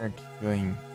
Certo, joinha.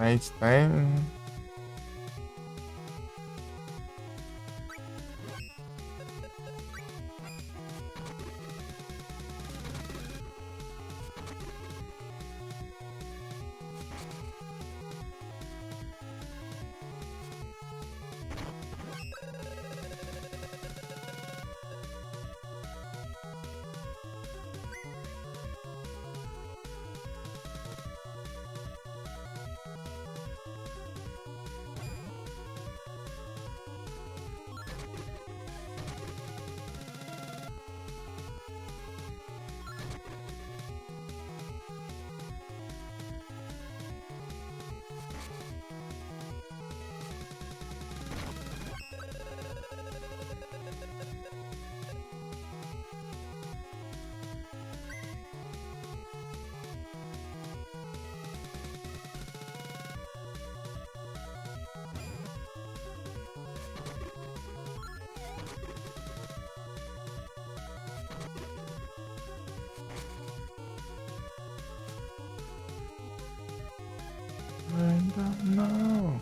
Night time. I don't know.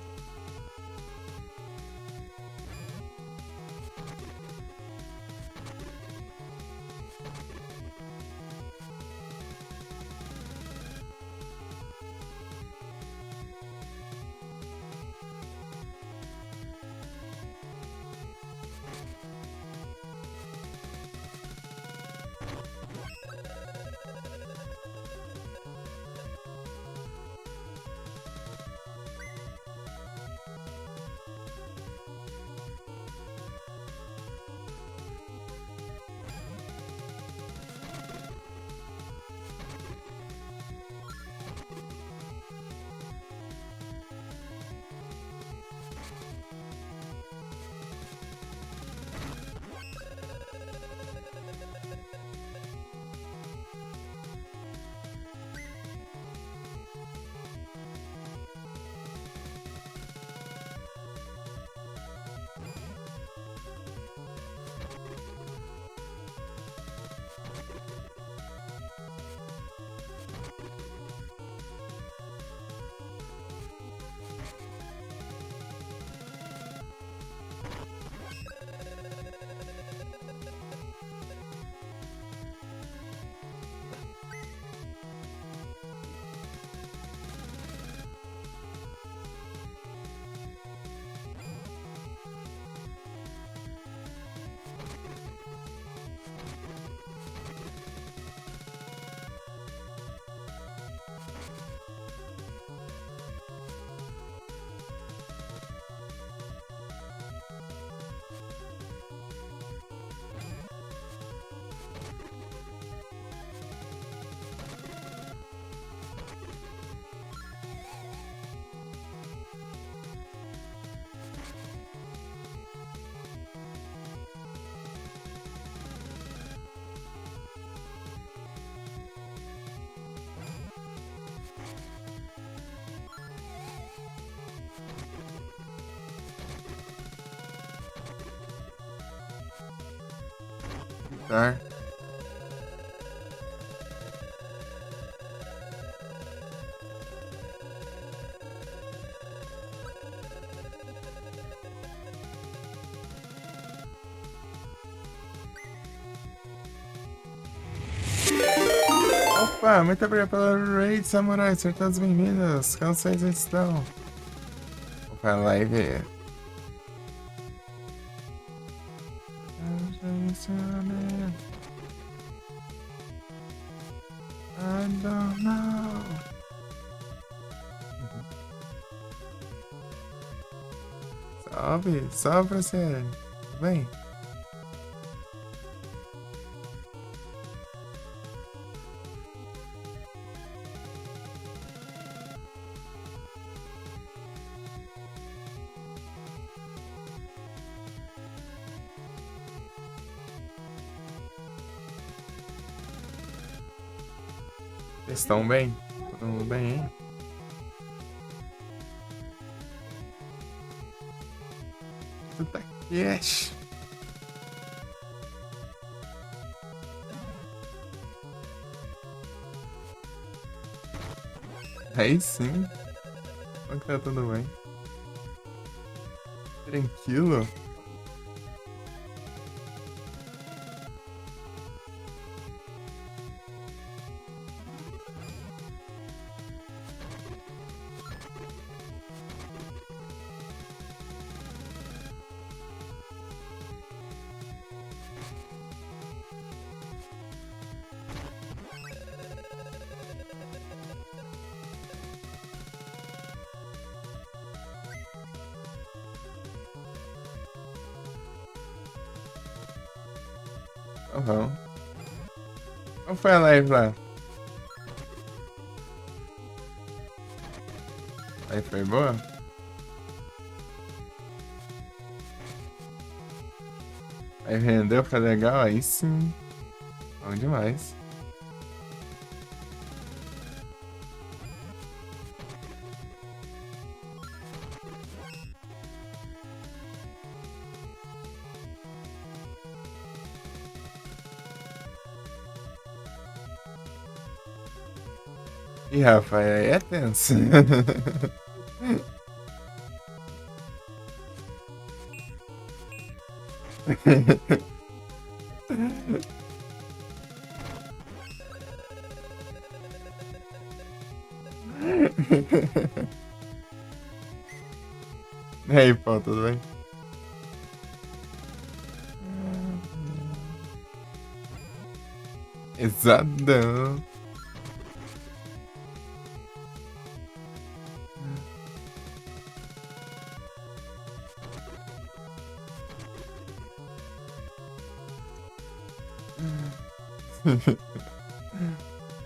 Tá. Opa, muito obrigado pela raid, Samurai. Sejam todos bem-vindos. Como vocês estão? Opa, live. I don't know. Salve, salve pra você. Tudo bem? Vocês estão bem? Todo mundo bem, hein? Tudo tá cash. Aí sim. Como que tá tudo bem? Tranquilo? Aham. Como foi a live lá? Aí foi boa? Aí rendeu, foi legal? Aí sim. Bom demais. Ih, Rafa, aí é tenso. E aí, pô, tudo bem? Exatão.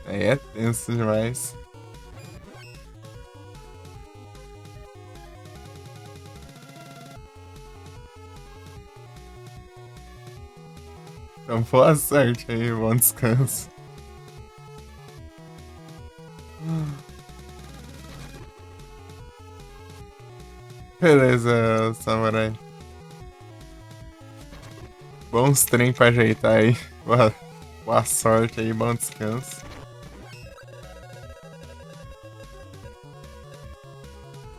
Aí é tenso demais. Então, boa sorte aí, bom descanso. Beleza, samurai. Bons trem pra ajeitar aí. Boa sorte aí, bom descanso.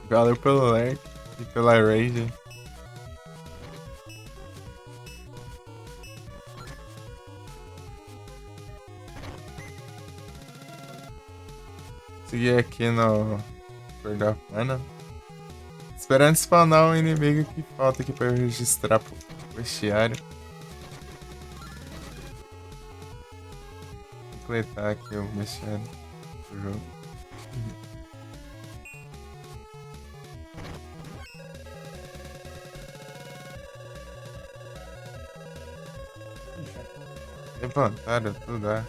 Valeu pelo like e pela raid. Seguir aqui no Sword of Mana. Esperando spawnar o inimigo que falta aqui pra eu registrar pro vestiário. Completar aqui o vestiário do jogo. Levantaram tudo, é.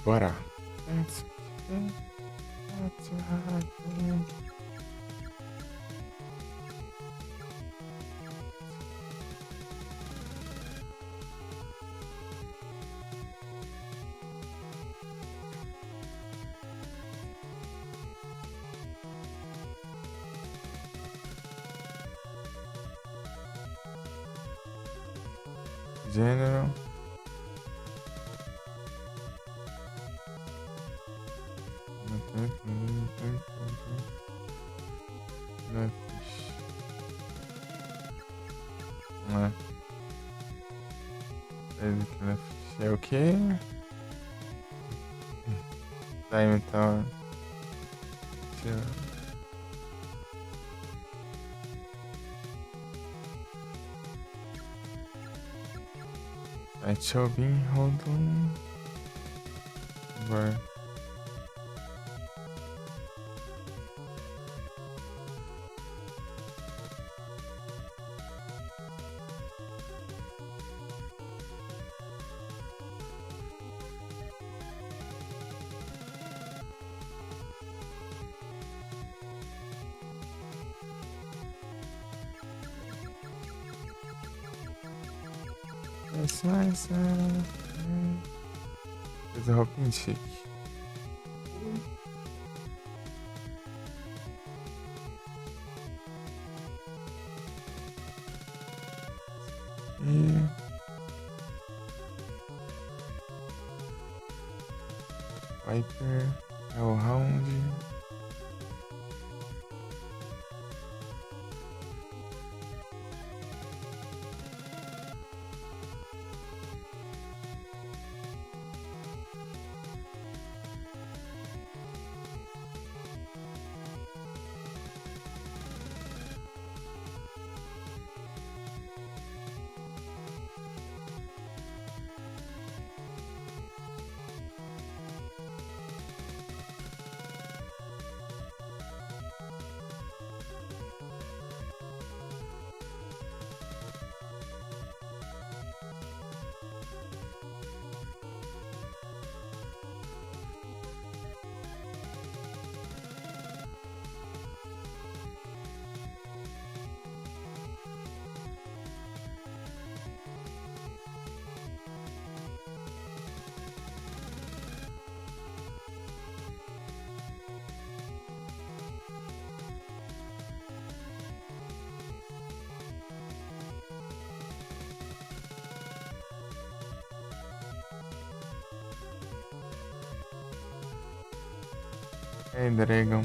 Bora. Gênero. Não é. É o quê? Tá, então. Deixa eu vir rodando. Vai. Fez a roupinha chique. E... Viper, Hellhound. Dragon.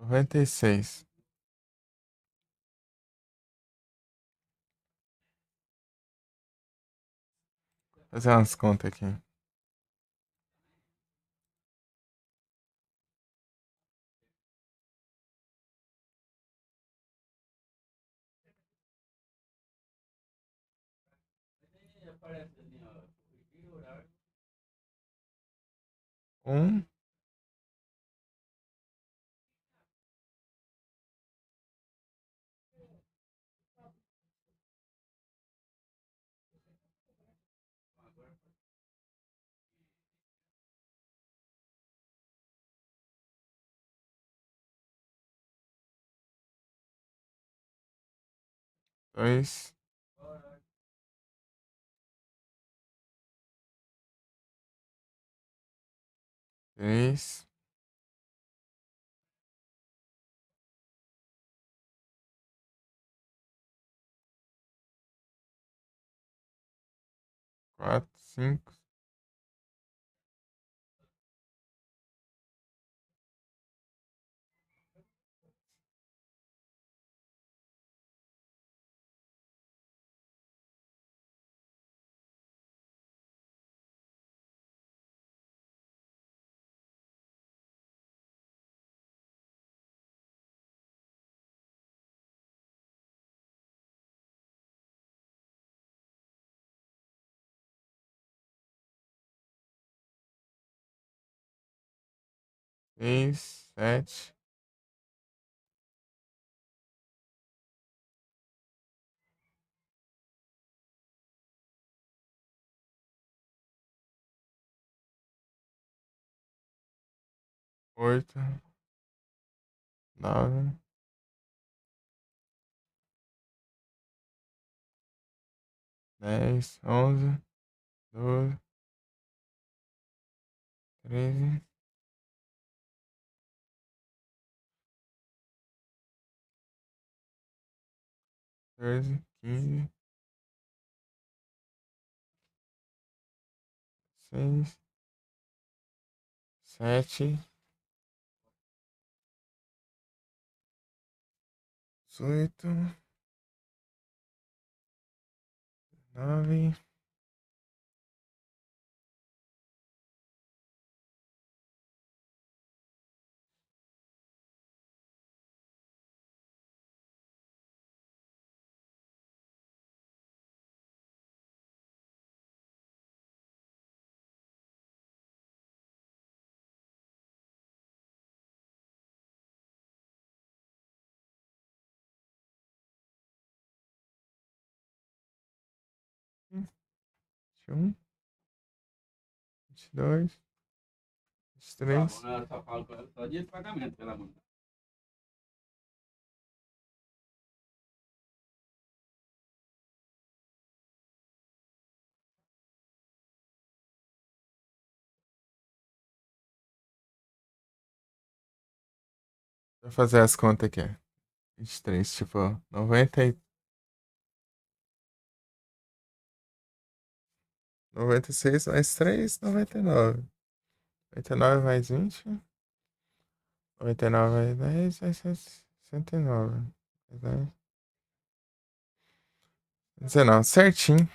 Noventa e seis. Fazer umas contas aqui. Um. 2, 3, 4, 5, 6, 7, 8, 9, 10, 11, 12, 13, 14, 15, 16, 17, 18, 9, 21, 22, 23. Ela só fala com ela só dia de pagamento, pelo amor de Deus. Vou fazer as contas aqui. 23, tipo, 96 mais 3, 99. 99 mais 20. 99 mais 10 vai ser 69. 19, certinho.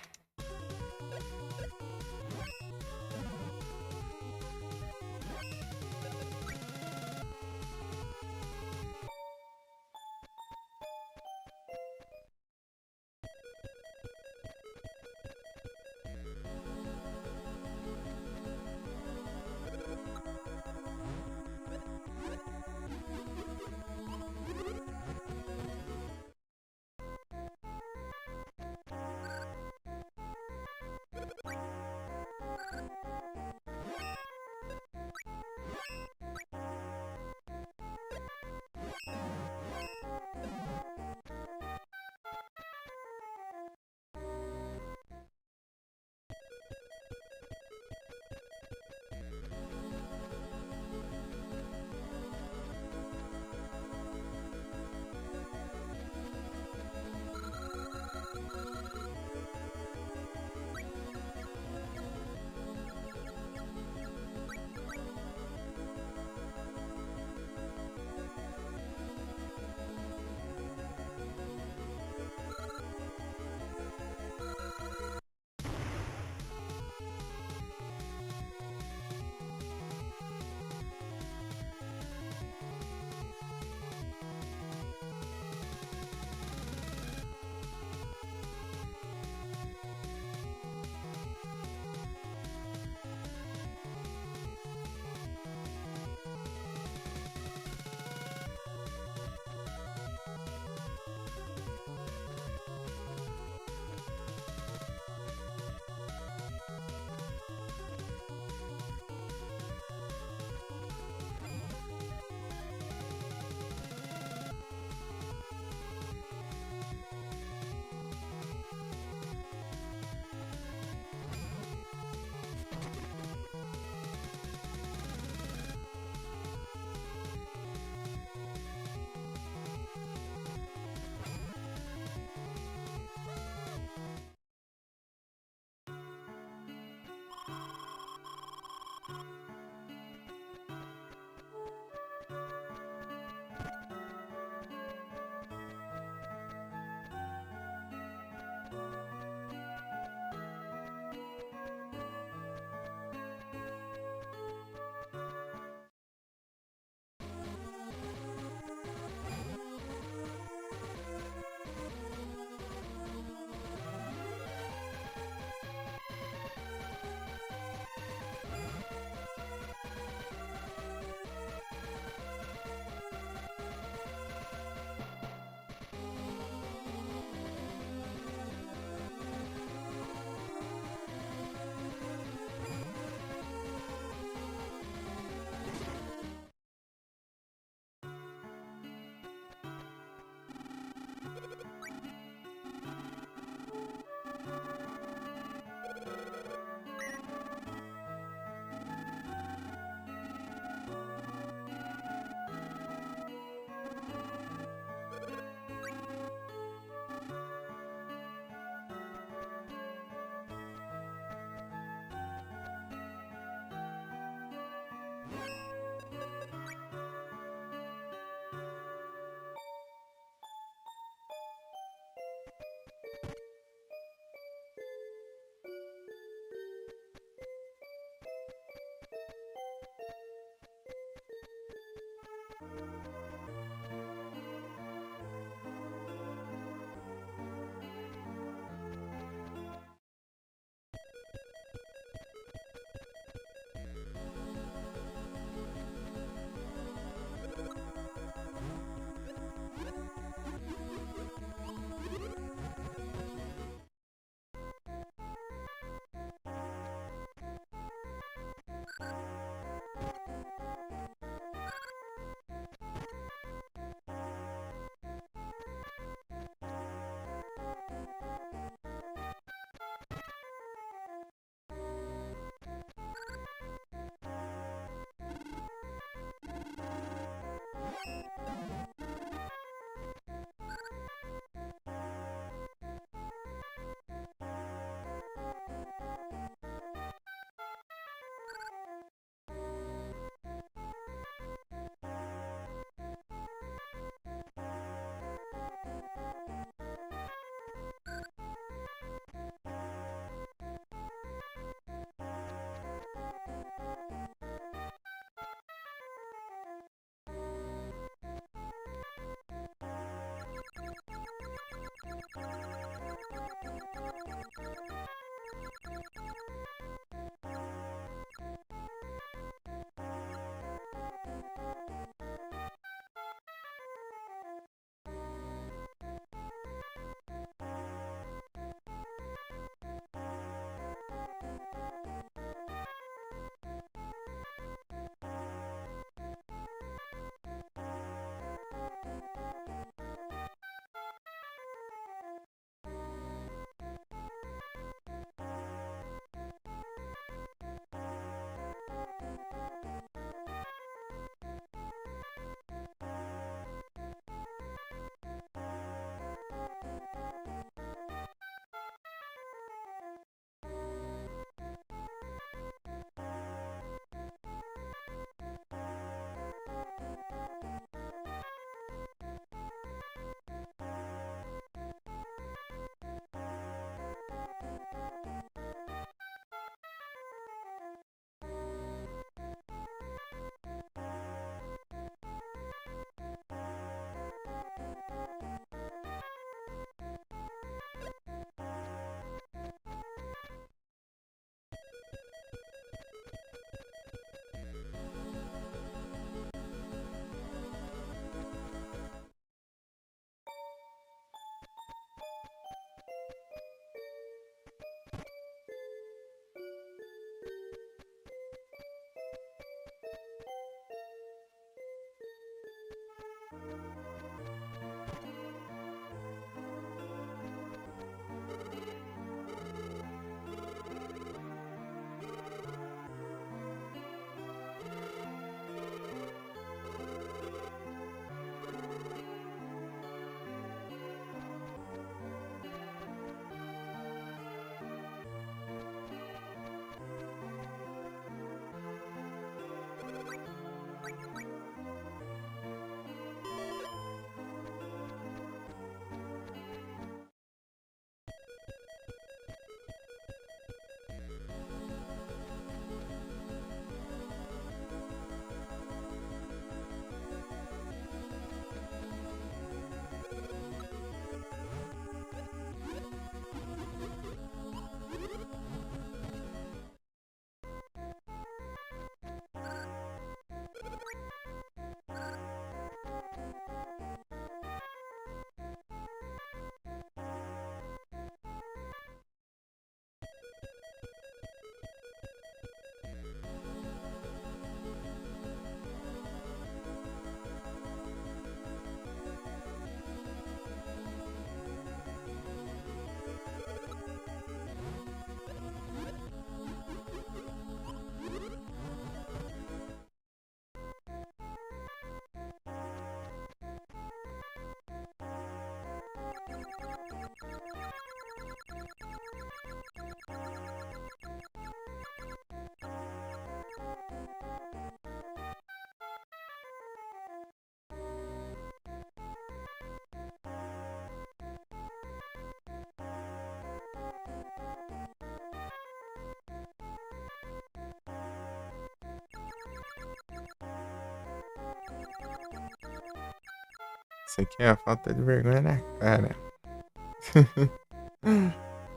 Isso aqui é a falta de vergonha na cara.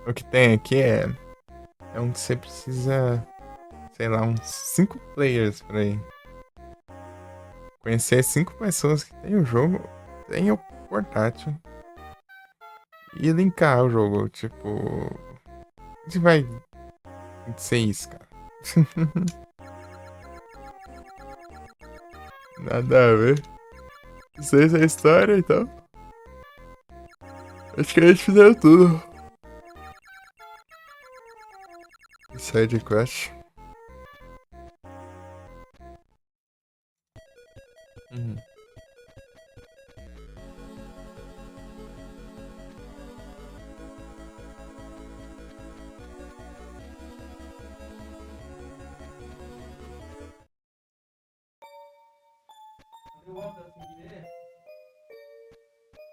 O que tem aqui é um que você precisa, sei lá, uns 5 players pra ir. Conhecer 5 pessoas que tem o jogo, tem o portátil. E linkar o jogo, tipo. A gente vai ser isso, cara. Nada a ver. Não sei se é história, então. Acho que a gente fizeram tudo. Side quest. Uhum.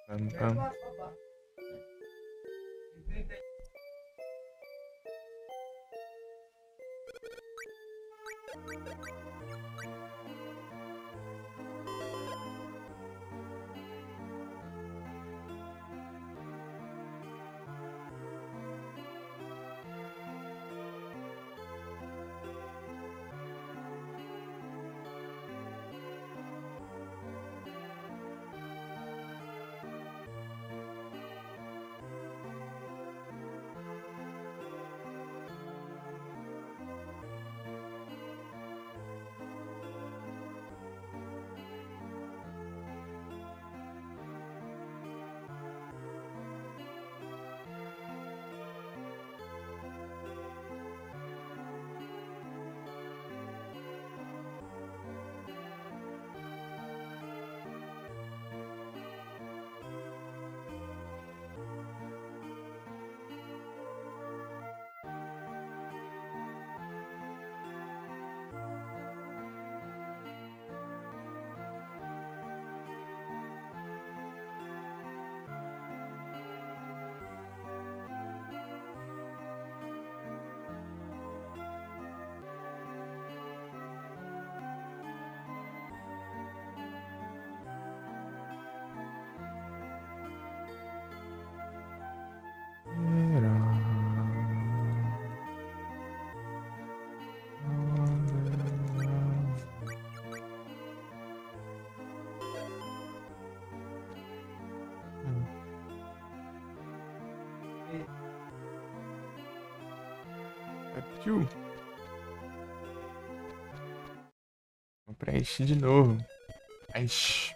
Tam, tam. Partiu. Vou preencher de novo. Aish.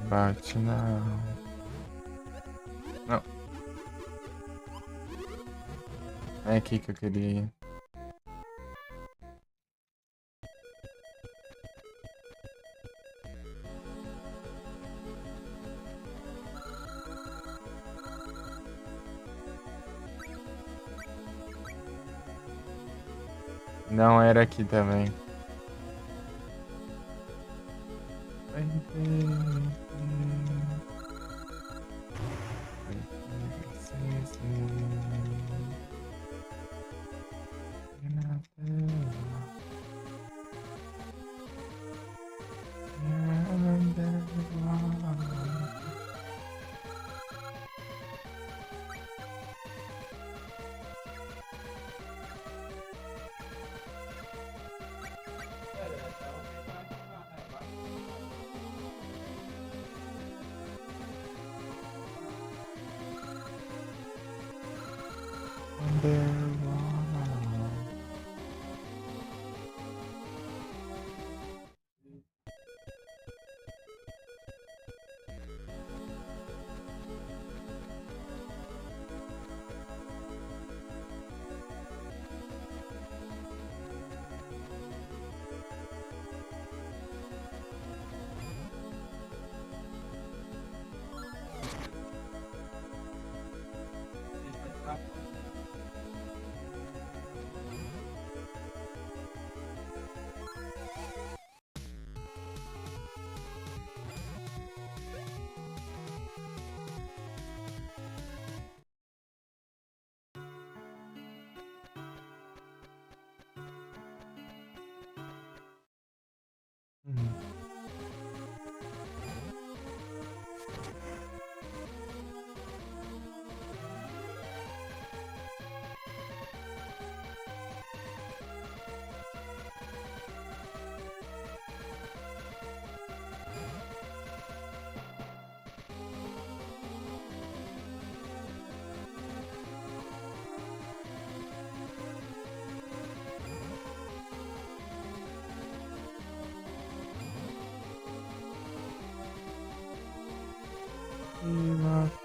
Bate não. Não. É aqui que eu queria ir. Não era aqui também. Fila.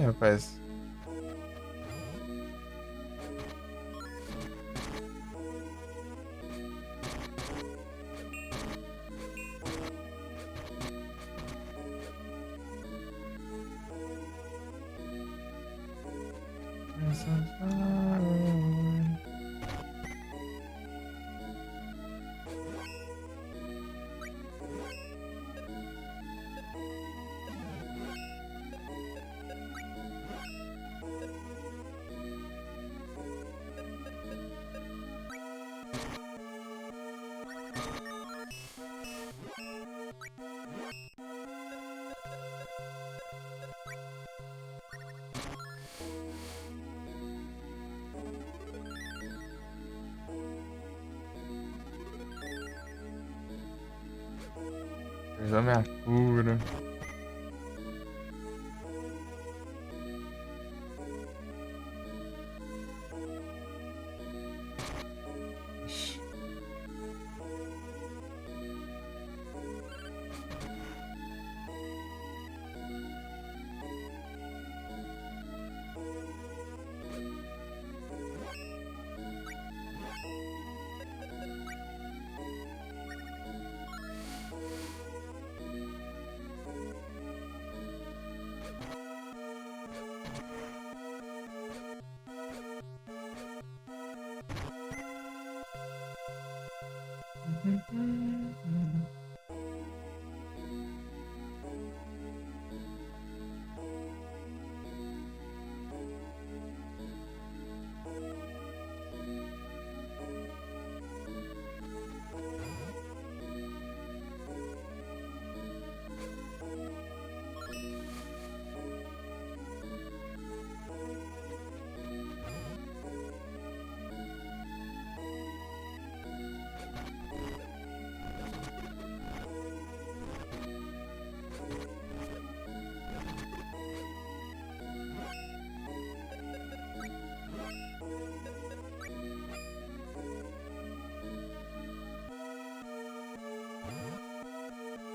Ih, rapaz. Usou minha cura. Ixi.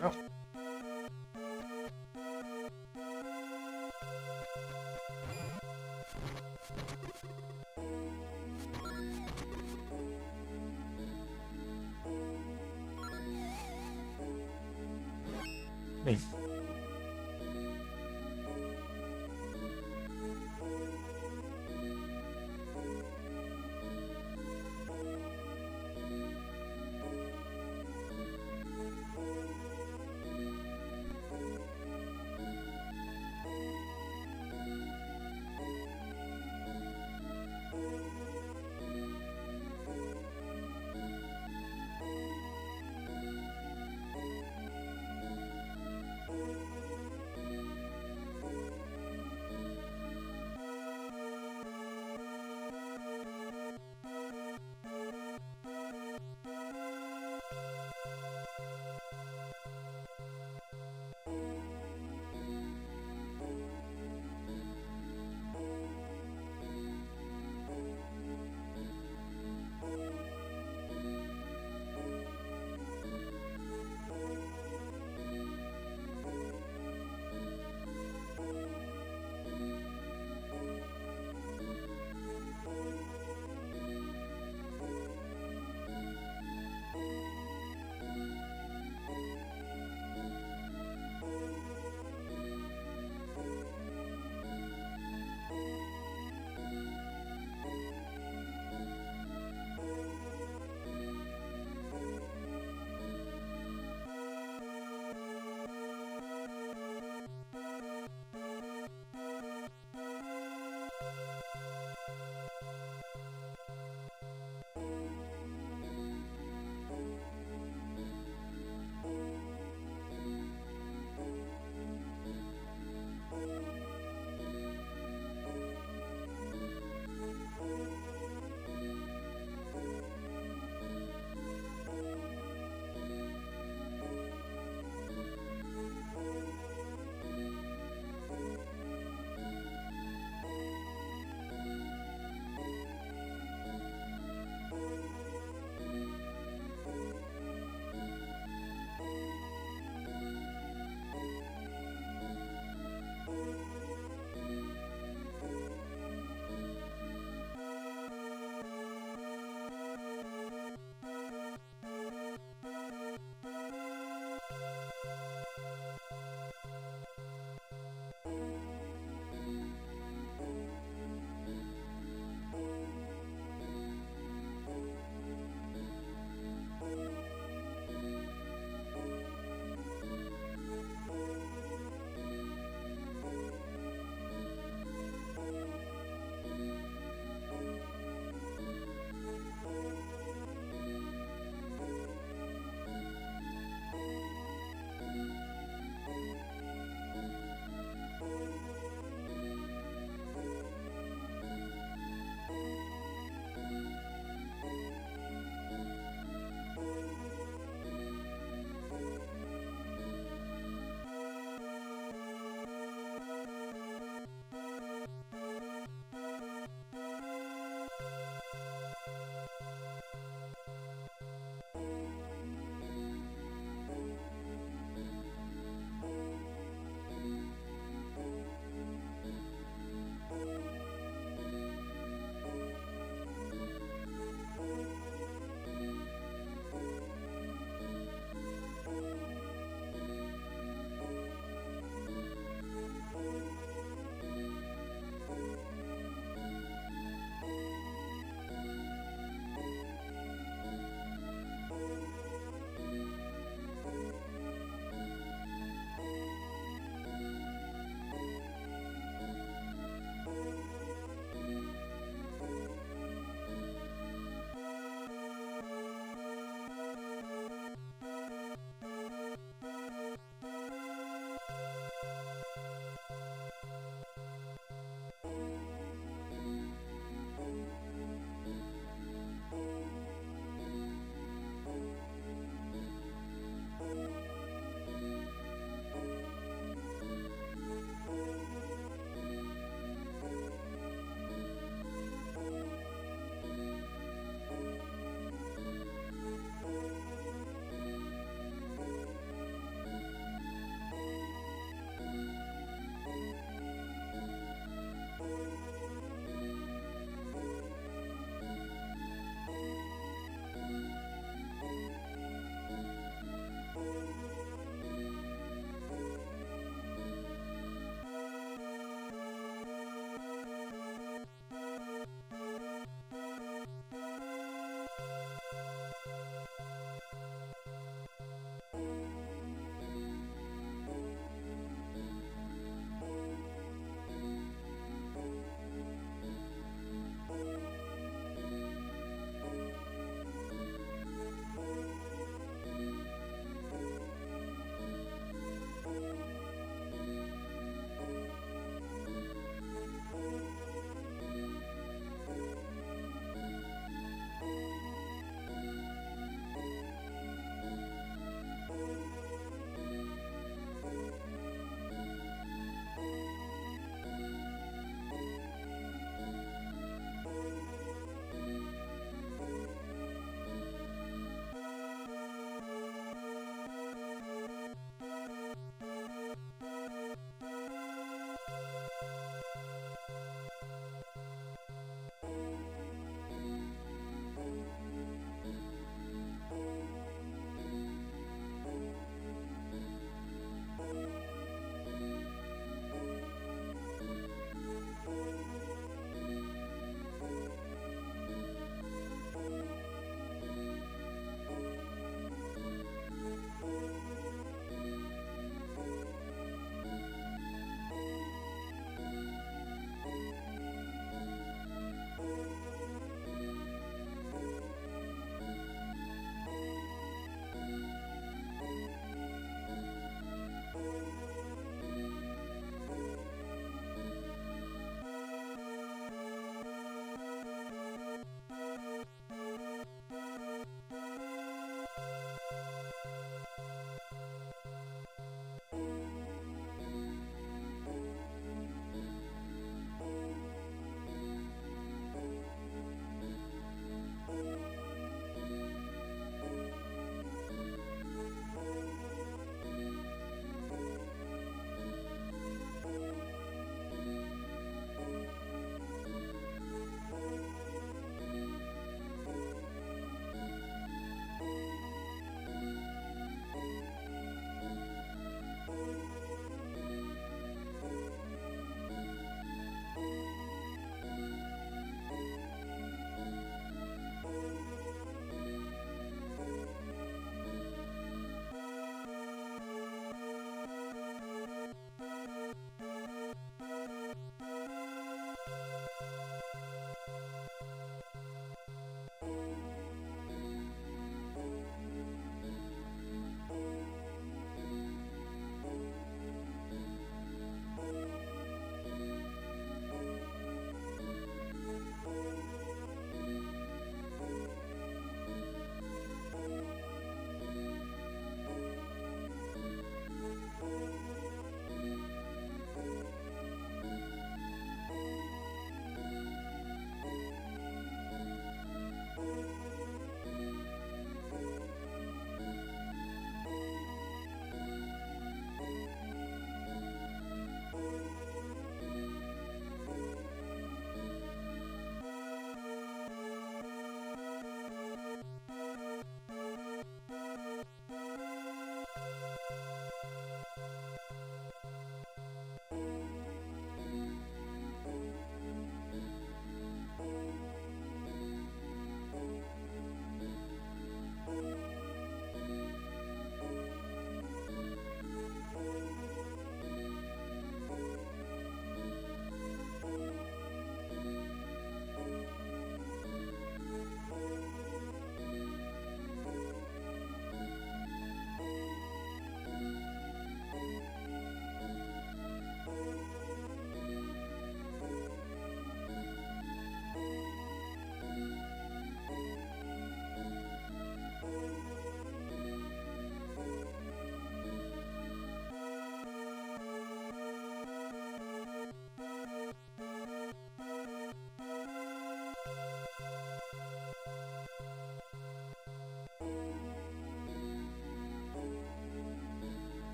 Não. Bem.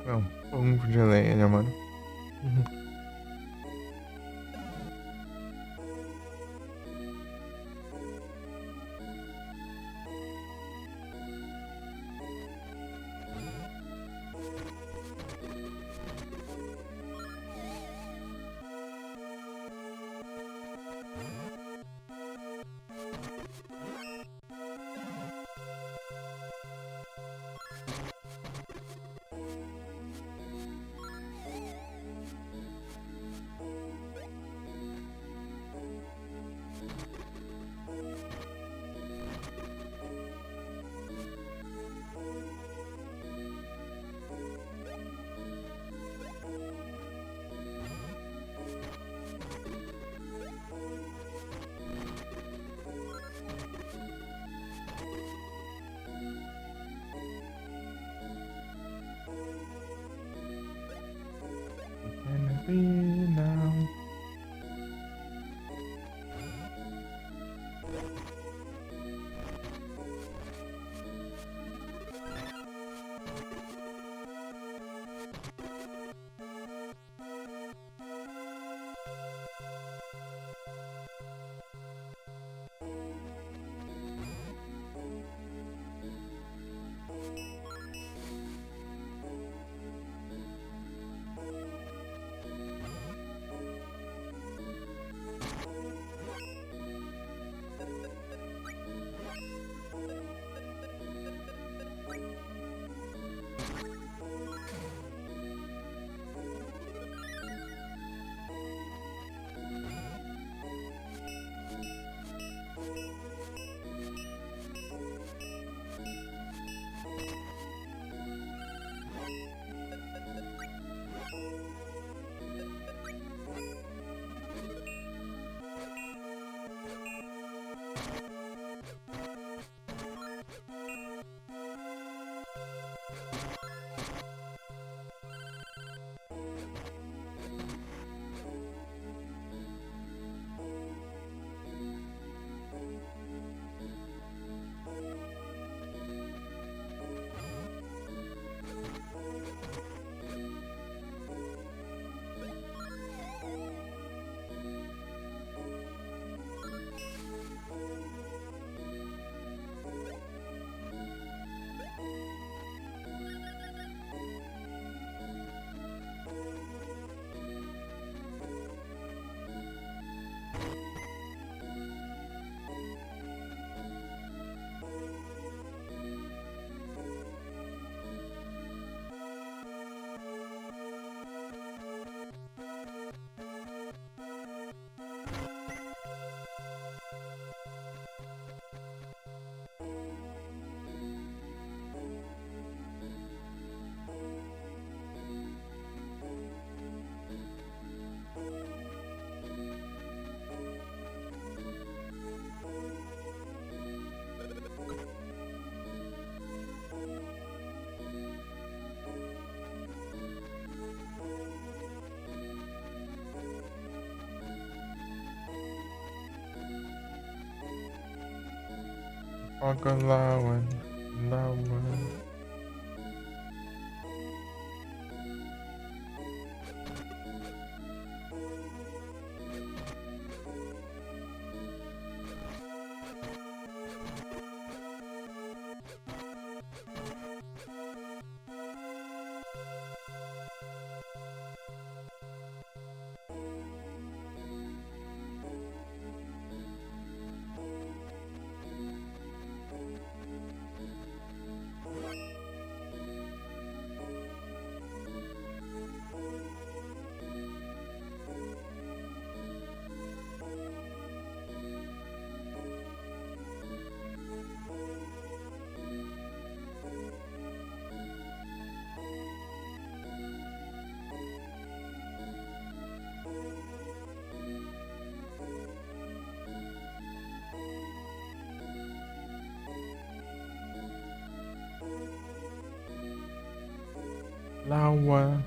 Não, pão de lenha, mano. Uhum. Can it be now? Pagalawan, lawan. Lawa.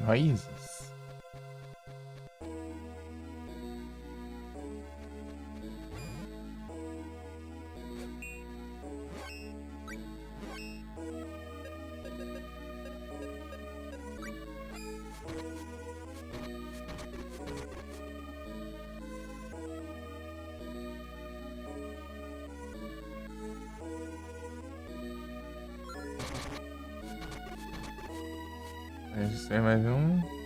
raízes. Pode ser mais um.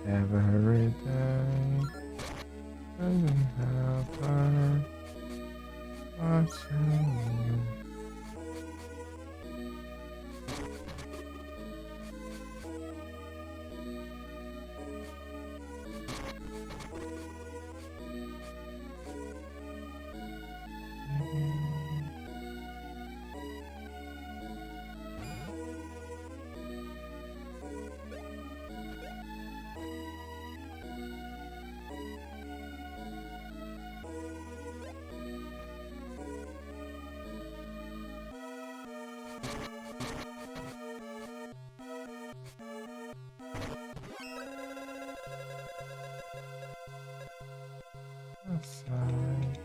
Every day doesn't have her watching. side.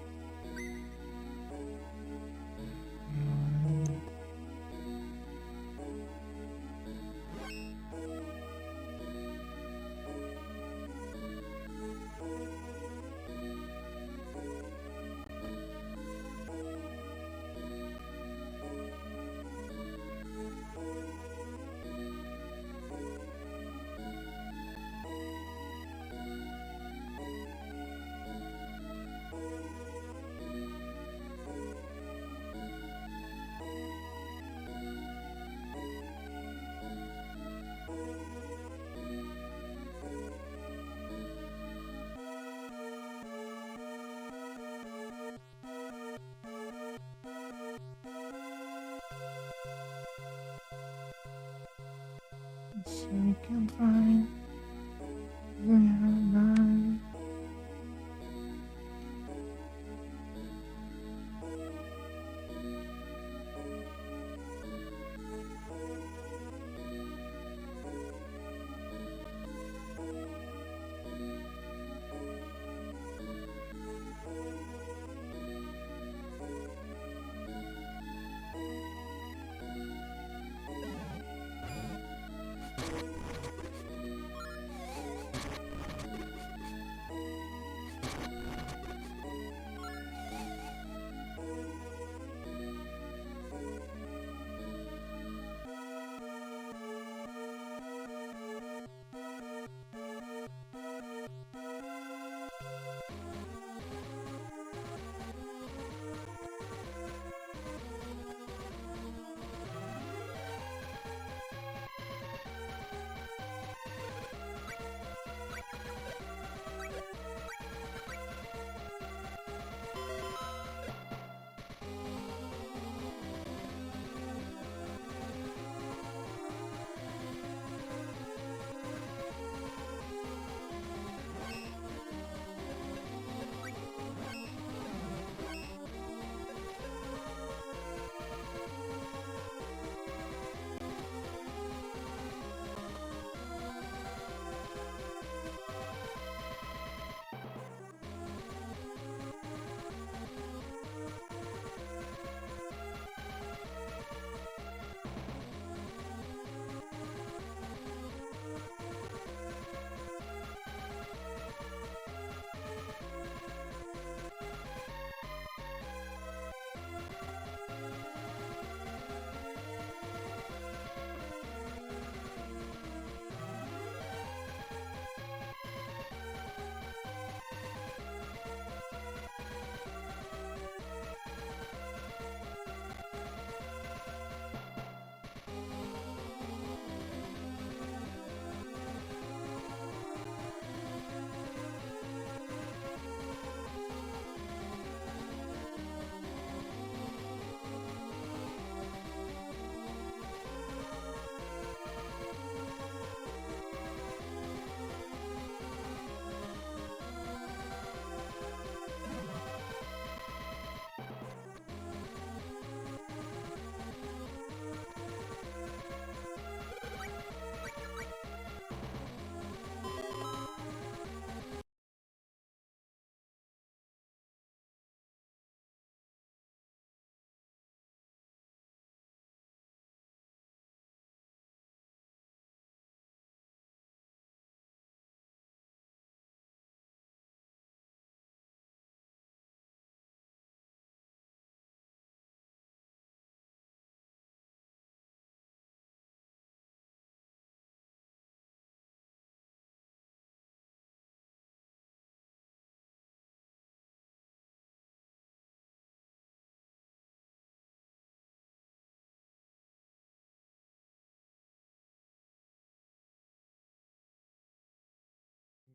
So we can find the night.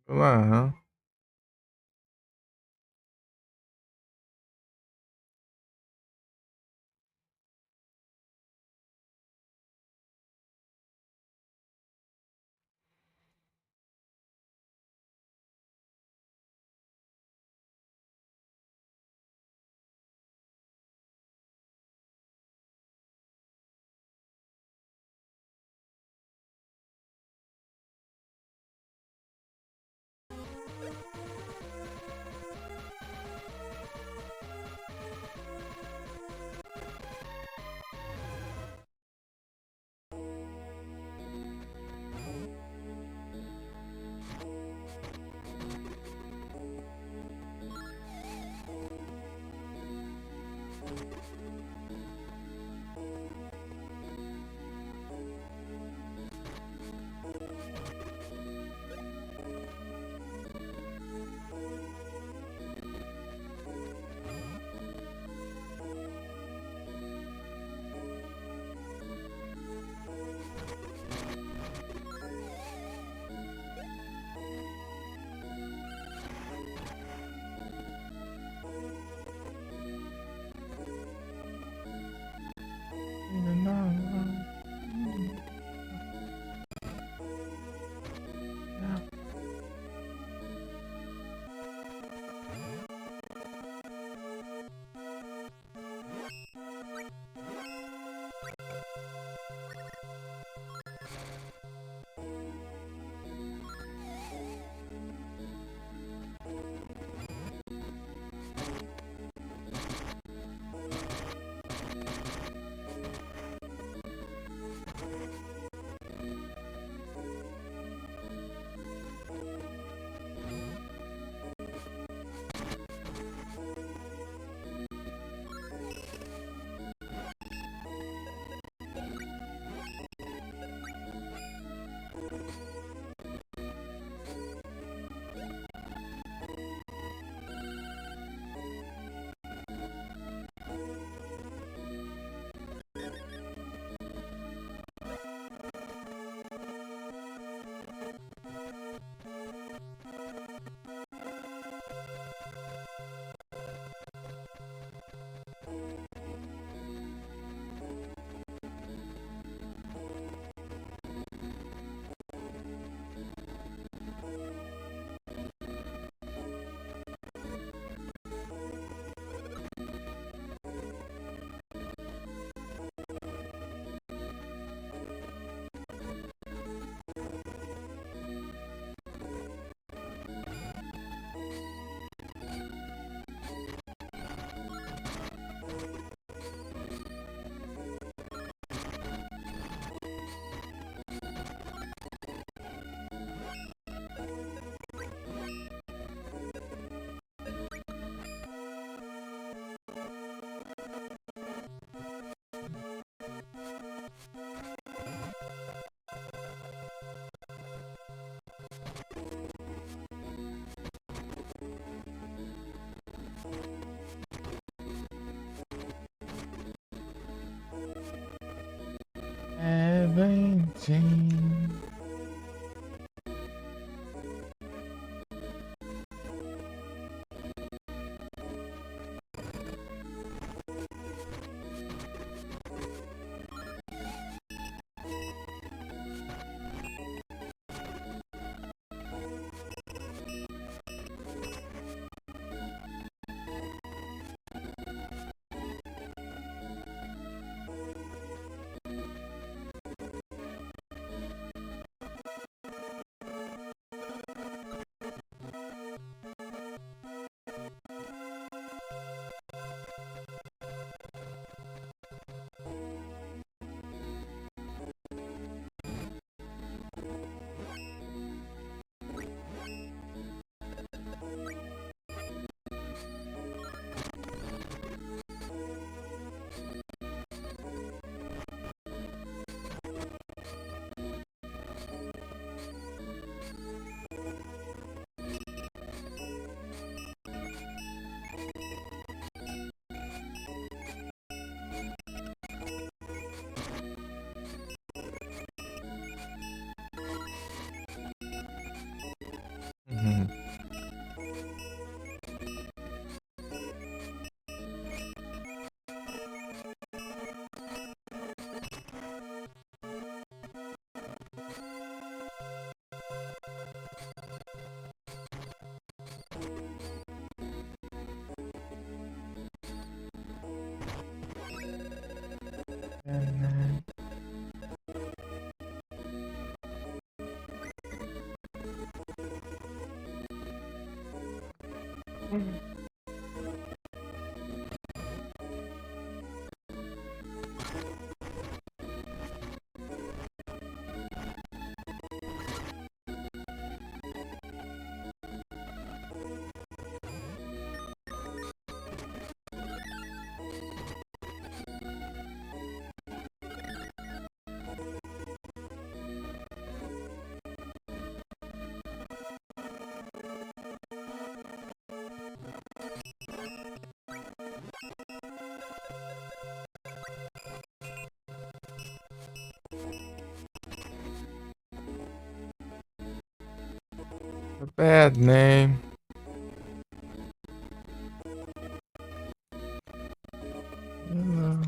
Olá. Seventeen. Mhm. A bad name. Hello.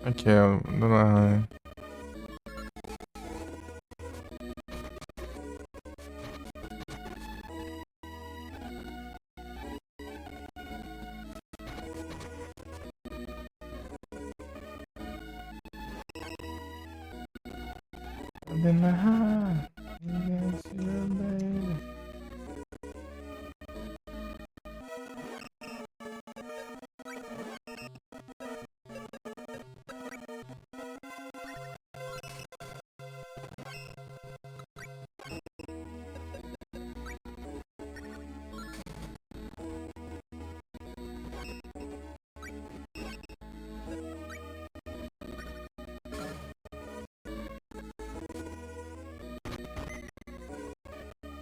Okay, don't know. In the heart, yes, your baby.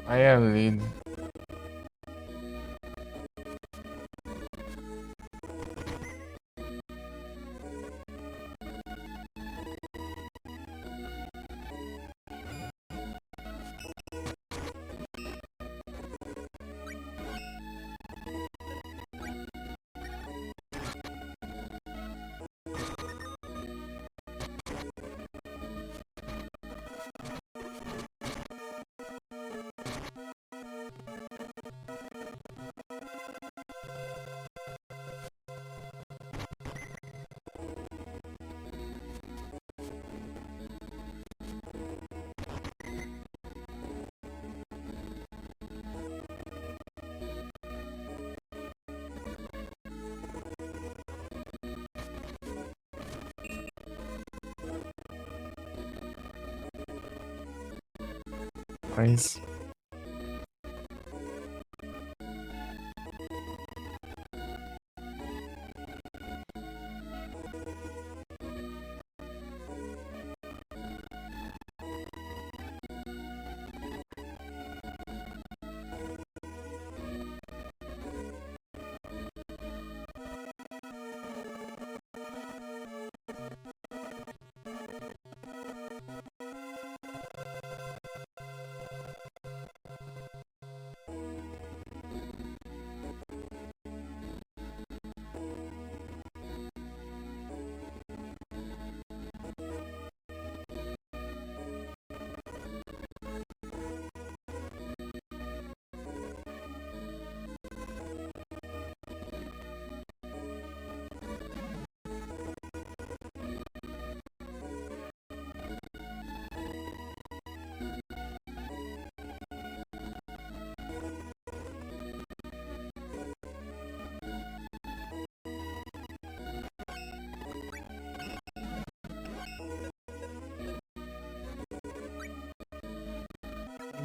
I am lead. Nice.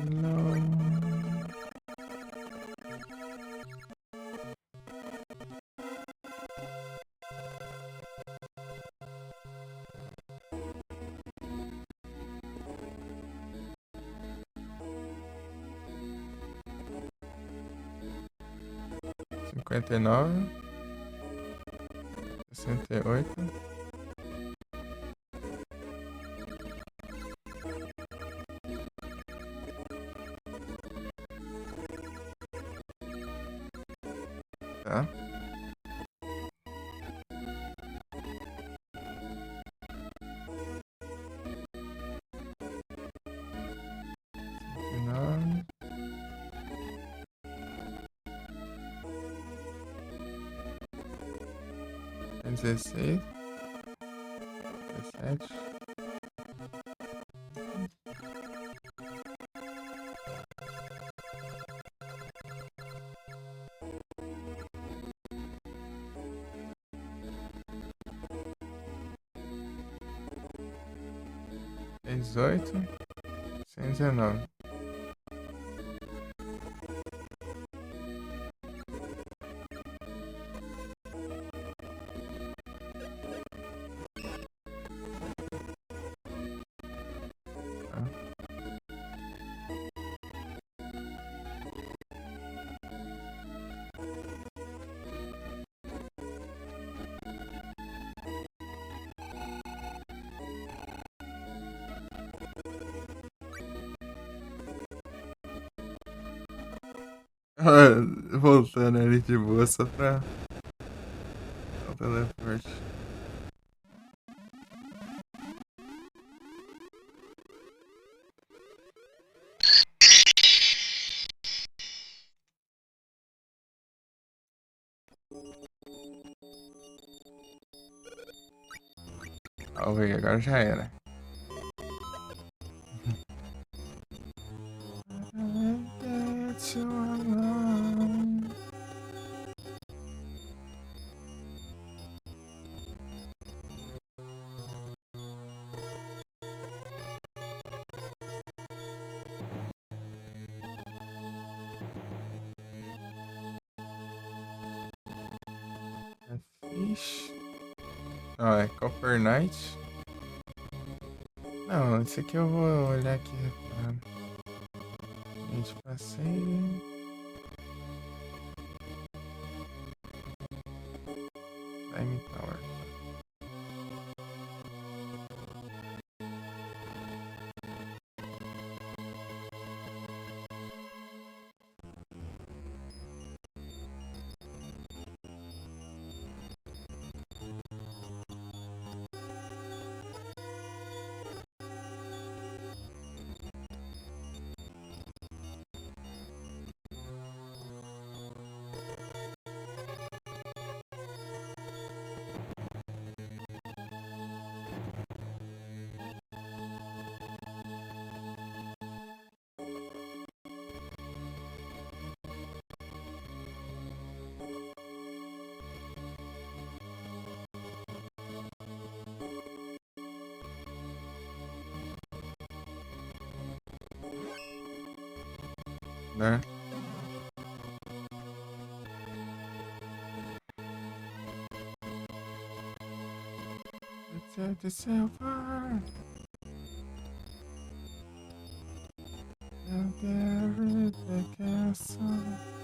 Não. 59, 68, tá? Nove, 16, 17, 18, 119. Tá? Voltando ali de boa só pra dar o teleporte. Salve, agora já era. Fish. Não, é Copper Knight. Não, esse aqui eu vou olhar aqui. Gente, passei. Time Tower. Né? The silver. And there is the castle.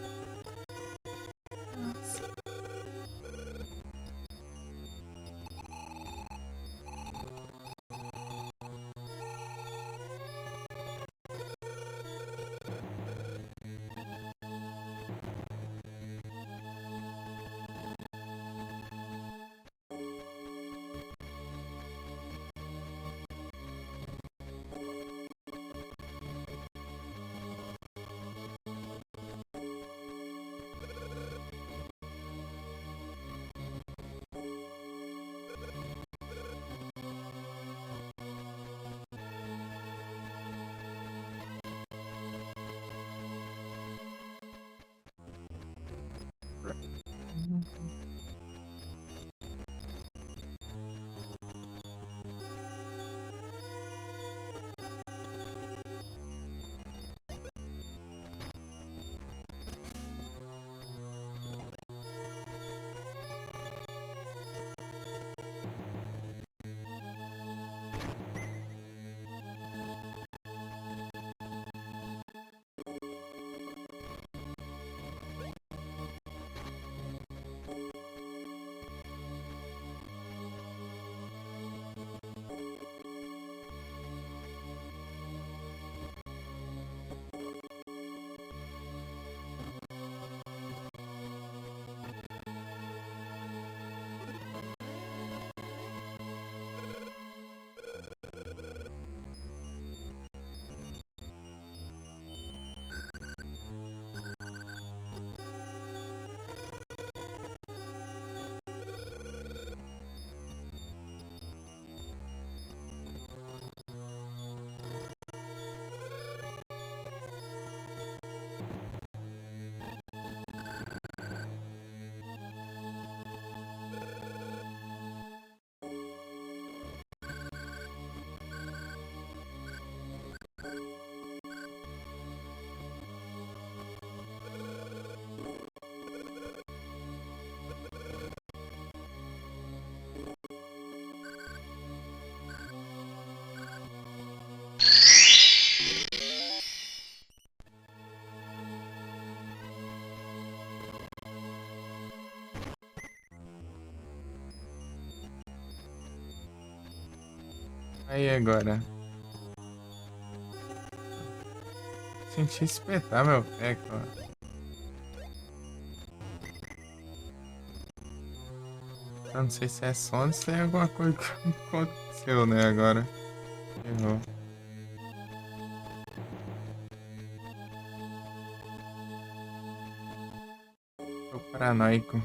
Aí agora. Senti espetar meu pé, cara. Eu não sei se é sono ou se é alguma coisa que aconteceu, né, agora. Errou. Tô paranoico.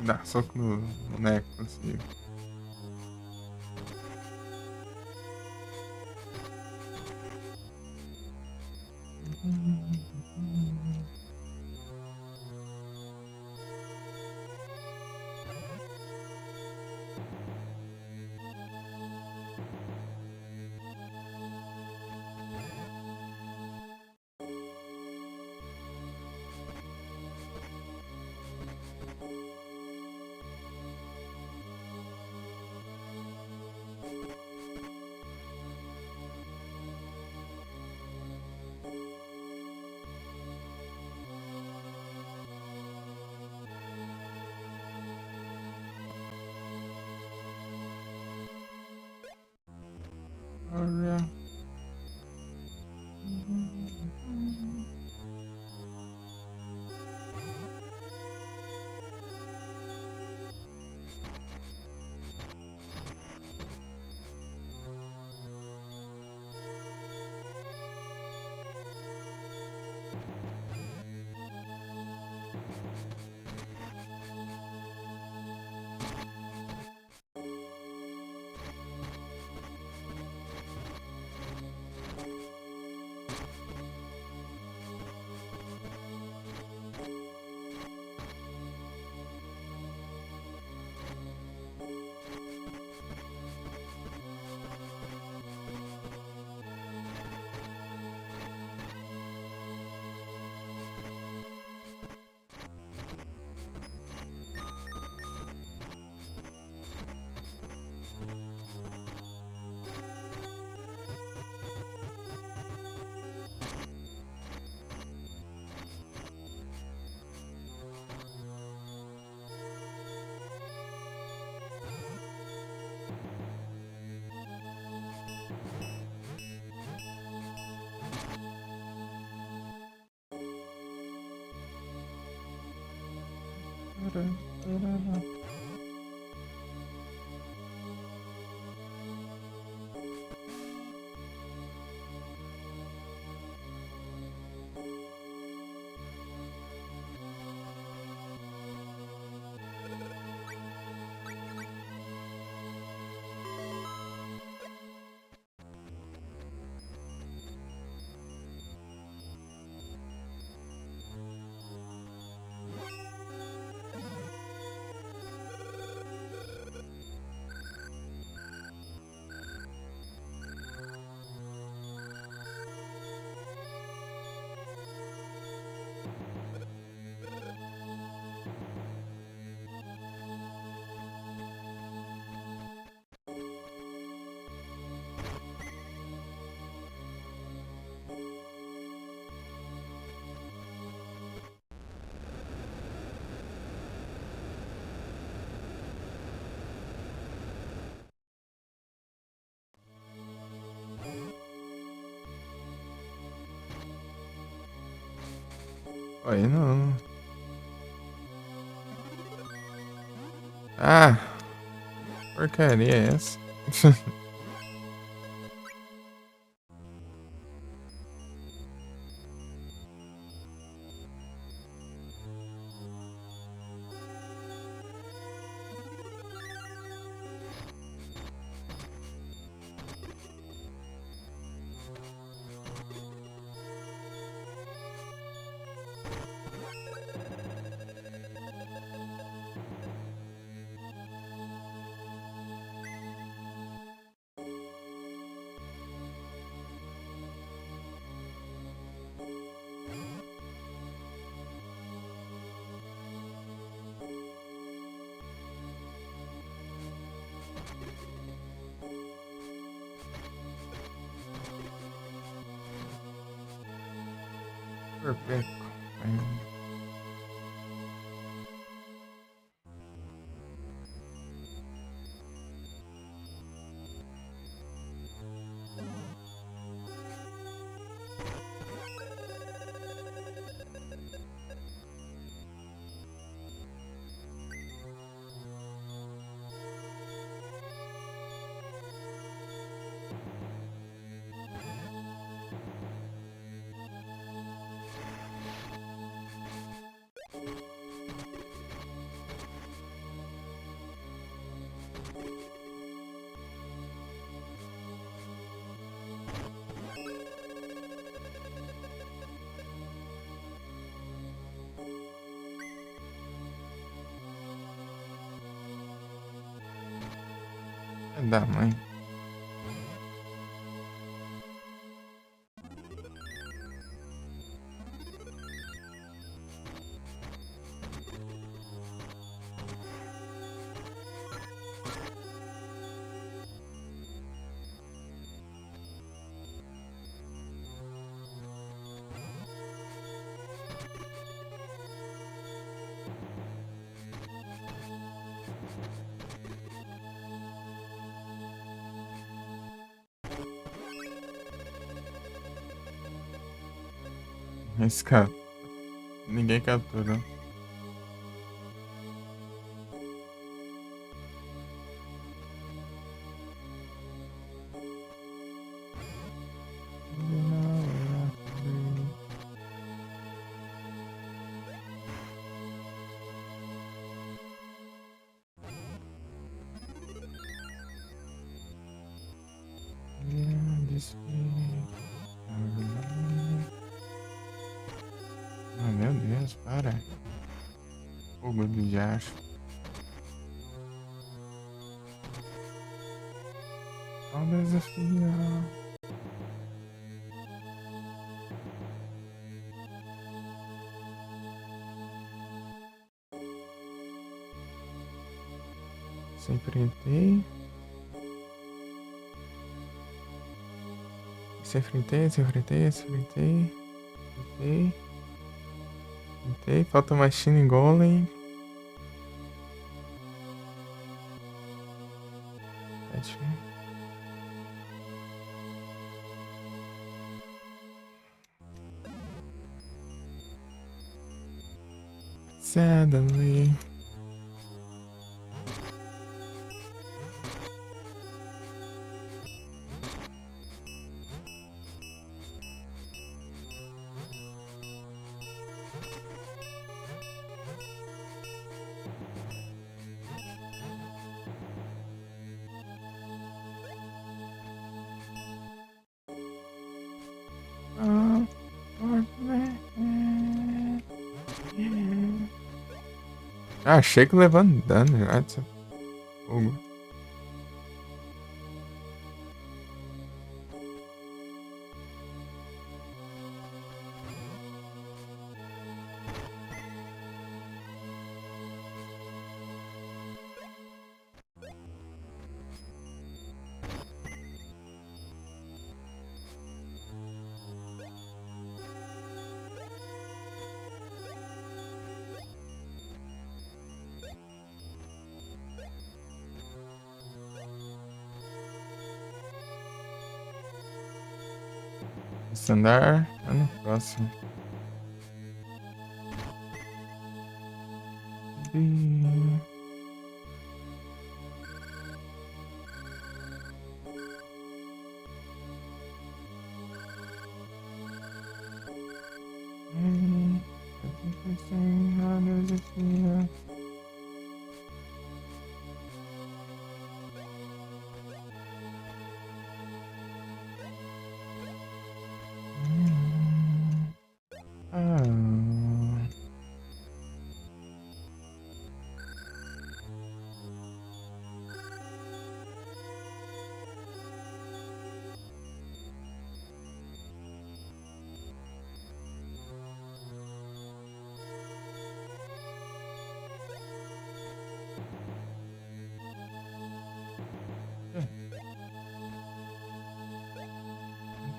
Dá soco no neco, assim. Olha. Aí não. Ah, porcaria é essa? Perfeito. É da mãe. Esse cara. Ninguém captura. Ah, meu Deus, para. Fogo de diacho. Qual desafio? Se enfrentei. Se enfrentei, se enfrentei, se enfrentei. Enfrentei. Enfrentei. Falta Machine Golem. Suddenly. Ah, chego levando dano já dessa fogo. Esse andar é no próximo. be. How does it feel? Oh.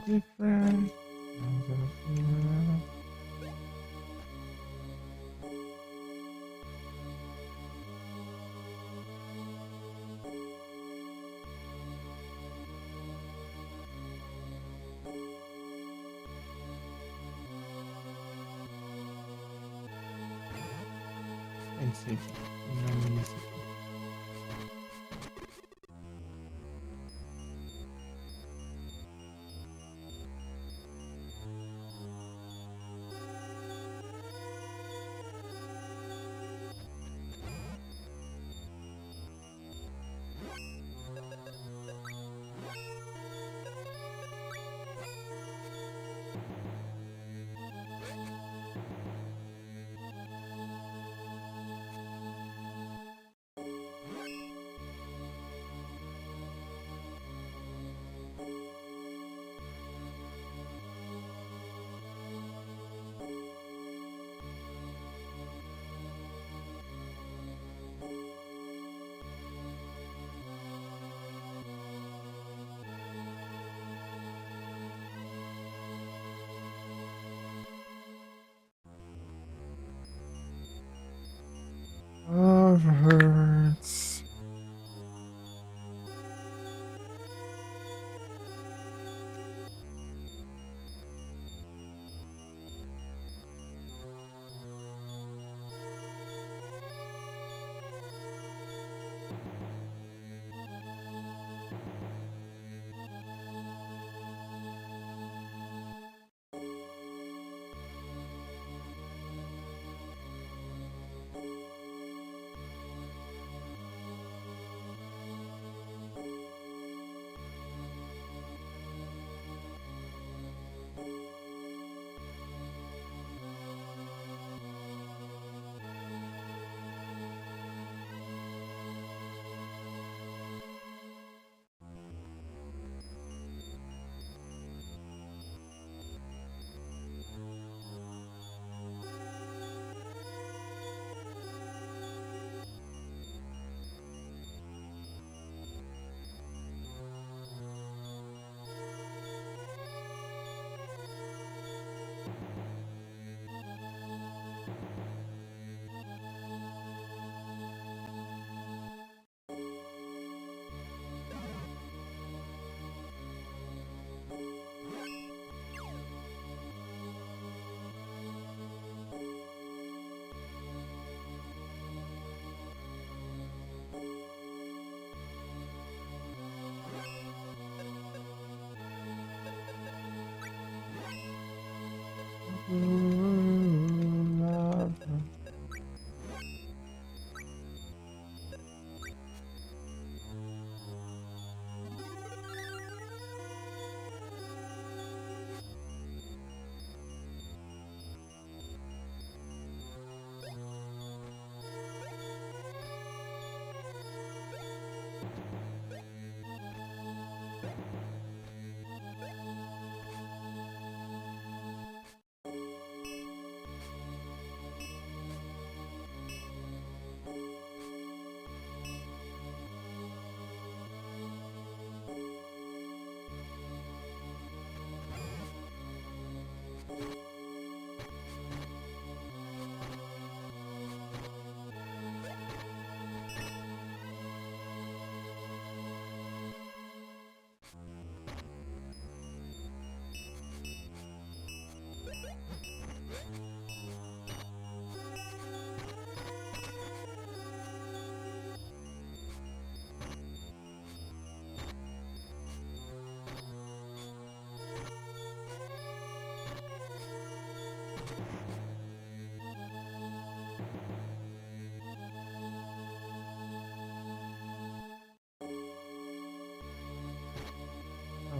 Different. How does it feel? Stay safe. Remember this. Love hurts.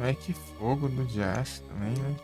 Ai, que fogo do diacho também, né?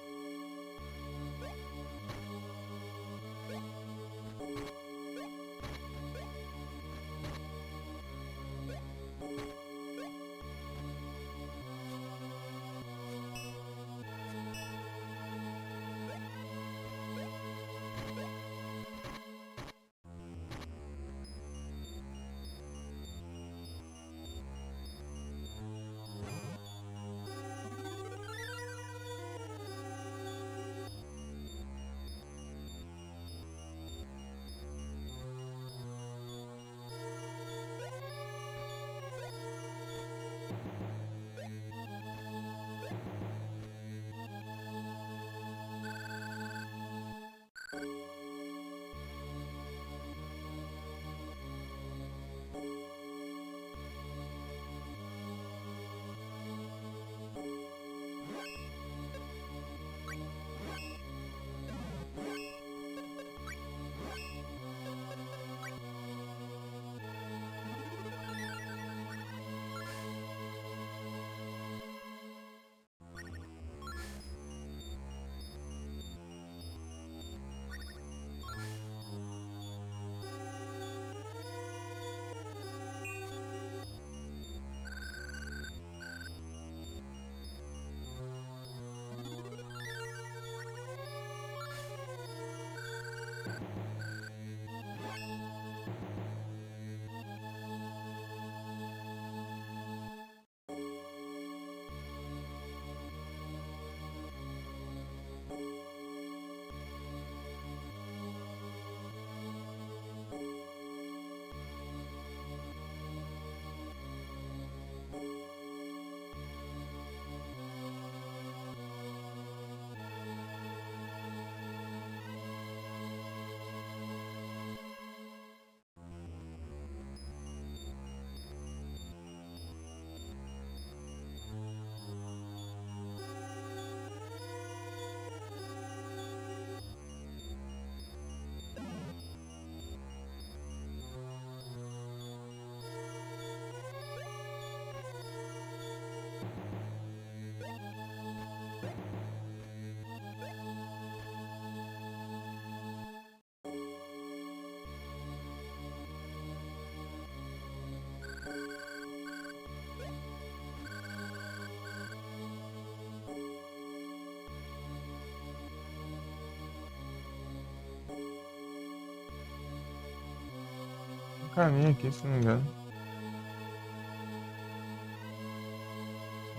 Um caminho aqui, se não me engano.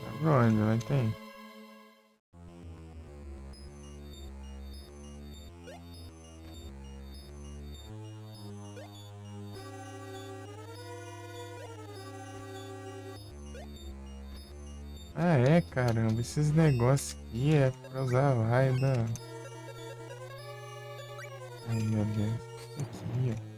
Vai pra onde? Vai ter? Ah, é, caramba. Esses negócios aqui é pra usar o raio da... Ai, meu Deus. Isso aqui, ó.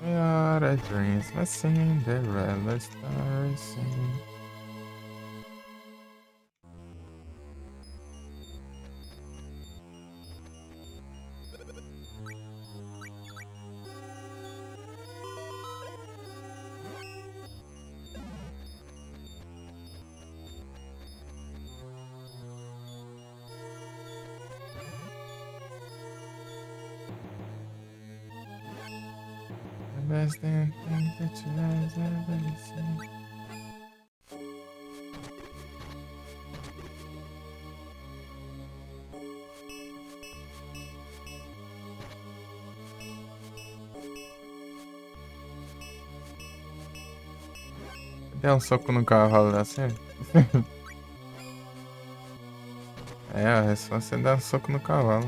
We are a dreams, but Cinderella stars sing. The best damn thing that you guys ever seen. Der um soco no cavalo, dá certo? É só você dar um soco no cavalo.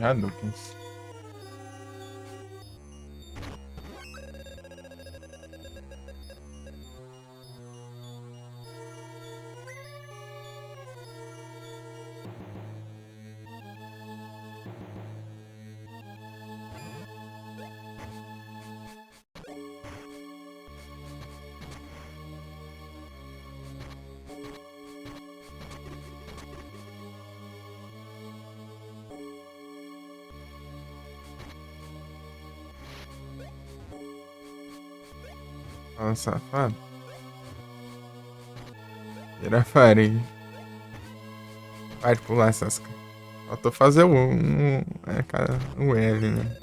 Hadouken. Fala, safado. Vira a parede. Pode pular essas coisas. Faltou fazer o L, né?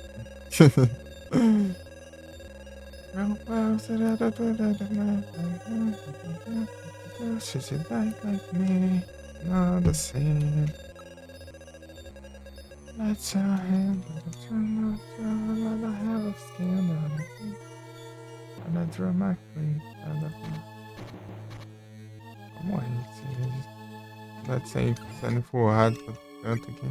Should you like me? Not the same. Let's hand the hell of skin on me. And I draw my queen. Vamos aí, dá de sair sendo forrado pra canto aqui.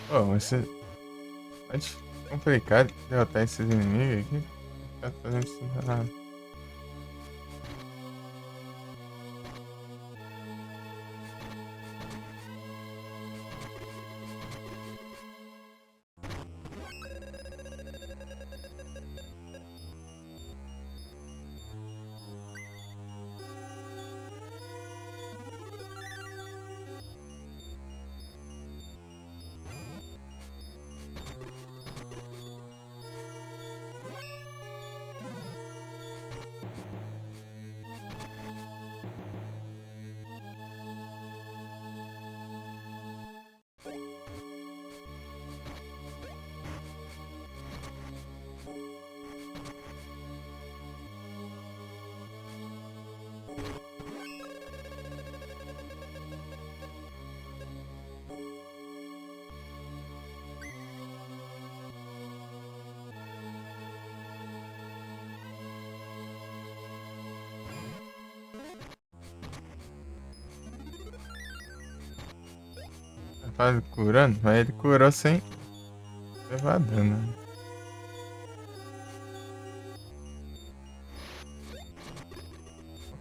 Pô, vai ser complicado derrotar esses inimigos aqui. Tá fazendo isso nada. Tá curando, mas ele curou sem levar dano. Né?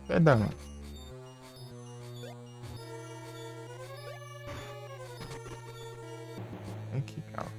Pé da mão. Tem que calma.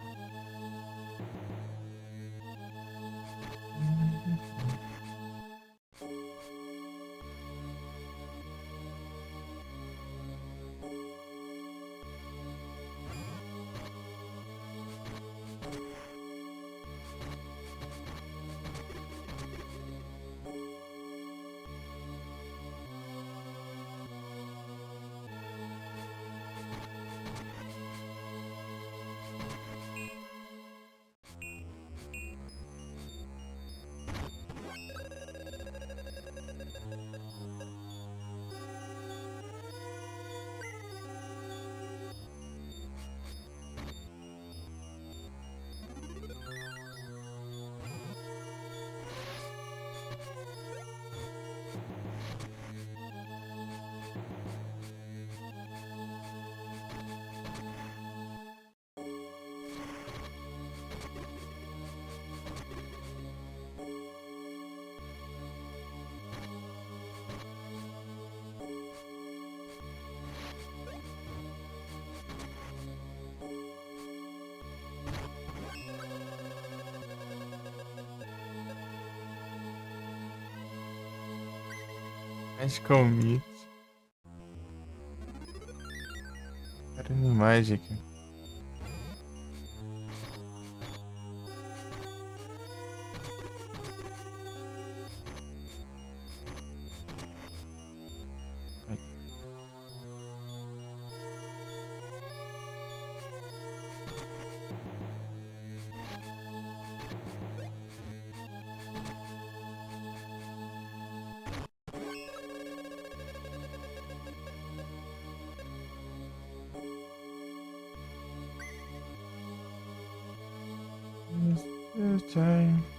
Magical Meat. Era mágica. Good time.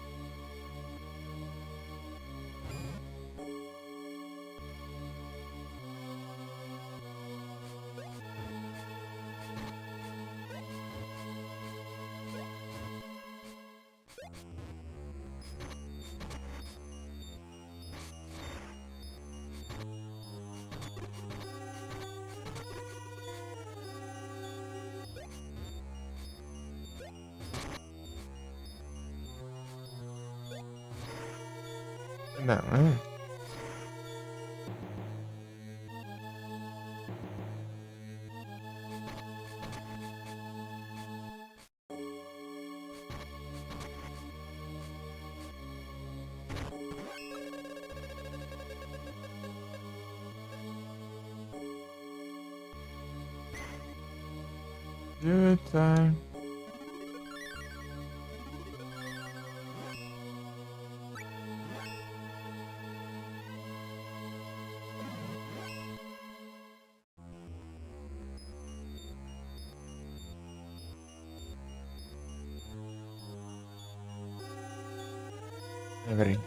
Não, é. Good time. Peraí.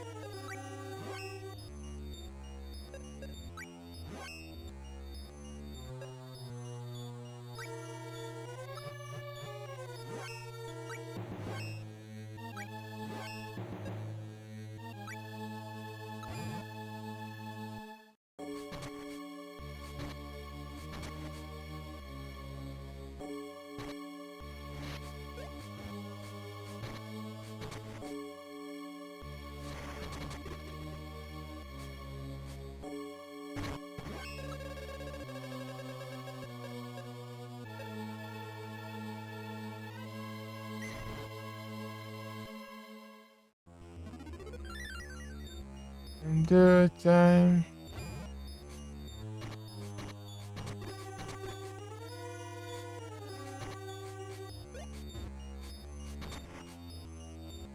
Good time.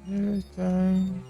Good time.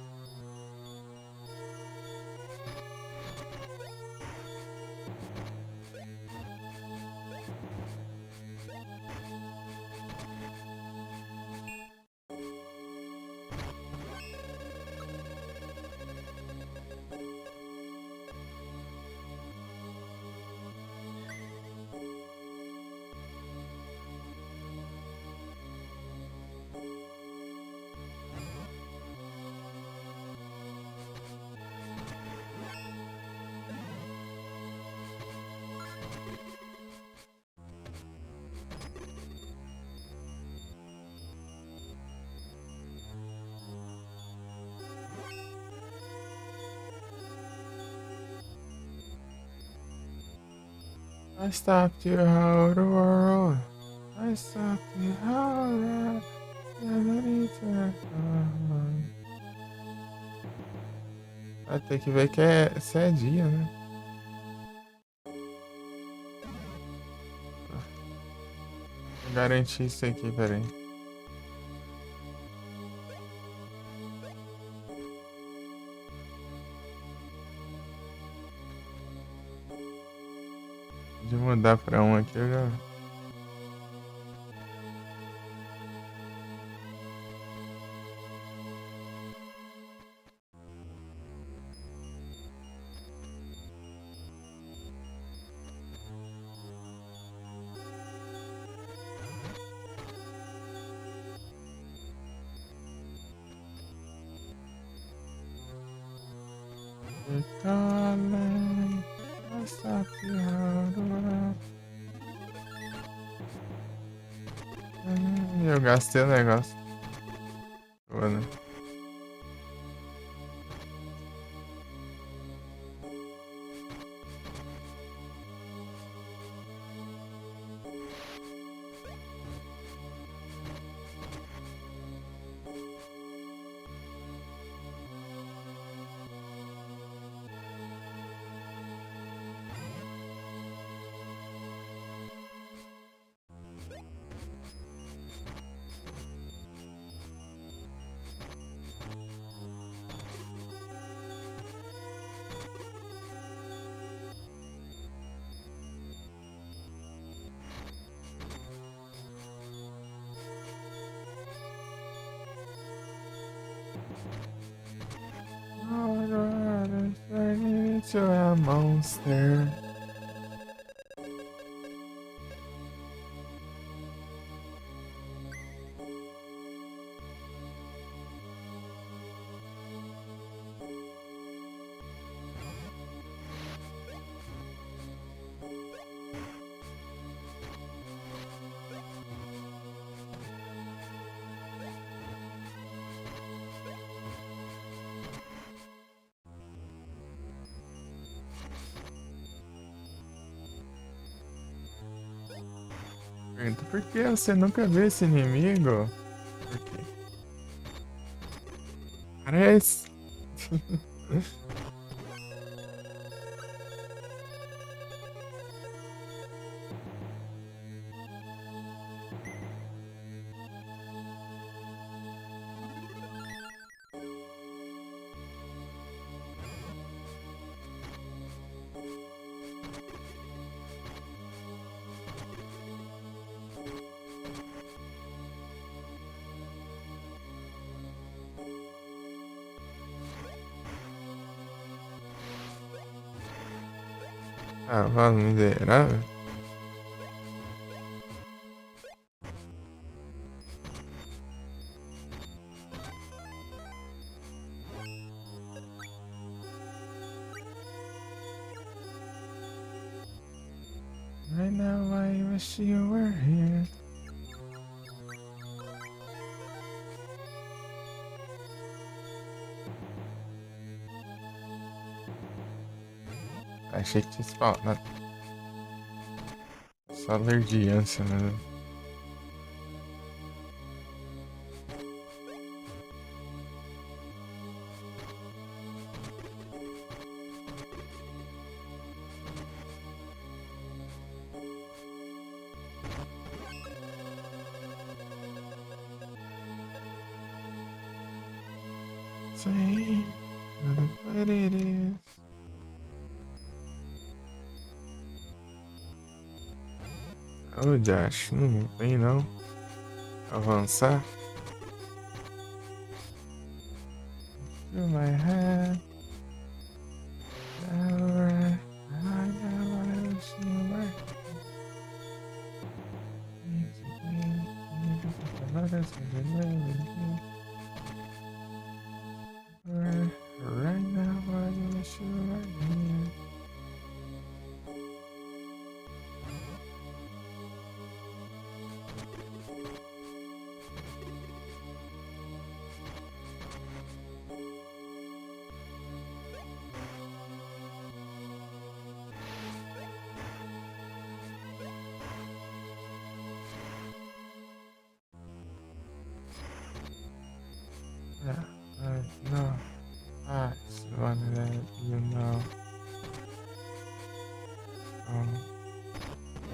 I stopped you out the world. I stopped you out Vai ter que ver que se é dia, né? Vou garantir isso aqui, peraí. De mudar pra um aqui eu já. You're calling. I stopped you out the world. Eu gastei o negócio. Boa, né? wish you were a monster. Pergunta, por que você nunca viu esse inimigo? Por quê? Parece. Cavalo miserável. Right now I wish you were here. Achei que tinha spawnado. Só alergia, né? Say what it is. Oh, Josh, não tem não. Avançar. You might have. Alright, I know I wish you were. Right now I wish you were here. Yeah, I know. I just wanted to let you know. Oh,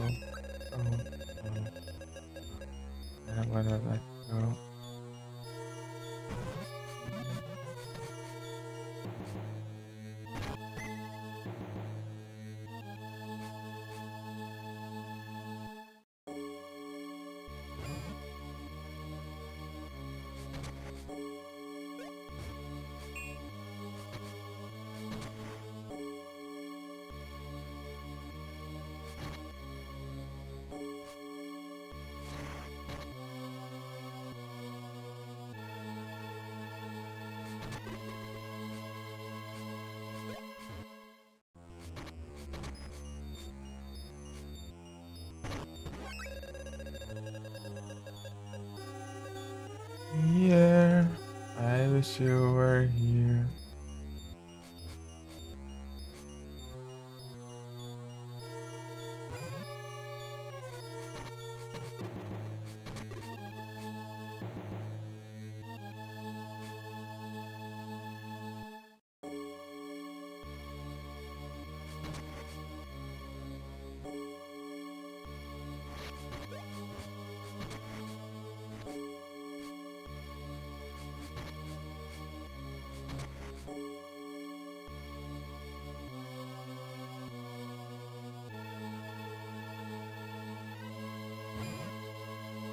oh, oh. I wanna let you go. Yeah, I wish you were here.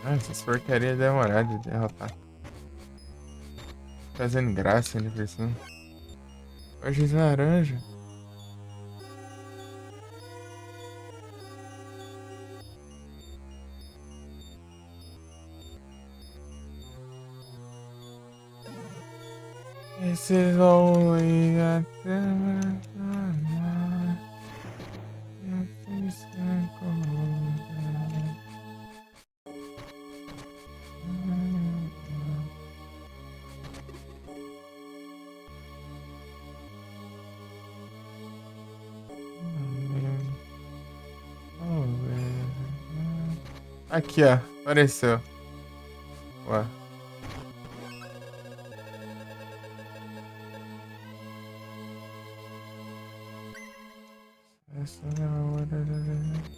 Ah, essas porcarias demorar de derrotar. Fazendo graça ali por cima. Hoje laranja. This is all we got. Aqui, ó. Apareceu. Ué. Essa é a hora.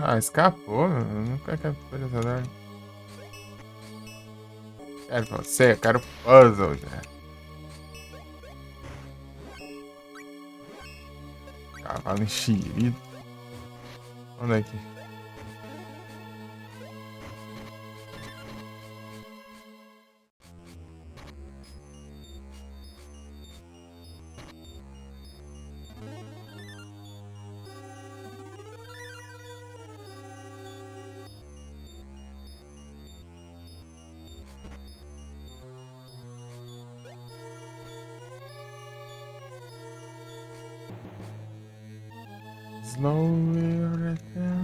Ah, escapou? Eu nunca capturei essa droga. Quero você, quero puzzle já. Cavalo enxerido. Onde é que? Slowly return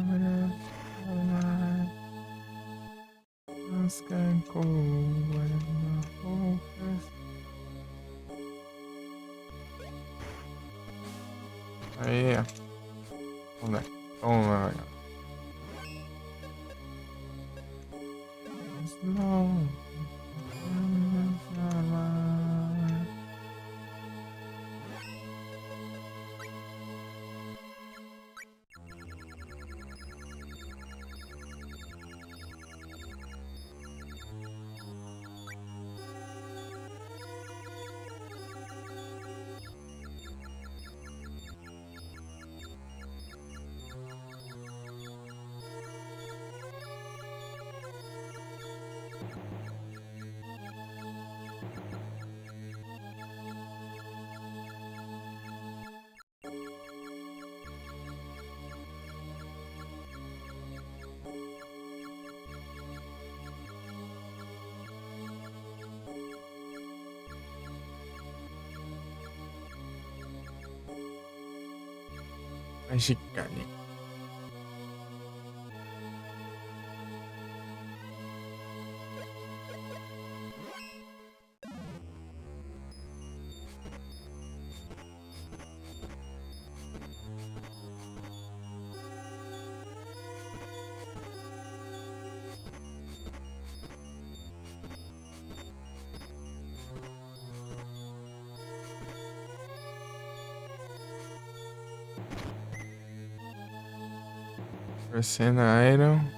can go when the focus. Aí, ó. Vamos lá. Vamos lá. Slow. Magicali. Crescendo Iron.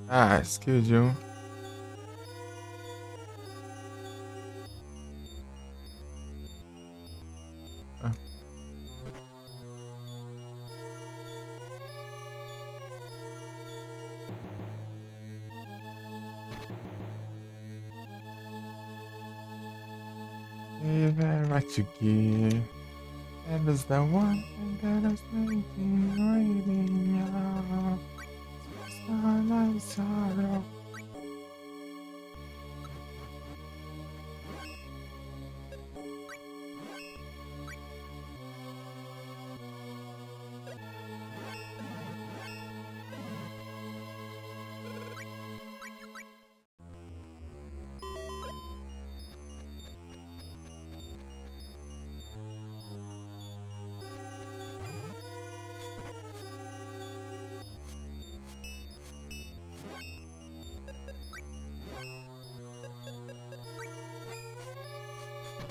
Ah, skill de um. Ah. Even what you give. That is the one thing that is making waiting up. Starlight sorrow.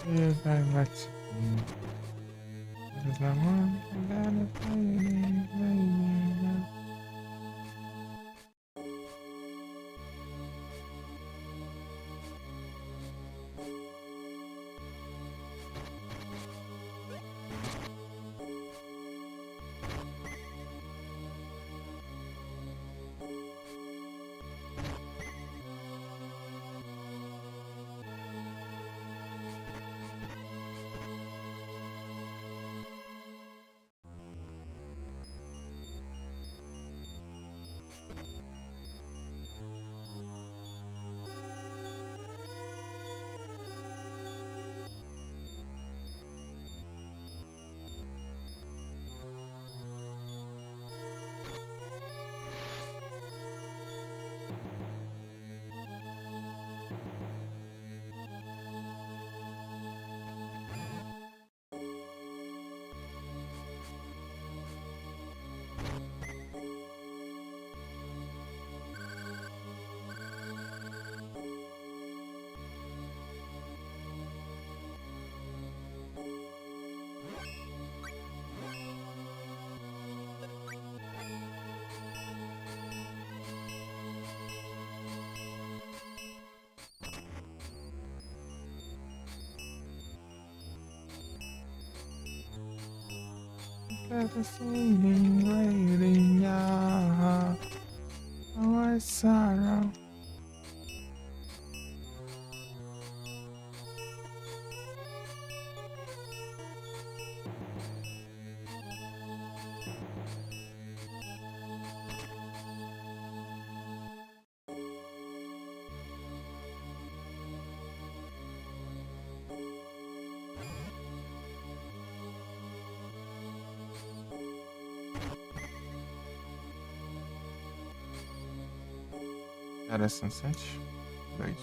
Even what you give. That is the one thing that is waiting up. That is waiting up. Oh, I sorrow. Era Sunset 2.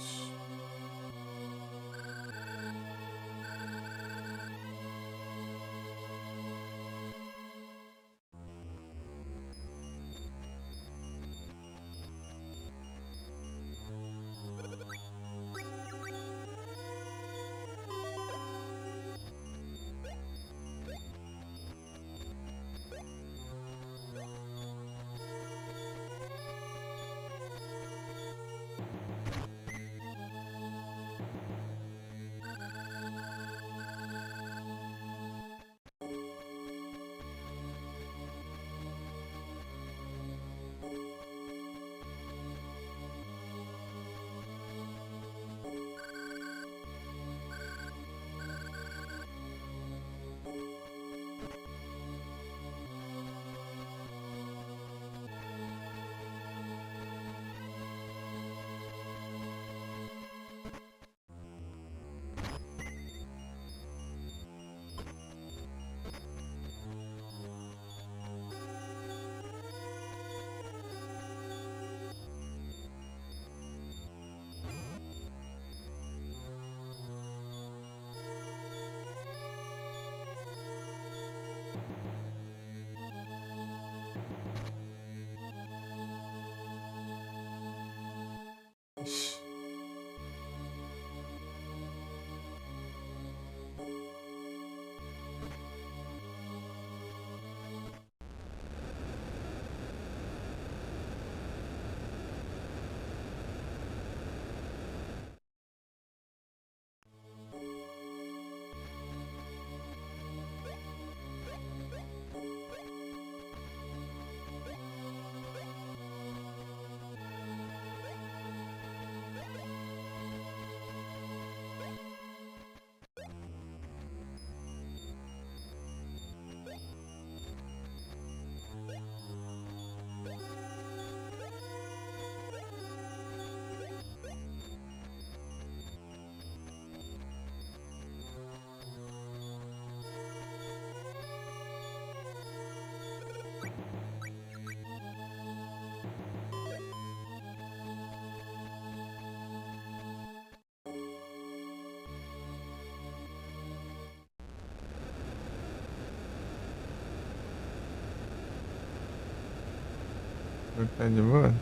Tá de boa?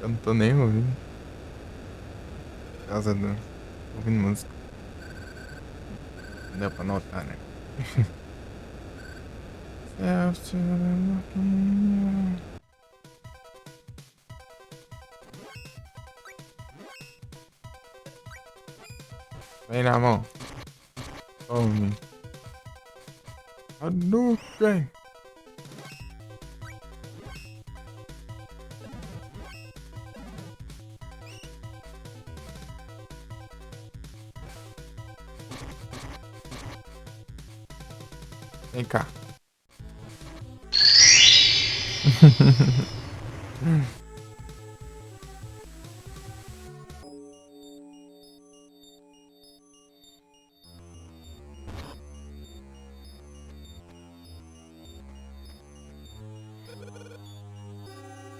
Eu não tô nem ouvindo. Por causa do. Ouvindo música. Deu pra notar, né? Vem na mão. Tome. Hadouken! Vem cá.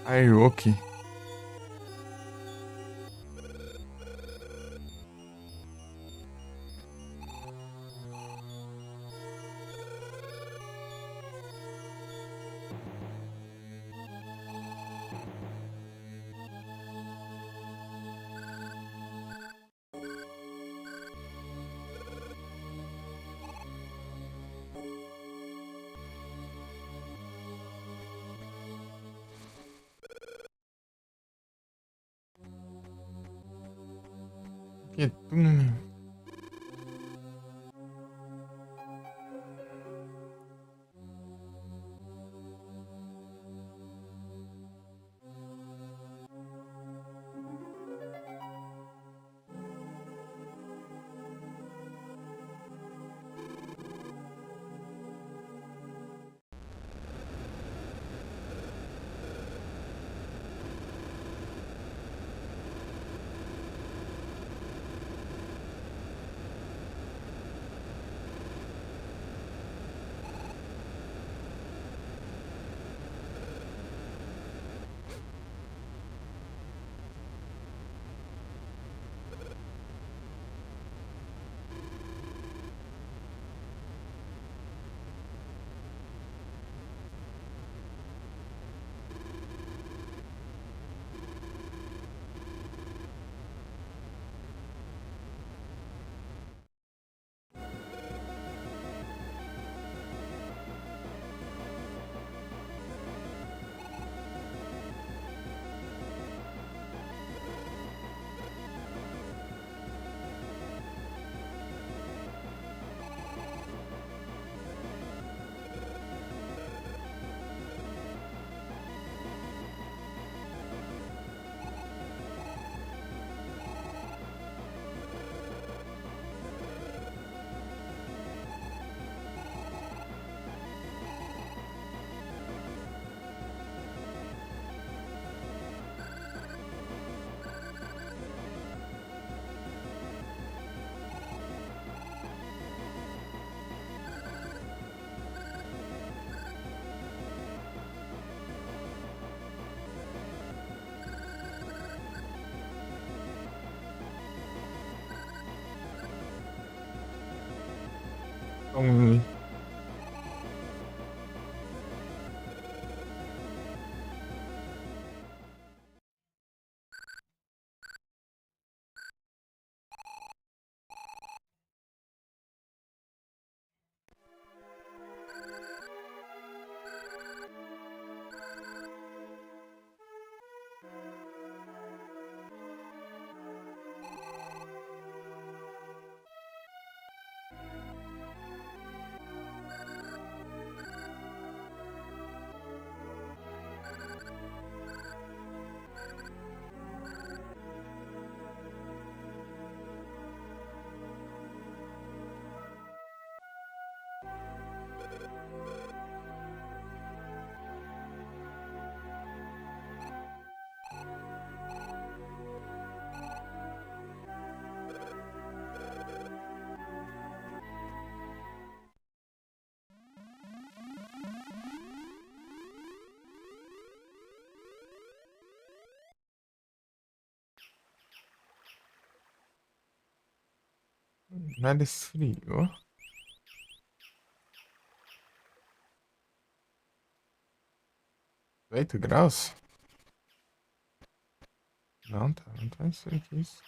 Aí, ok. Que tu. Tome. Nada esfriou. 8 graus? Não, tá, não tá isso aqui. Isso.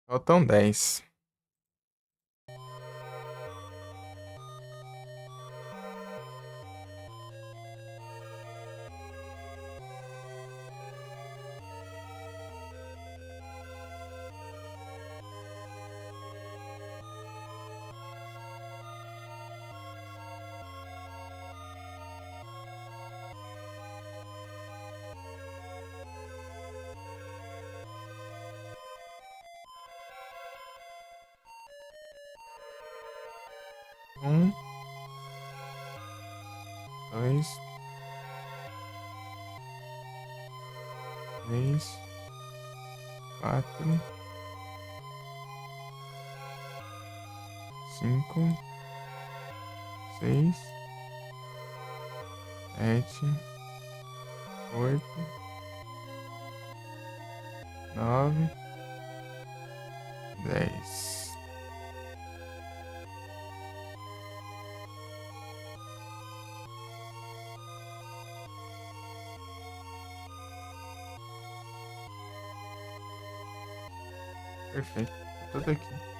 Faltam 10. Um, dois, três, 4, 5, 6, 7, 8, 9, 10. Perfeito. Tá tudo aqui.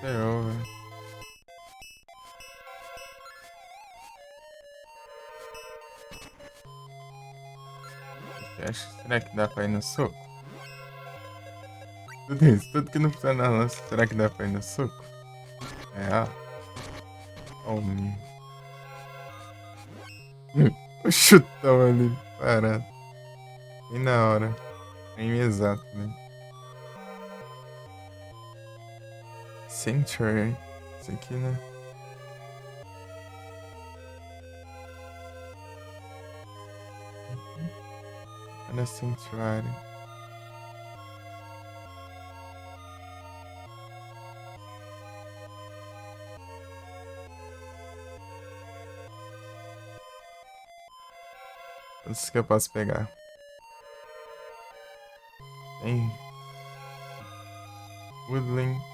Zerou, velho. Será que dá pra ir no soco? Tudo isso, tudo que não precisa na lança, será que dá pra ir no soco? É, ó. Ó o menino. O chutão ali, parado. E na hora. Em exato, né? Sanctuary. Isso aqui, né? Olha Sanctuary. Todos que eu posso pegar. Tem Woodland.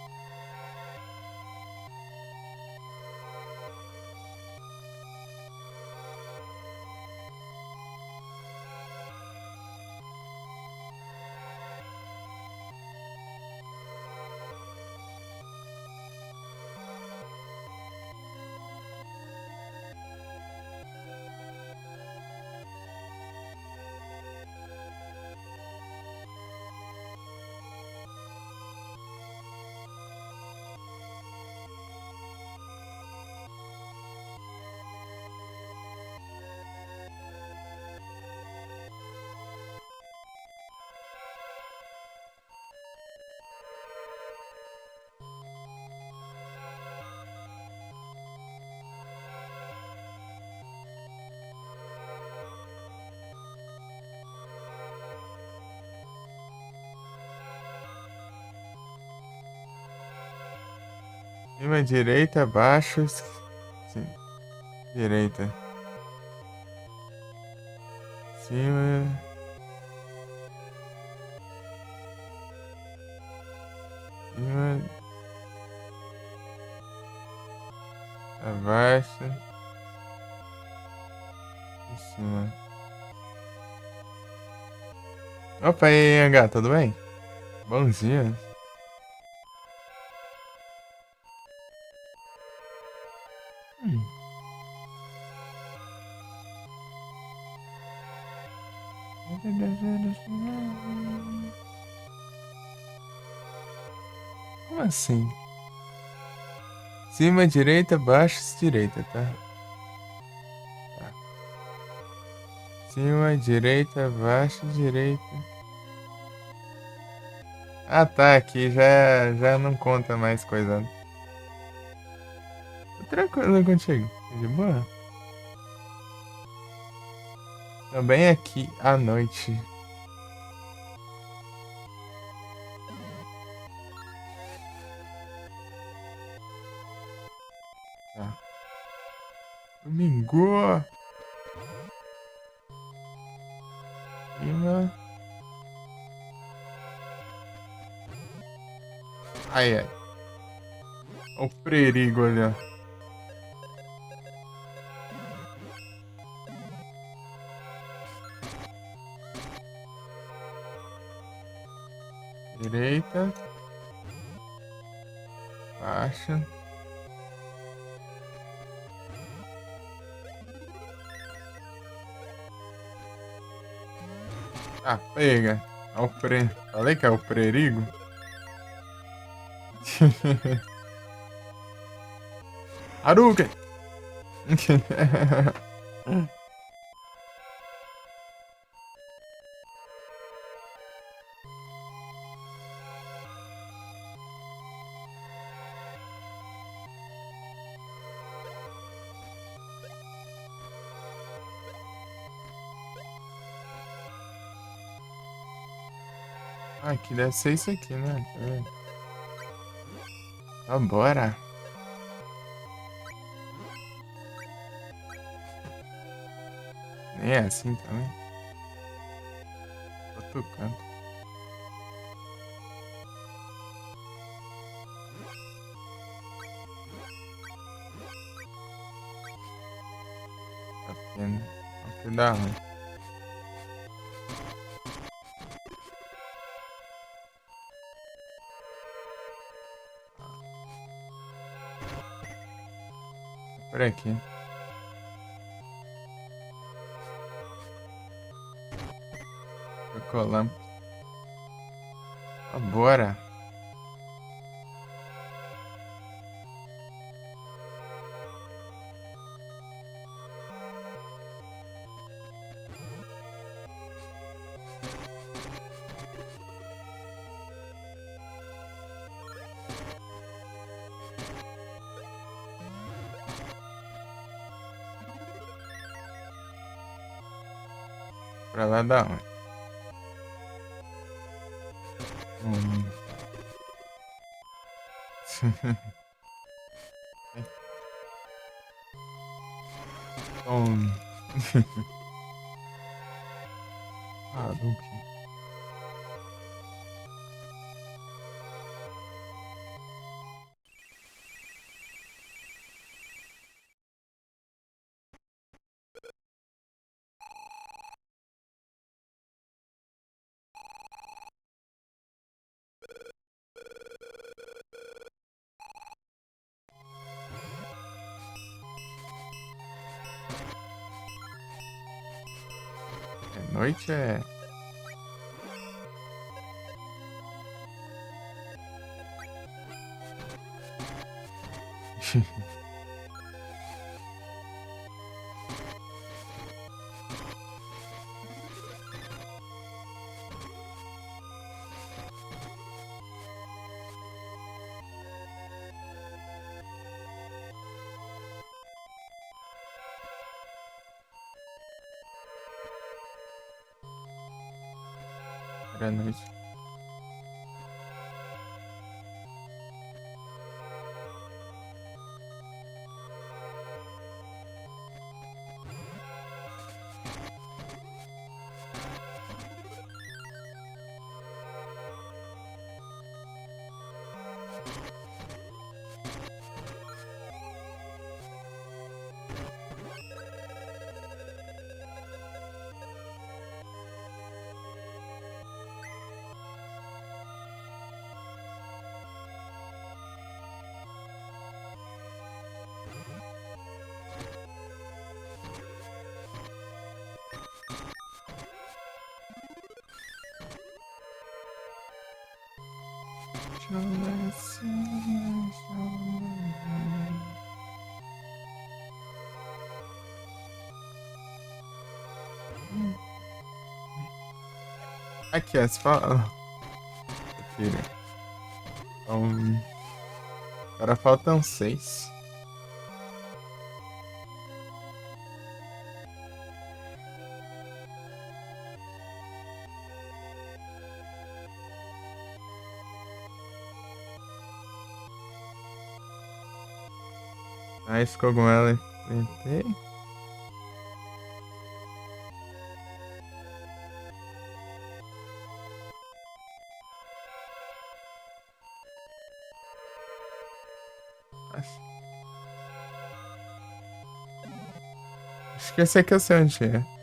Cima, direita, baixo, sim, direita. Cima. Cima. Abaixo. Em cima. Opa, e aí, Angá, tudo bem? Bom dia. Hum. Como assim? Cima, direita, baixo, direita, tá? Tá. Cima, direita, baixo, direita. Ah, tá, aqui já não conta mais coisa. Tô tranquilo contigo. De boa? Também aqui à noite. Tá. Domingo. Cima. Ai, ai. Ó o perigo ali, ó. Direita. Baixa. Ah, pega. Ó o pre... Falei que é o perigo? Hadouken! Ah, aqui deve ser isso aqui, né? Tá vendo? Vambora. Nem é assim também. Outro canto. Tá vendo? Aqui dá ruim. Por aqui. Colamos. Vambora. Pra lá da onde? Hum. Hum. Hadouken. É noite é. Era noite. Aqui, ó, se fala. Filha. Então. Agora faltam 6. Mais cogumelo enfrentei. Acho que esse aqui eu sei onde é.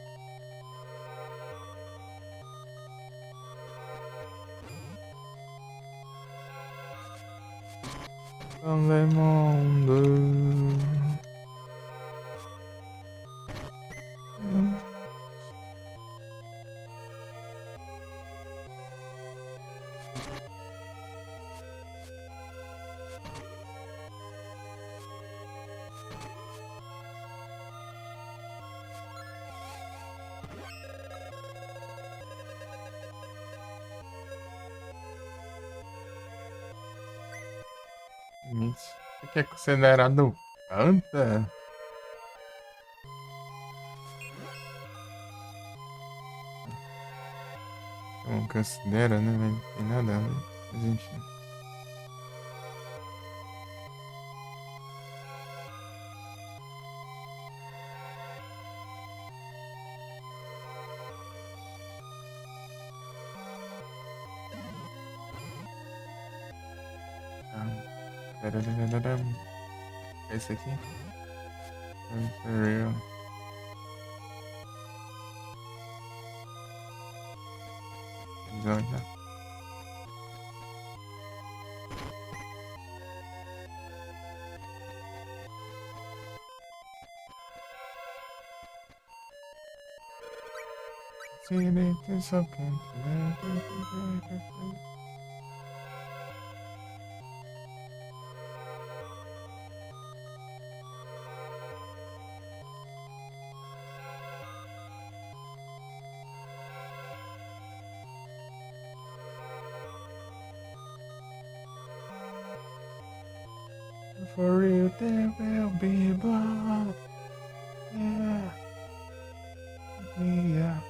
Mundo. Isso aqui é considerado planta? Não considera, né? Mas não tem nada a ver. Mas enfim. É esse aqui? For real. Olha. See it is okay. For real, there will be blood. Yeah. Yeah.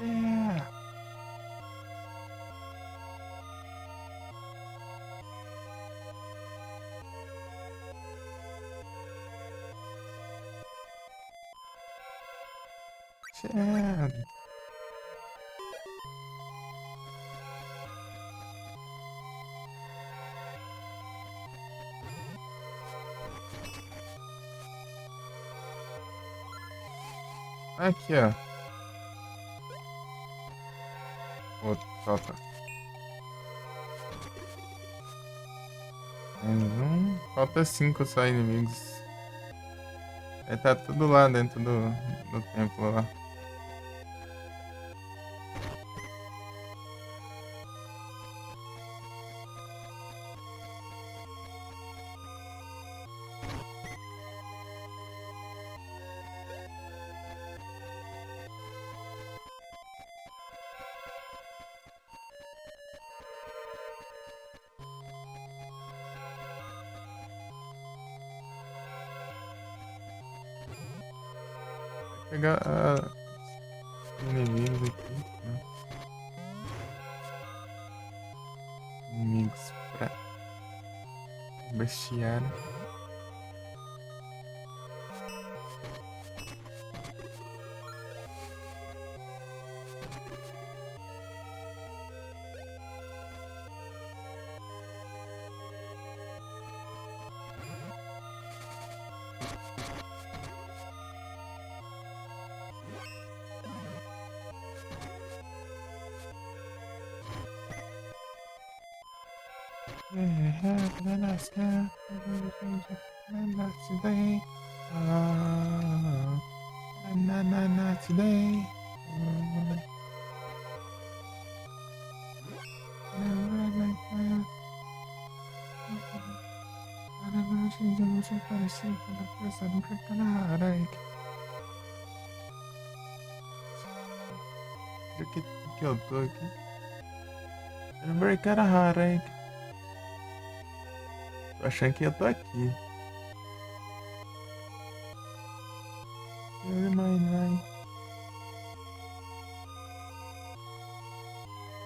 Yeah. Chad. Aqui, ó. Outro, falta. Mais um. Falta 5 só inimigos. Aí tá tudo lá dentro do templo lá. Pegar inimigos aqui, né? Inimigos pra bestiário. Today. você parecia quando a força nunca canara. Que eu tô aqui? Lembrei que era rara, hein? Tô achando que eu tô aqui.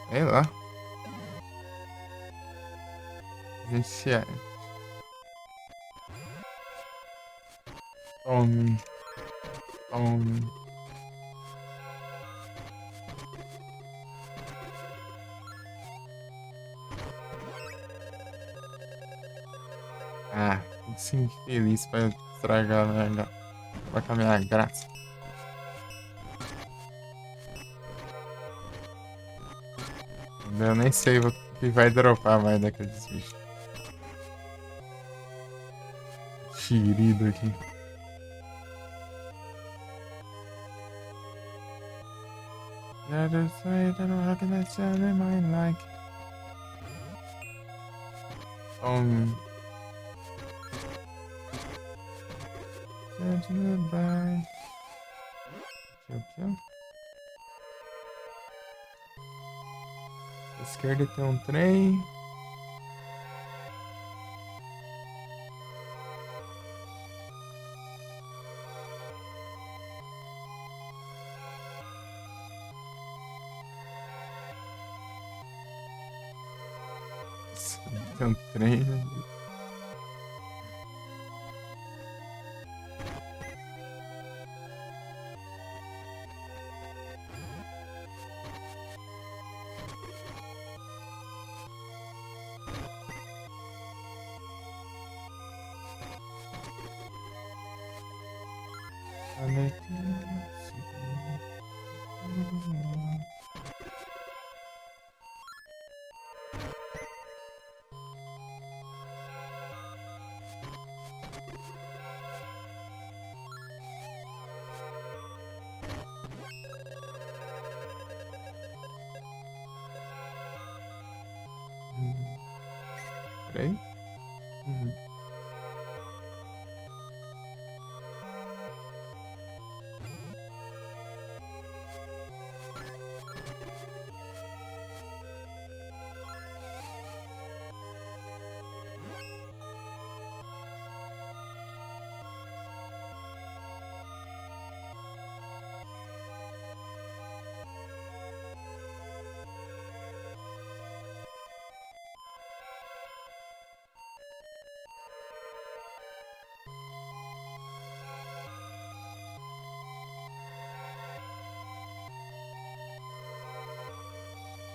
Sei lá. Gente, Tome. Tome. Ah, sim, feliz pra estragar a minha graça. Eu nem sei o que vai dropar mais daqueles bichos. Xerido aqui. Yeah, just say that I'm rocking that sound in my like. Goodbye. Aqui. À esquerda tem um trem. Tem um trem. Peraí.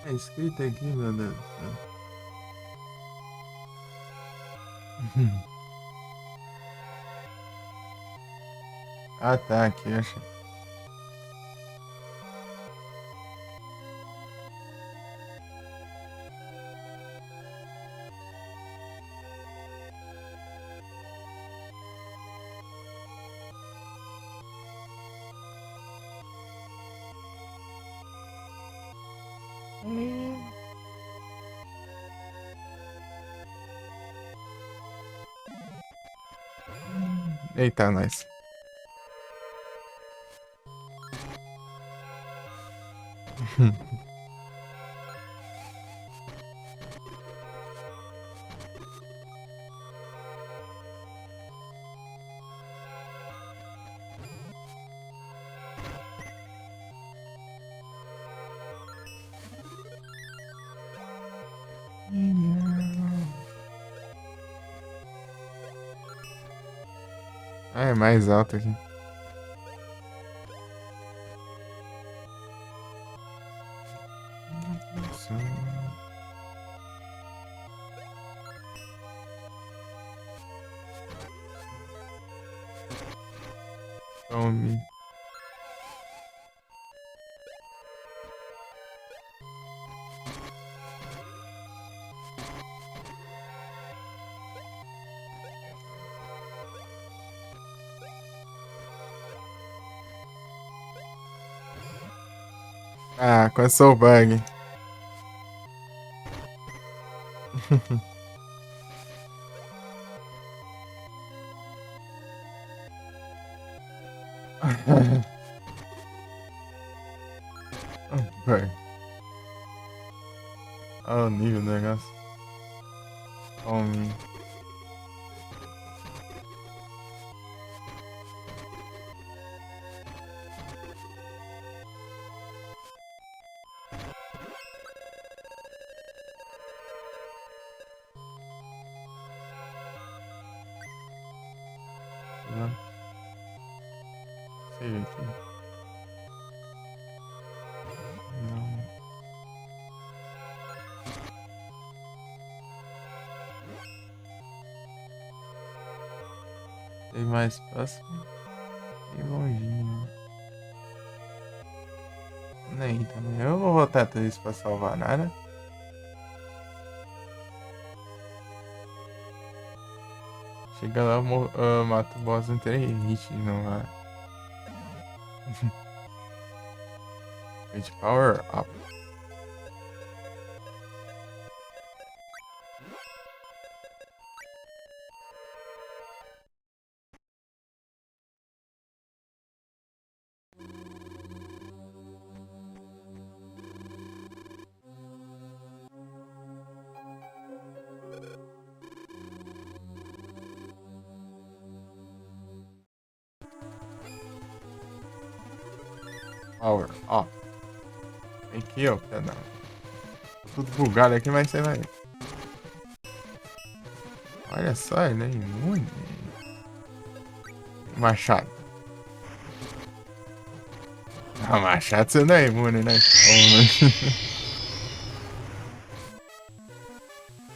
É escrito aqui, meu Deus do céu. Ah, tá, aqui, achei. Eita, nós. Ah, é mais alto aqui. Tome. Ah, começou o bug. Vai. Olha o nível do negócio. Homem. Save aqui. Não. Tem mais próximo. E longinho. Nem também. Eu vou voltar tudo isso pra salvar nada. Chega lá, eu mato o boss em 3 hits, não vai. Rage Power Up. Power Up. Aqui, ó, pedal. Tudo bugado aqui, mas você vai. Olha só, ele é imune. Machado. Ah, machado você não é imune, né?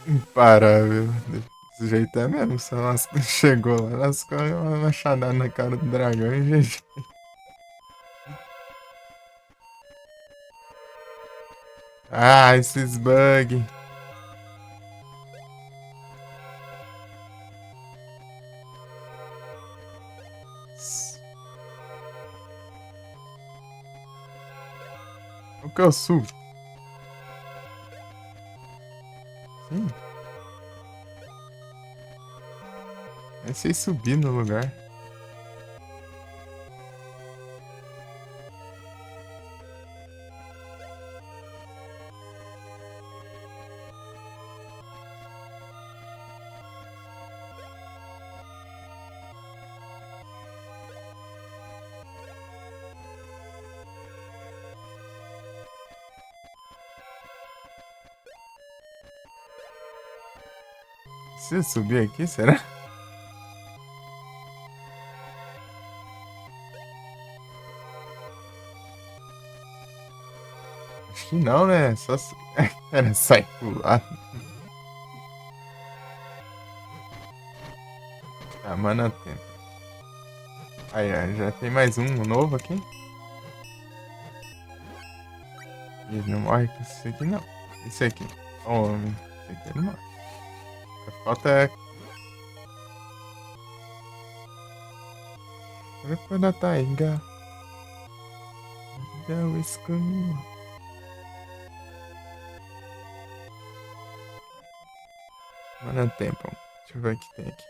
Imparável. Desse jeito é mesmo. Só chegou lá, lascou uma machadada na cara do dragão e gente. Ah, esses bugs. O que eu subo? Sim. É sem subir no lugar. Se eu subir aqui, será? Acho que não, né? Só se... Era sai pular. Tá, mana tempo. Aí, ó, já tem mais um novo aqui. E ele não morre com esse aqui, não. Esse aqui. Homem. Esse aqui ele morre. Falta é. Corpo da taiga. É o escuro. Mana tempo. Deixa eu ver o que tem aqui.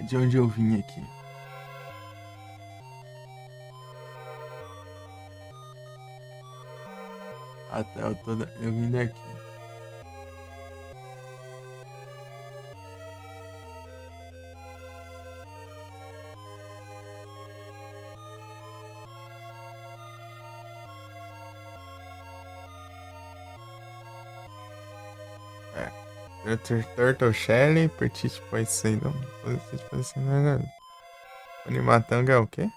De onde eu vim aqui? Até eu vim daqui. É. Turtle Shell, Petit Poisson. Animatanga é o quê?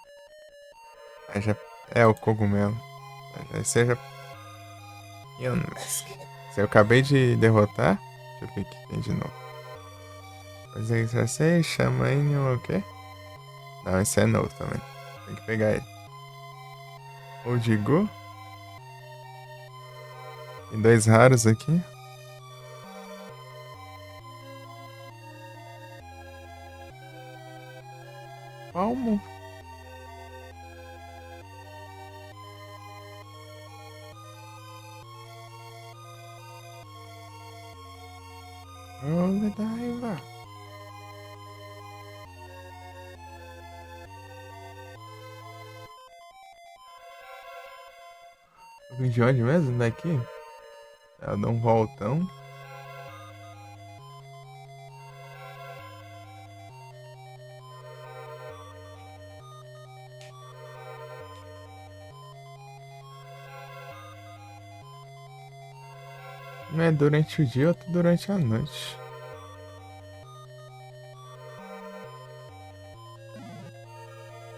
Ah, já é o cogumelo. Já seja. Mask. Se eu acabei de derrotar. Deixa eu ver o que tem de novo. Pois é, já sei, chama aí o quê? Não, esse é novo também. Tem que pegar ele. O Digu. Tem 2 raros aqui. Palmo. Godiva. Tô de onde mesmo daqui? Ela dá um voltão. Não é durante o dia, outro durante a noite.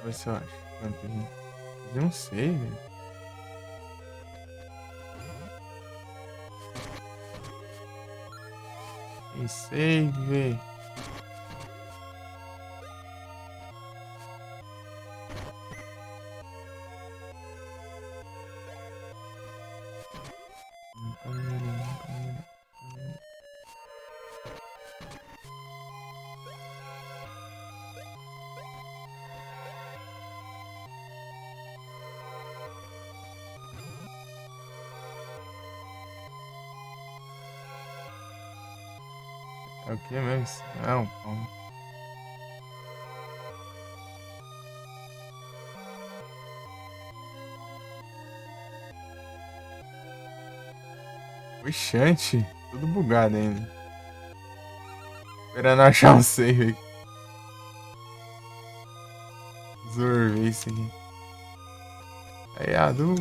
Vamos ver se eu acho. Não sei, velho. Tem save. É o que mesmo? Não, calma. Oxante, tudo bugado ainda. Esperando achar um save aqui. Absorver isso aqui. Aí, Adu.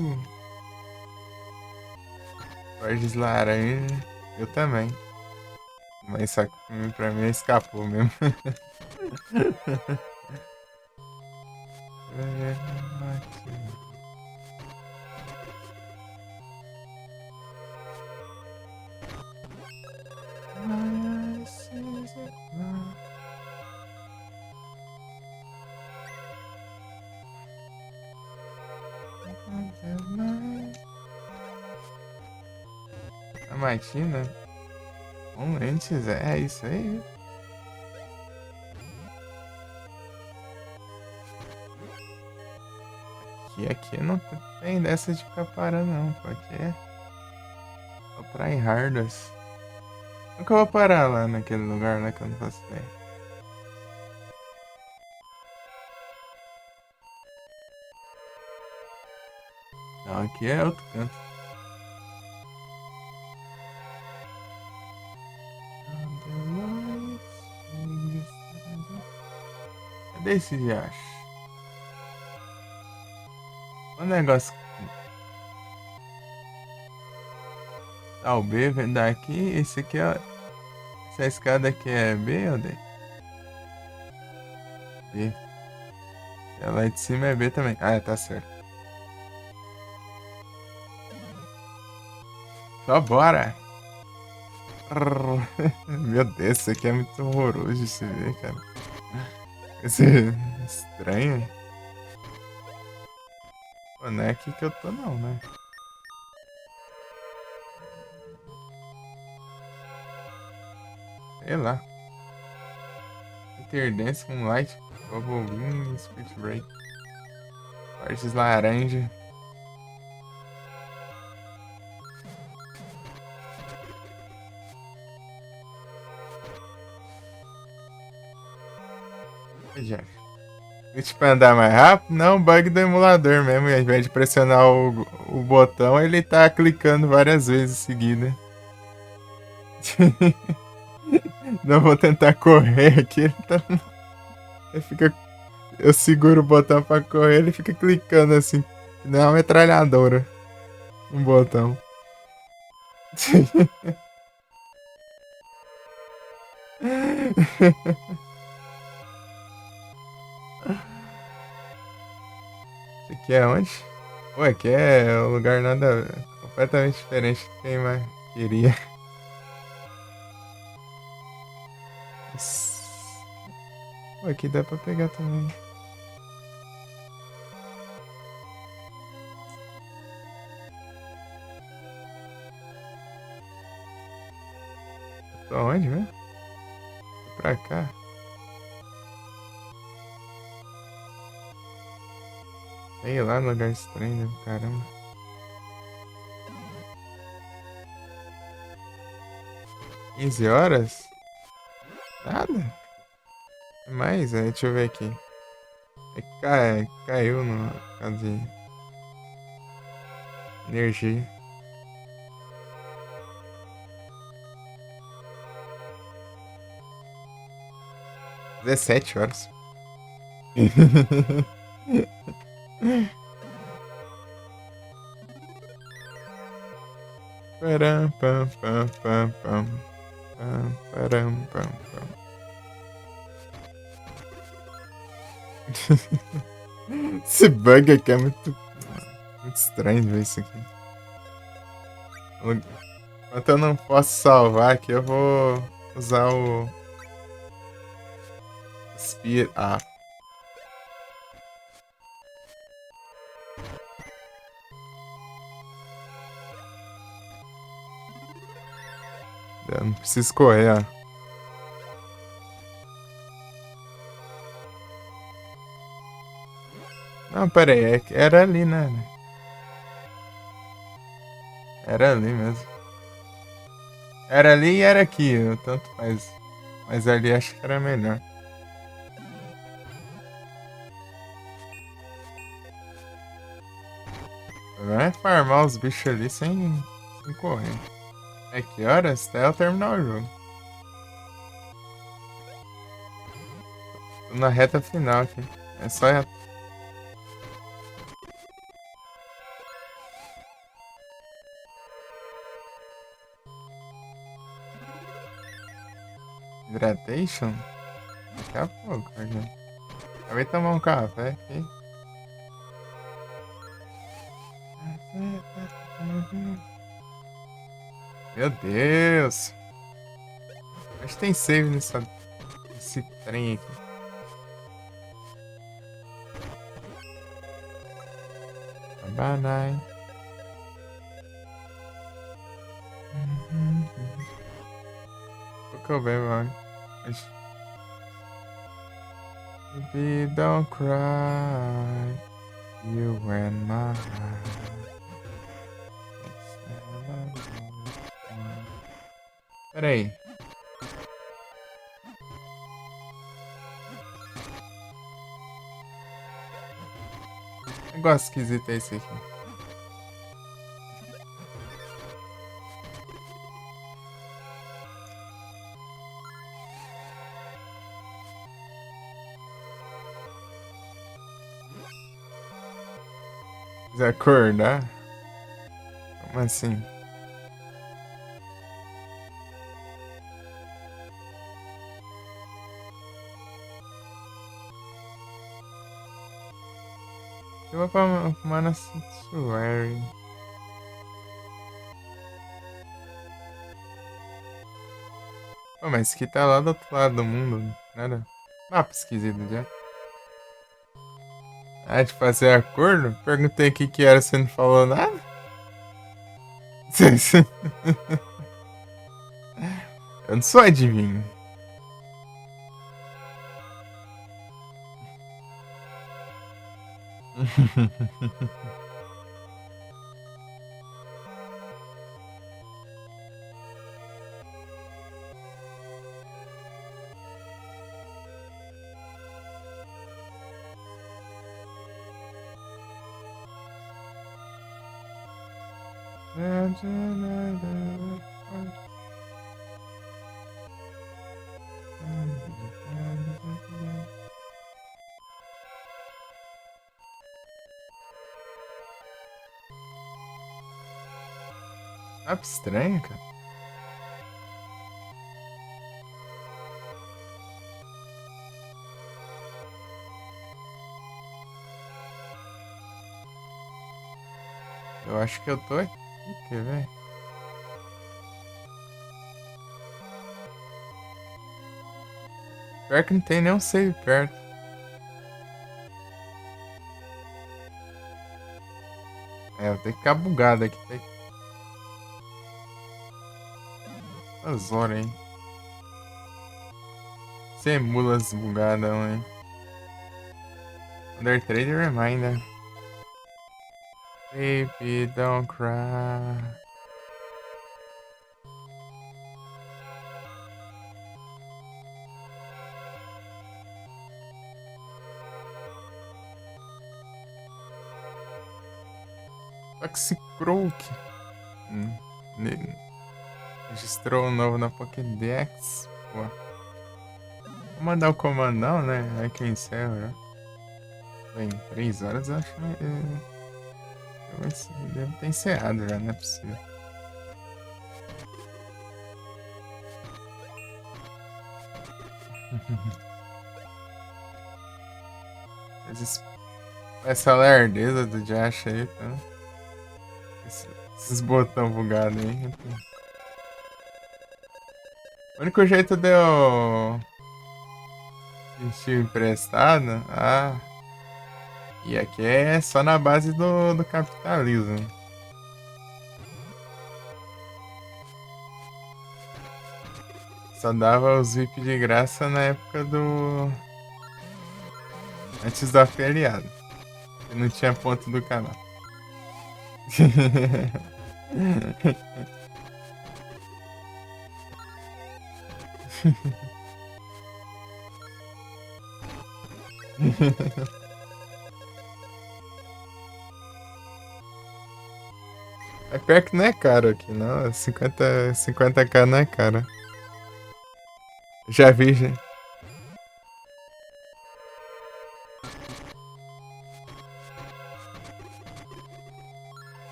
Borges laranja. Eu também. Mas só que pra mim escapou mesmo. A Martina? Um antes, é isso aí. Aqui não tem dessa de ficar parando não, pô. Aqui é só tryhardas. Nunca vou parar lá naquele lugar lá que eu não faço ideia. Não, aqui é outro canto. Cadê esse riacho? O negócio. Ah, o B vem daqui. Esse aqui é. Essa escada aqui é B ou D? B. Ela de cima é B também. Ah, tá certo. Só bora! Meu Deus, isso aqui é muito horroroso de se ver, cara. Esse é estranho. Pô, não é aqui que eu tô não, né? Sei lá. Interdance com light. Bubble Beam, Speed Break. Partes laranja. Já. Isso pra andar mais rápido? Não, bug do emulador mesmo. E ao invés de pressionar o botão, ele tá clicando várias vezes seguida. Não vou tentar correr aqui. Ele tá... ele fica... Eu seguro o botão pra correr, ele fica clicando assim. Que nem uma metralhadora. Um botão. Isso aqui é onde? Ué, aqui é um lugar nada. Completamente diferente do que quem mais queria. Ué, aqui dá pra pegar também. Pra onde mesmo? Pra cá. Sei lá, lugar estranho, né? Caramba. $15? Nada? Mas, deixa eu ver aqui. Caiu no caso de energia. 17 horas. Param, pam, pam, pam, pam. Pam, param, pam, pam. Esse bug aqui é muito estranho de ver isso aqui. Enquanto eu não posso salvar aqui, eu vou usar o Speed Up. Eu não preciso correr, ó. Não, pera aí, era ali, né? Era ali mesmo. Era ali e era aqui, tanto faz. Mas ali acho que era melhor. Vai farmar os bichos ali sem correr. É que horas? Até eu terminar o jogo. Tô na reta final aqui. É só Hydration? Daqui a pouco, gente. Acabei de tomar um café aqui. Meu Deus! Acho que tem save nesse trem aqui. Banai. O que eu bebo, mano? Baby, don't cry. You and my heart. Peraí. Negócio esquisito é esse aqui. Desacordar? Como assim? Eu vou pra Mana Sanctuary. Pô, mas isso aqui tá lá do outro lado do mundo, nada? Mapa esquisito já. Ah, de fazer acordo? Perguntei o que que era, você não falou nada? Eu não sou adivinho. Mapa estranho, cara. Eu acho que eu tô aqui, quer ver? Pior que não tem nenhum save perto. É, eu tenho que ficar bugado aqui. As horas, hein? Sem mulas bugadas, hein? Under Trade Reminder. Baby, don't cry. Toxicroak. Registrou um novo na Pokédex. Pô. Vou mandar o comandão, né? Aí que eu encerro, né? Bem, 3 horas eu acho que deve ter encerrado já, não é possível. Essa lerdeza do Josh aí, tá? Esses botão bugados aí. O único jeito de eu vestir emprestado. E aqui é só na base do capitalismo. Só dava os VIP de graça na época do. Antes do afiliado. E não tinha ponto do canal. É pior que não é caro aqui, não. 50k não é caro. Já vi, já.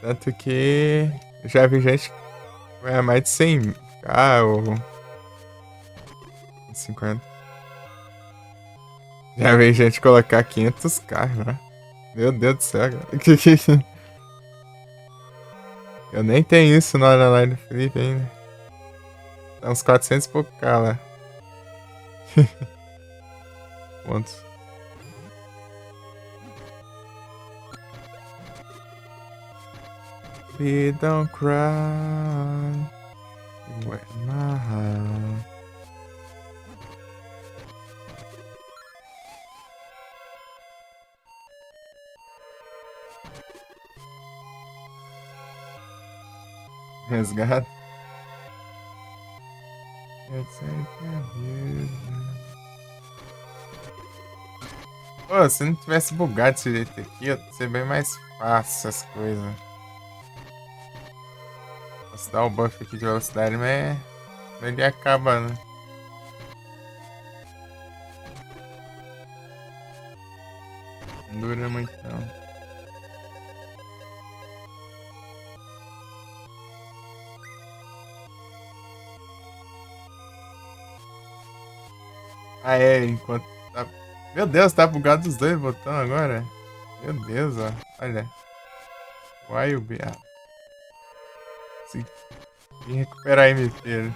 Tanto que já vi gente ganhar mais de 100k ou 50. Já vi gente colocar 500k, né? Meu Deus do céu, cara. Eu nem tenho isso na online do Felipe ainda. Tá uns 400 e pouco k lá. Pontos. We don't cry. Wet my heart. Resgate. Pô, se não tivesse bugado desse jeito aqui, ia ser bem mais fácil as coisas. Posso dar o buff aqui de velocidade, mas ele acaba, né? Não dura muito não. Ah, é, enquanto tá... Meu Deus, tá bugado os dois botões agora. Meu Deus, ó. Olha. Why be... Consegui recuperar a MP, né?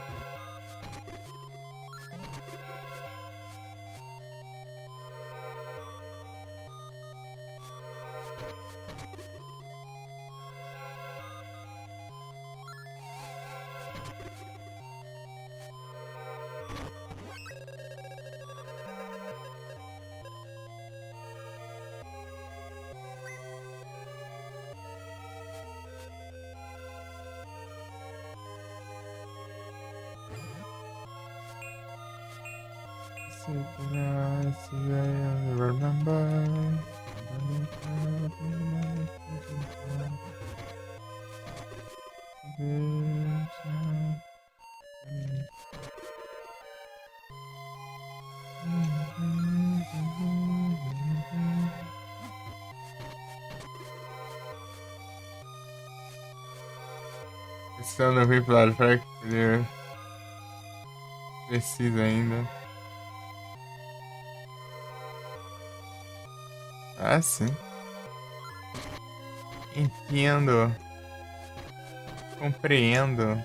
Esse eu não vi pro lado fraco, ele precisa ainda. Ah, sim. Entendo. Compreendo.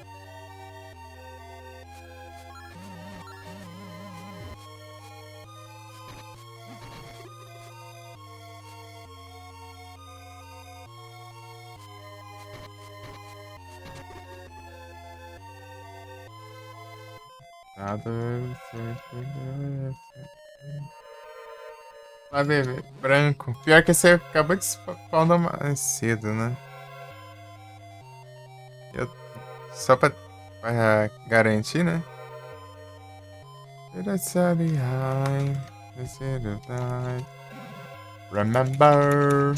Vai ver, branco. Pior que você acabou de spawnar mais cedo, né? Eu, só pra garantir, né? Remember.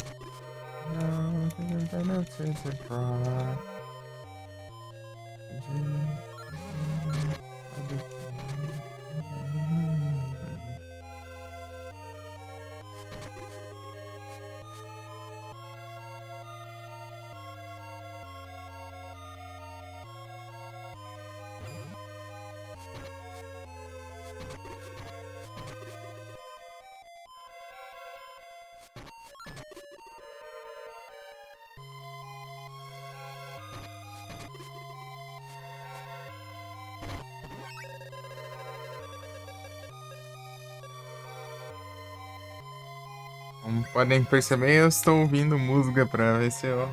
Como podem perceber, eu estou ouvindo música pra ver se eu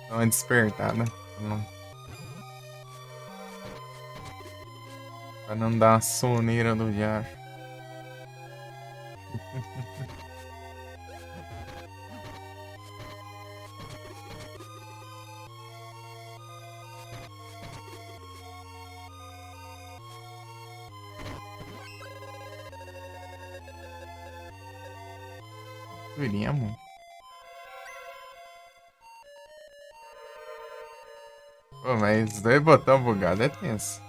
dou uma despertada. Pra não dar uma soneira do diabo. Iríamos. Pô, mas dois botões bugados é tenso.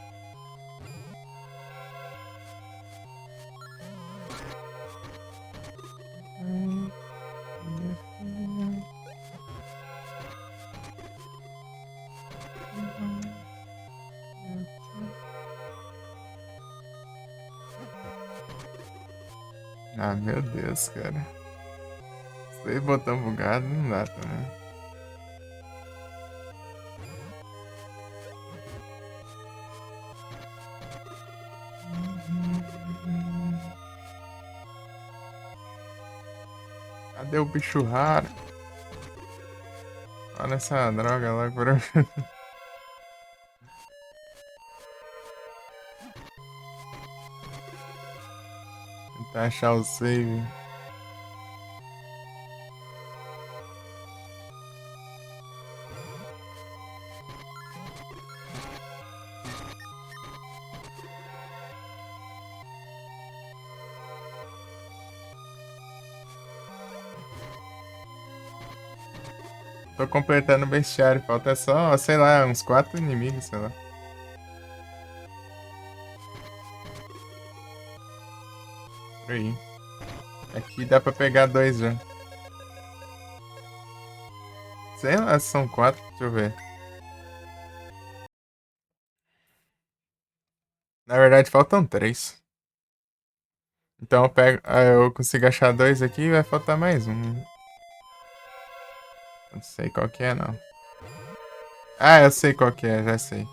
Ah, meu Deus, cara. Dois botões bugados não dá também. Cadê o bicho raro? Olha essa droga lá por tentar achar o save. Tô completando o bestiário, falta só, sei lá, uns 4 inimigos, sei lá. Por aí. Aqui dá pra pegar 2 já. Sei lá, são 4, deixa eu ver. Na verdade, faltam 3. Então eu pego. Eu consigo achar 2 aqui e vai faltar mais um. Não sei qual que é, não. Ah, eu sei qual que é, já sei.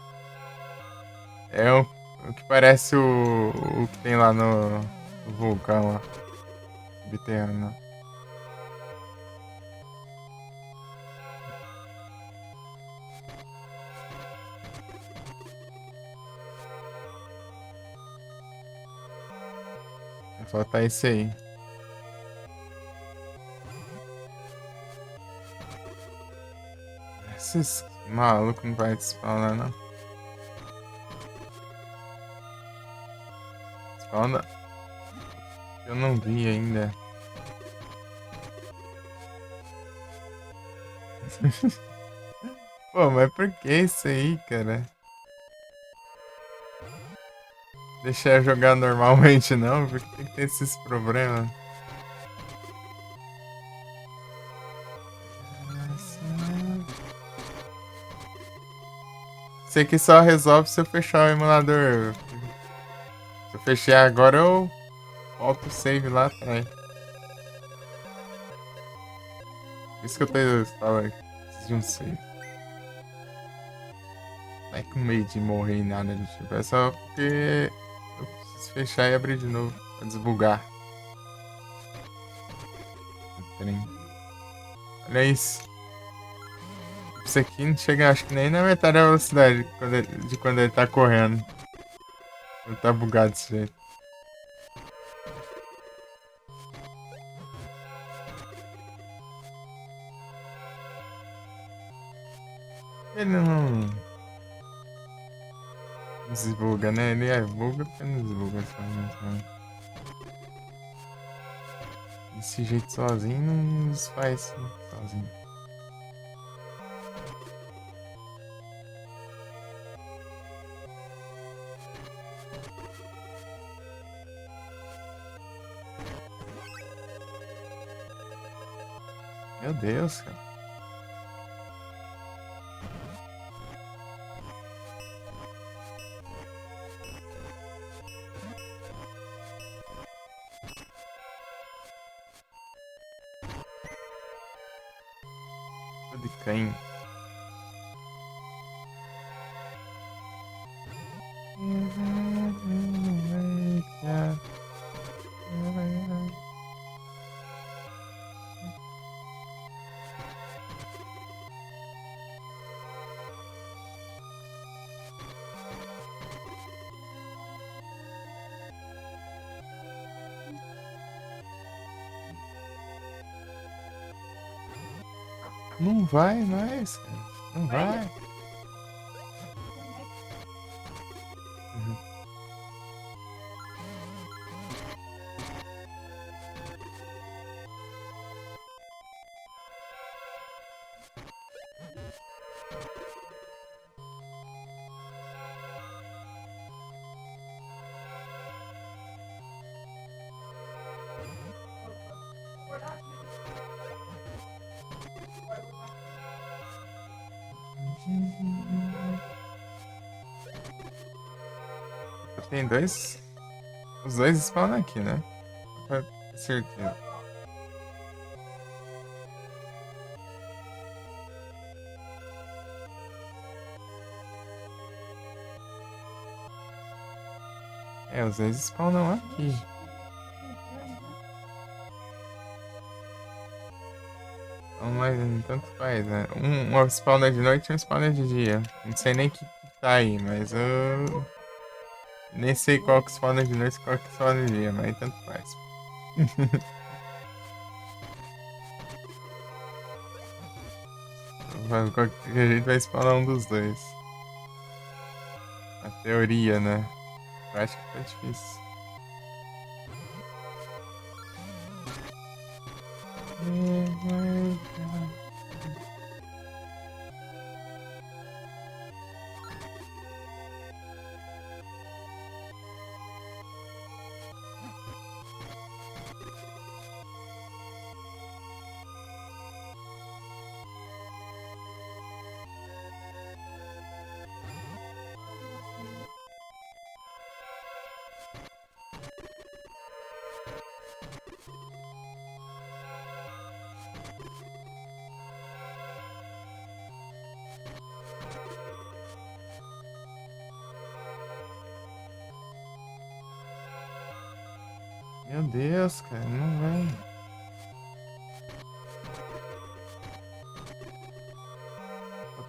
É o que parece o que tem lá no vulcão lá. Subterrâneo. Vai faltar esse aí. Esses malucos não vai spawnar, não. Spawna. Eu não vi ainda. Pô, mas por que isso aí, cara? Deixa eu jogar normalmente não, porque tem que ter esses problemas. Isso aqui só resolve se eu fechar o emulador. Se eu fechar agora, eu volto o save lá atrás. Por isso que eu tô falando que preciso de um save. Não é com medo de morrer e nada do tipo. É só porque eu preciso fechar e abrir de novo pra desbugar. Olha isso. Isso aqui não chega, acho que nem na metade da velocidade de quando ele tá correndo. Ele tá bugado desse jeito. Ele não desbuga, né? Ele é buga porque não desbuga só. Desse jeito sozinho não desfaz sozinho. Meu Deus, cara. De quem? Não vai mais, cara. Não vai. Uhum. Tem dois. Os dois spawnam aqui, né? Pra ter certeza. É, os dois spawnam aqui. Então, mas tanto faz, né? Um spawner de noite e um spawner de dia. Não sei nem que tá aí, mas eu. Nem sei qual que spawna de noite e qual que spawna de dia, mas tanto faz. Qualquer jeito vai spawnar um dos dois. A teoria, né? Eu acho que tá difícil. Meu Deus, cara, não vai.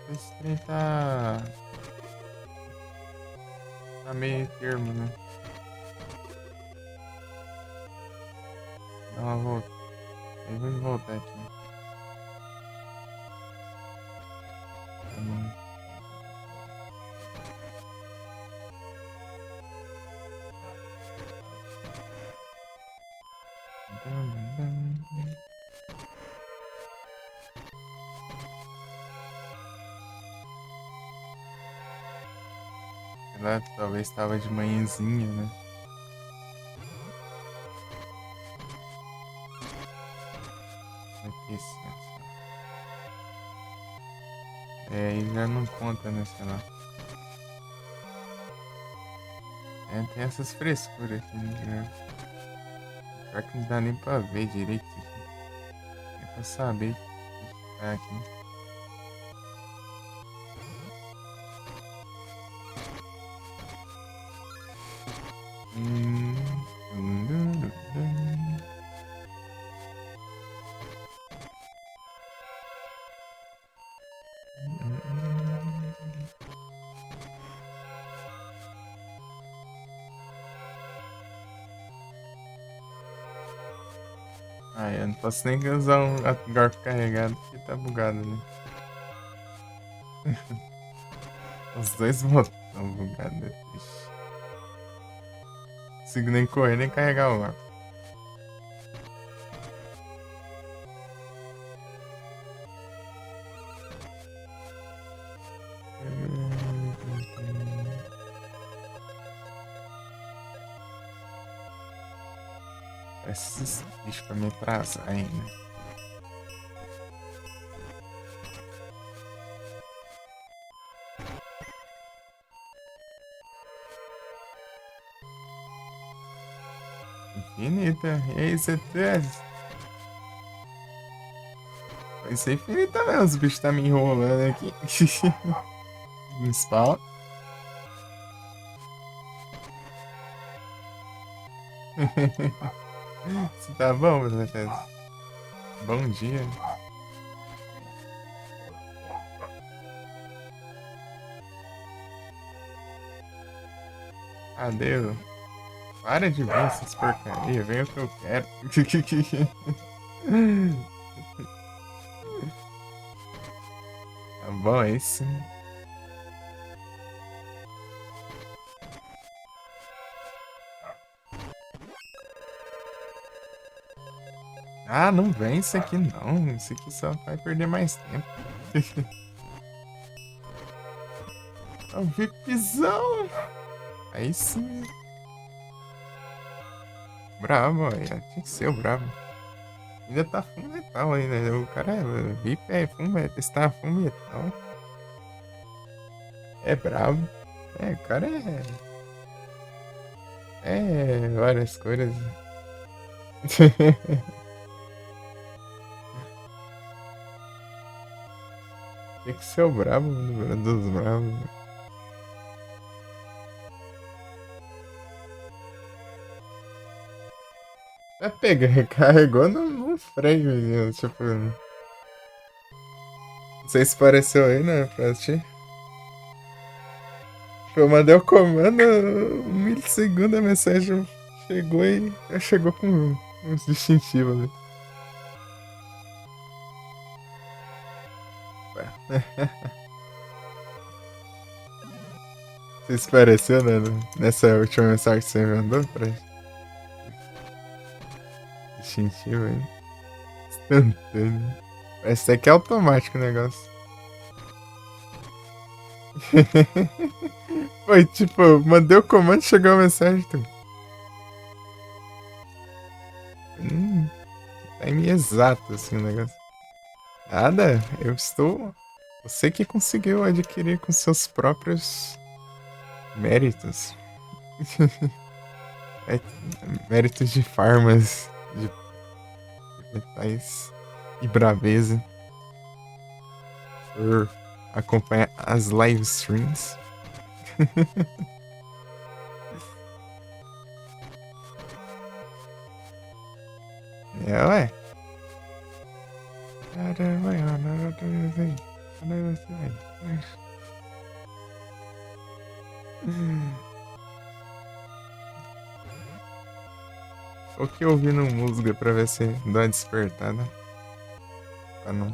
Esse trem tá meio termo, né? Dá uma volta. Aí vamos voltar aqui. Hum. Sei lá, talvez tava de manhãzinha, né? Aqui, assim. É, aí já não conta, né? Sei lá. É, tem essas frescuras aqui, né? Pior que não dá nem pra ver direito isso aqui. É pra saber o que tá aqui. Hum, dum, dum, dum, dum. Ah, eu não posso nem usar um garfo carregado porque tá bugado ali. Os dois botões estão bugados, é triste. Não consigo nem correr nem carregar o garfo. Esses bichos pra me atrasar ainda. Infinita. E aí, CT? Vai ser infinita mesmo, os bichos tá me enrolando aqui. No spawn. Você tá bom, Bethesda? Bom dia. Adeus. Para de ver essas porcaria, vem o que eu quero. Tá bom, é isso. Ah, não vem isso aqui não. Isso aqui só vai perder mais tempo. Ó, VIPzão. Aí sim. Bravo, olha. Tinha que ser o bravo. Ainda tá full metal ainda. O cara é VIP, é full metal. Está full metal. É bravo. É, o cara é. É várias coisas. Tem que ser o brabo dos bravos. É pega, recarregou no freio, viu? Tipo. Não sei se apareceu aí, né, pra ti. Eu mandei o comando, um milissegundo a mensagem chegou e já chegou com uns distintivos ali. Não sei se apareceu, né, nessa última mensagem que você me mandou pra distintivo aí. Instantâneo. Parece até que é automático o negócio. Foi tipo, mandei o comando e chegou a mensagem. Então. Time exato assim o negócio. Nada, eu estou. Você que conseguiu adquirir com seus próprios méritos. É, méritos de farmas, de metais e braveza. Por acompanhar as live streams. É, ué. Tô que ouvindo música pra ver se dá uma despertada. Pra não.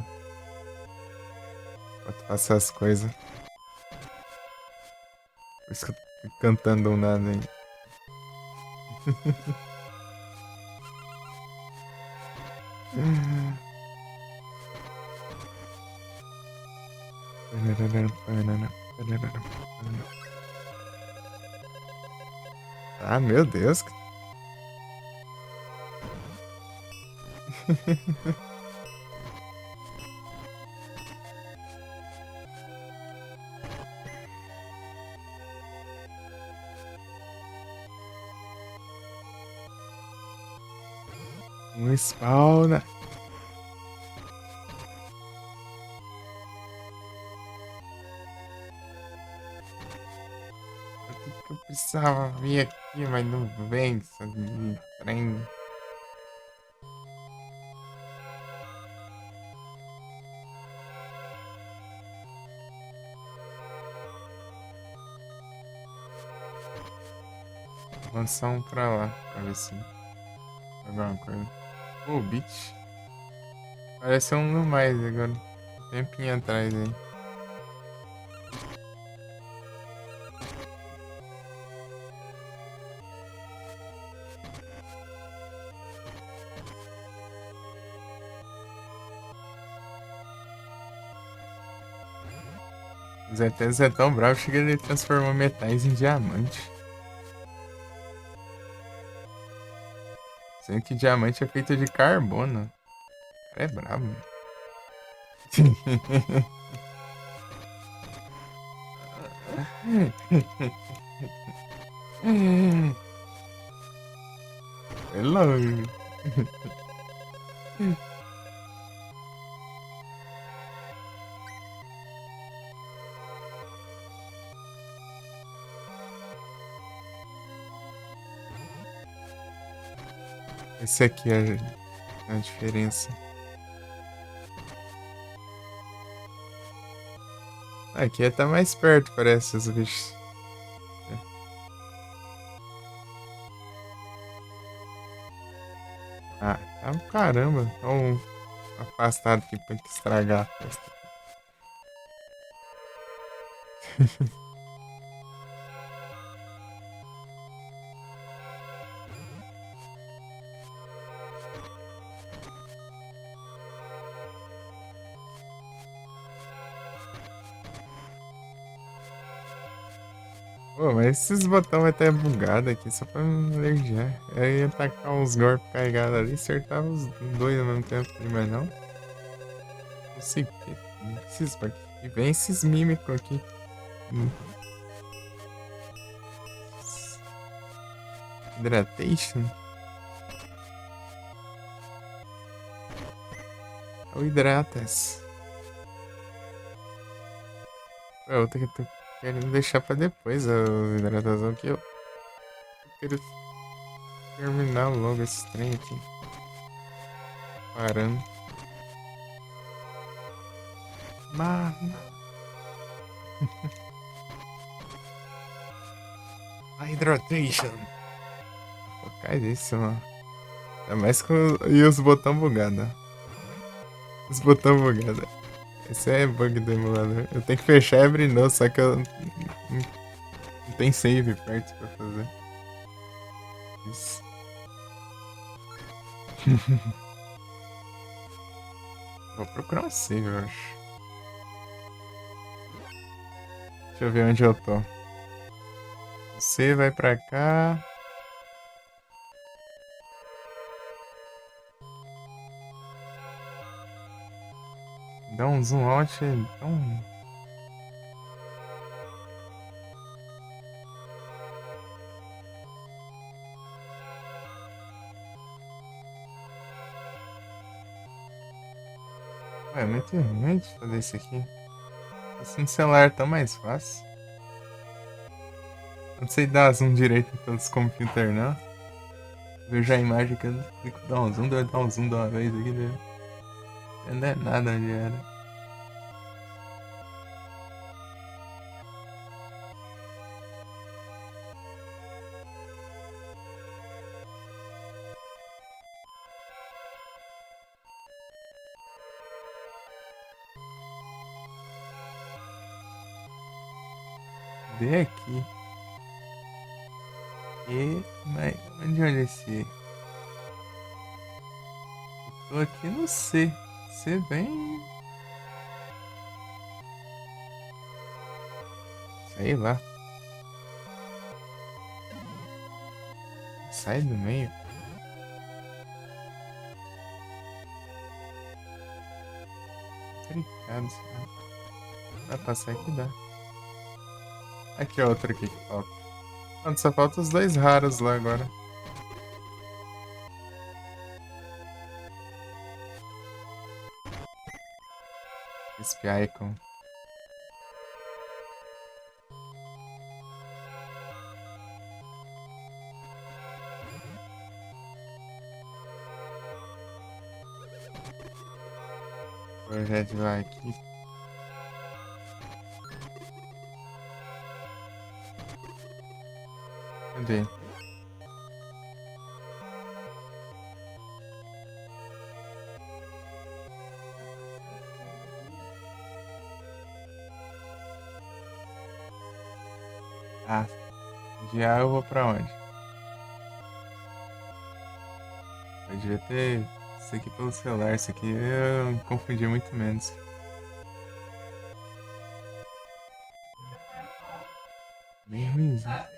Pra passar as coisas. Por isso que eu tô cantando um nada aí. Ah, meu Deus. Um spawner. O que eu precisava vir aqui, mas não vem, essa trem. Vou lançar um pra lá, pra ver se alguma coisa. Pô, Beach. Parece um no mais agora. Um tempinho atrás aí. O ZTS é tão bravo que ele transformou metais em diamante. Sendo que diamante é feito de carbono. O cara é brabo. É longe. Esse aqui é a diferença. Aqui tá mais perto, parece, os bichos. Ah, tá caramba. Tão afastado aqui pra que estragar a festa. Pô, mas esses botões vai estar bugado aqui só pra me alergiar. Eu ia tacar uns golpes carregados ali e acertar os dois ao mesmo tempo, mas não. Não sei o que. Não preciso pra quê. E vem esses mímicos aqui. Hum. Hydratation? É o Hidratas. Eu tô querendo deixar pra depois a hidratação que eu quero terminar logo esse trem aqui. Parando. Mano. Hydration. Focar isso, mano. Ainda mais com e os botões bugados. Os botões bugados. Esse é bug do emulador. Eu tenho que fechar e abrir novo, só que eu não tem save perto pra fazer. Isso. Vou procurar um save, eu acho. Deixa eu ver onde eu tô. Você vai pra cá. Dá um zoom out. Dá um... Ué, é muito ruim de fazer isso aqui. Assim no celular é tão mais fácil. Eu não sei dar zoom direito em todos os computers, não. Vejo a imagem que eu clico dar um zoom, deu dar um zoom de uma vez aqui, deu. Não é nada onde era. Dê aqui. Mas onde olha esse? Tô aqui no C. C bem. Sei lá. Sai do meio. Obrigado. Dá pra passar aqui, dá. Aqui, ó, outra aqui que falta. Mano, só falta os dois raros lá agora. Esse Icon. Projeto vai aqui. Cadê? Ah, de A eu vou pra onde? Eu devia ter isso aqui pelo celular. Isso aqui eu confundi muito menos. Bem ruimzinho.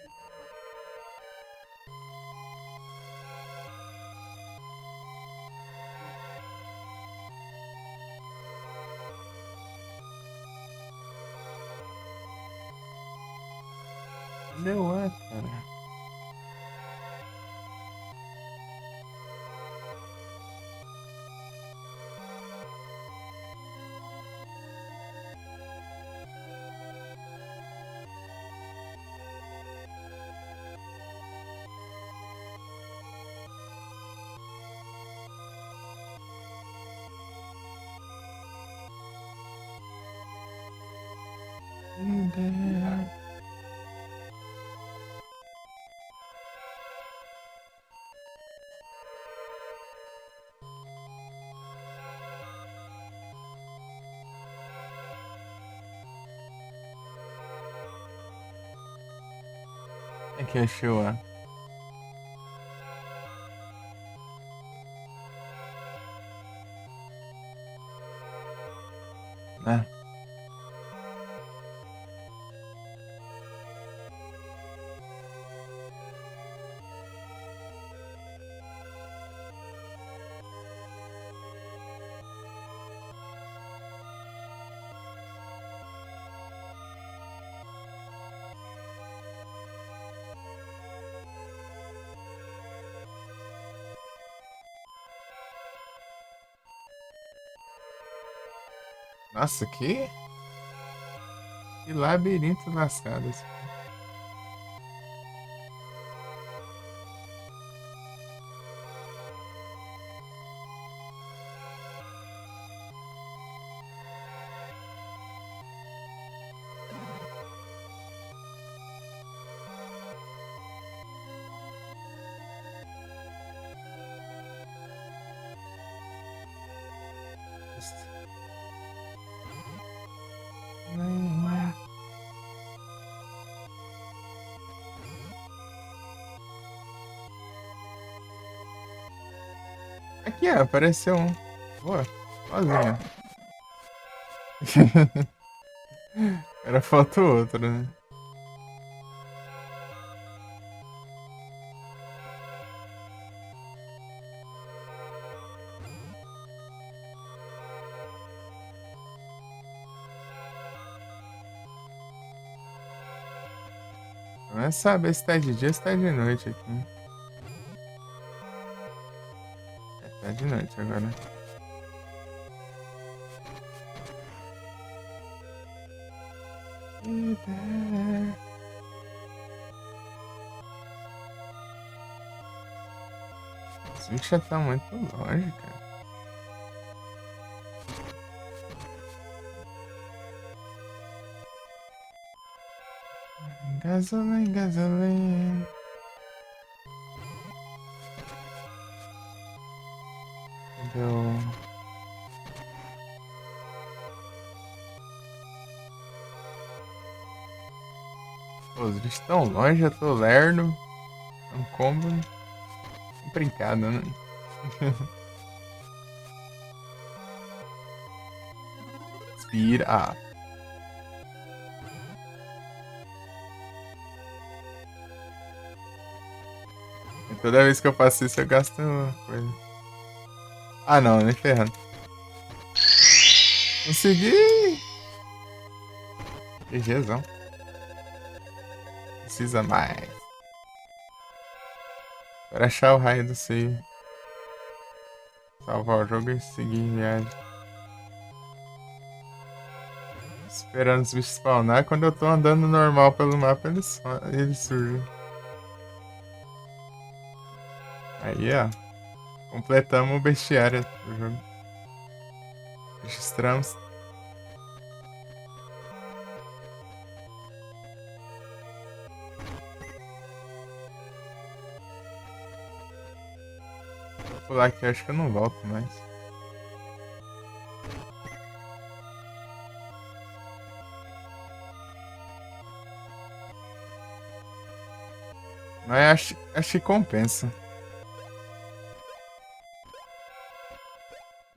the water. Aqui é chuva. Né? Nossa, que labirinto lascado esse. Aqui, ó, apareceu um. Boa, sozinho. Era falta o outro, né? Não é saber se tá de dia ou se tá de noite aqui. Tá de noite agora. Esse bicho já tá muito longe, cara. Gasoline, gasoline. Deu. Pô, os bichos tão longe, eu tô lerdo. É um combo brincado, né? Speed up. E toda vez que eu faço isso, eu gasto coisa. Ah, não, nem ferrando. Consegui! GGzão. Precisa mais. Para achar o raio do save. Salvar o jogo e seguir viagem. Esperando os bichos spawnar. Quando eu tô andando normal pelo mapa, eles surgem. Aí, ó. Completamos o bestiário do jogo. Registramos. Vou pular aqui, acho que eu não volto mais. Mas acho que compensa.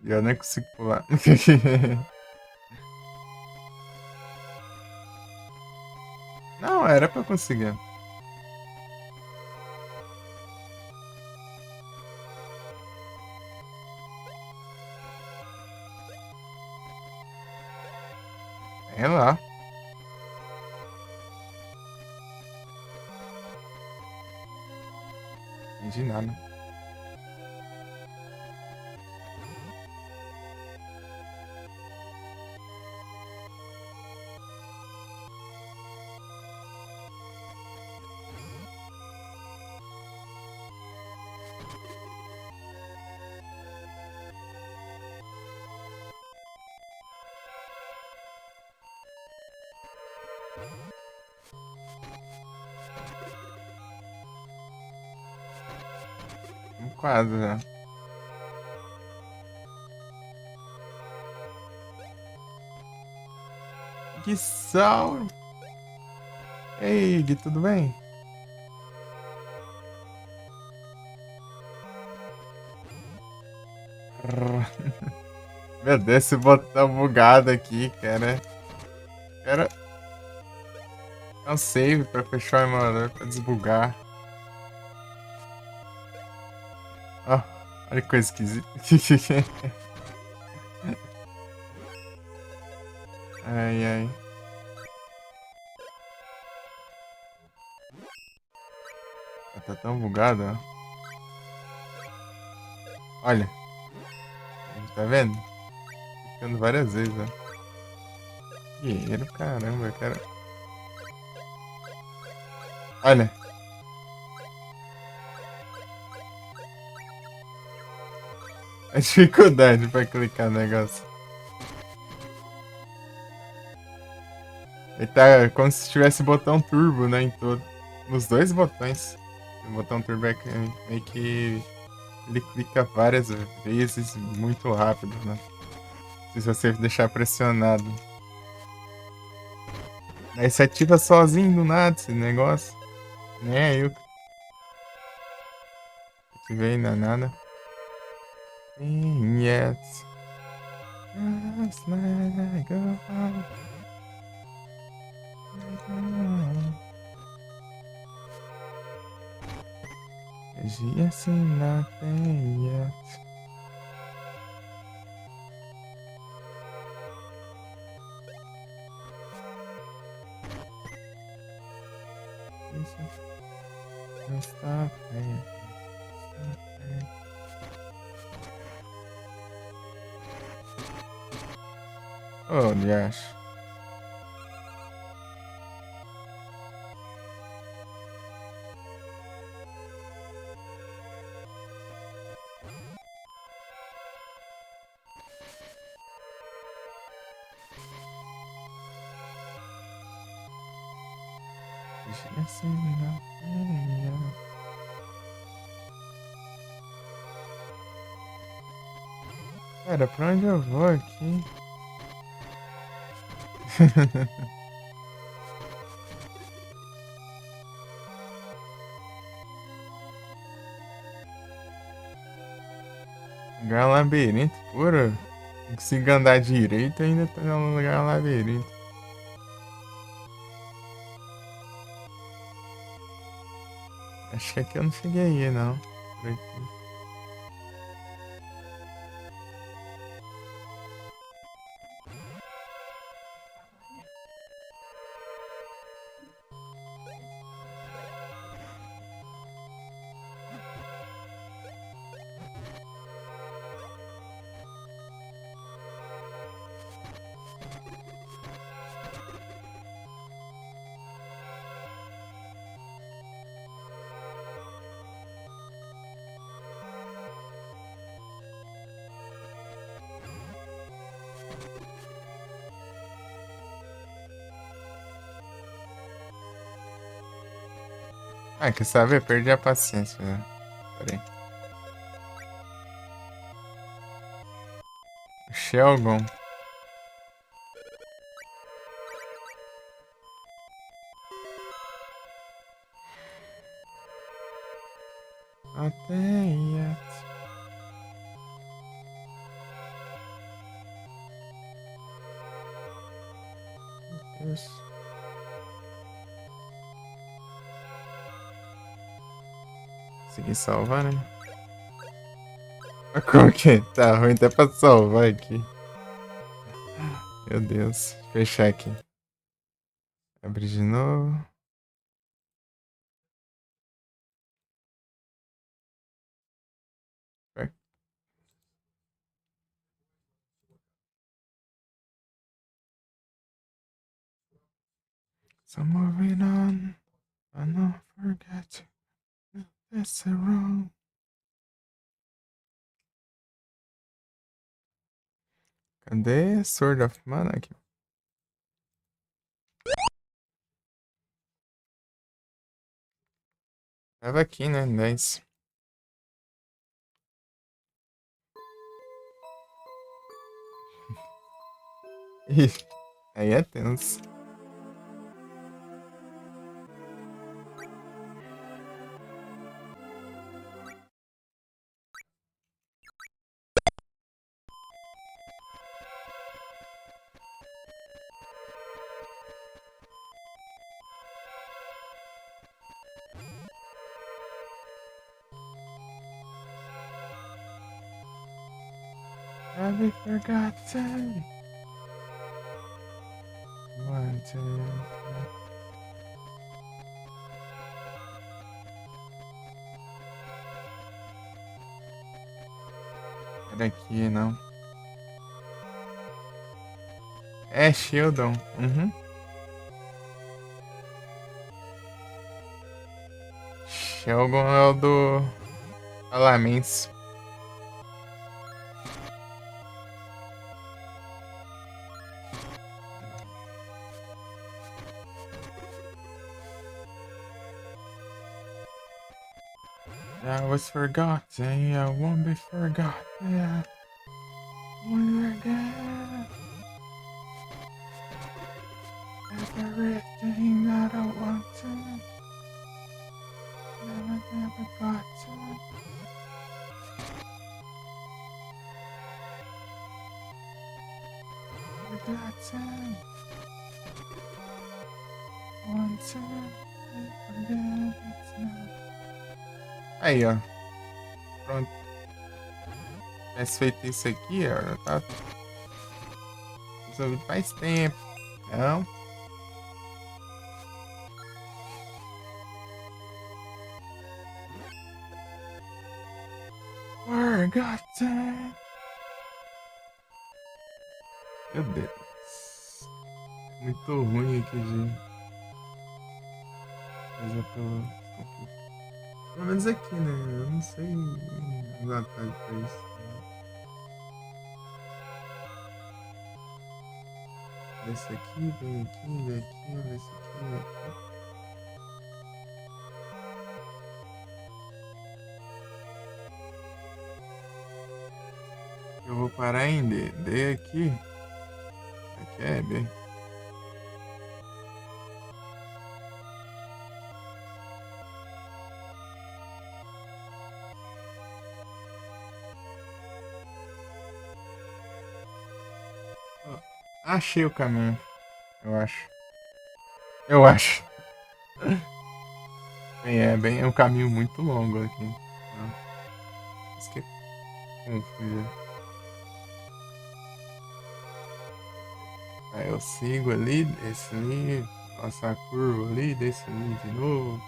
E eu nem consigo pular. Não, era pra conseguir. É lá. Entendi nada. Quase já. Que sal! Ei, Gui, tudo bem? Meu Deus, esse botão bugado aqui, cara. Cara, é um save pra fechar o emulador, pra desbugar. Ó, olha que coisa esquisita. Ai, ai. Tá tão bugado, ó. Olha, tá vendo? Ficando várias vezes, ó. Guerreiro, caramba, cara. Olha. A dificuldade pra clicar no negócio. Ele tá como se tivesse botão turbo, né, em todo. Nos dois botões. O botão turbo é meio que ele clica várias vezes muito rápido, né? Se você deixar pressionado. Aí você ativa sozinho do nada esse negócio. Nem aí eu ativei ainda nada. Yes. Last night I go out. Dia sem nothing yet. Stop it. Oh, yes. Dia sem nothing yet. Cara, pra onde eu vou aqui? Lugar labirinto puro. Não consigo andar direito ainda tá no lugar labirinto. Acho que aqui eu não cheguei aí, não. Por aqui. Ah, quer saber? Perdi a paciência, né? Pera aí. Shelgon. Até yet. Deus. Consegui salvar, né? Como que tá ruim até pra salvar aqui. Meu Deus. Fechar aqui. Abrir de novo. So moving on, I don't forget that's wrong. Cadê Sword of Mana aqui? Tava aqui, né? 10. Ih, aí é tenso. Have you forgotten? One, two, three. Era aqui, não. É Shieldon. Uhum. Sheldon é o do Parlamentos. I was forgotten, I won't be forgotten. Won't forget everything that I wanted. Never got to. Forgotten. Wanted. Forget it's not. Aí, ó. Pronto. Tivesse feito isso aqui, ó. Tá resolvido faz tempo. Não. Forgotten. Meu Deus. Muito ruim aqui, gente. Mas eu tô. Pelo menos aqui, né? Eu não sei os atalhos pra isso. Desse aqui, vem aqui, vem aqui, desse aqui, vem aqui. Eu vou parar em D. D aqui. Aqui é B. Ó, achei o caminho. Eu acho. Eu acho. É um caminho muito longo aqui. Não. Isso que é confuso. Aí eu sigo ali, desço ali, faço a curva ali, desço ali de novo.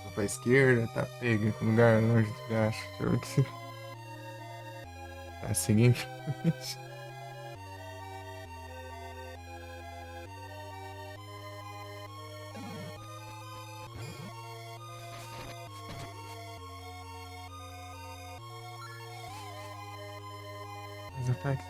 Vou pra esquerda, tá pega com lugar longe de baixo. Deixa eu ver que tá seguindo. Os ataques.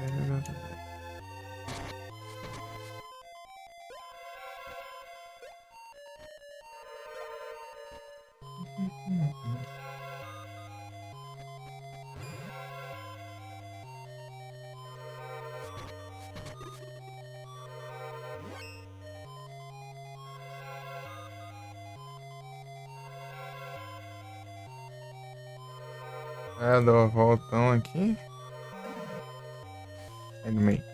É, dou a voltão aqui. Aí no meio.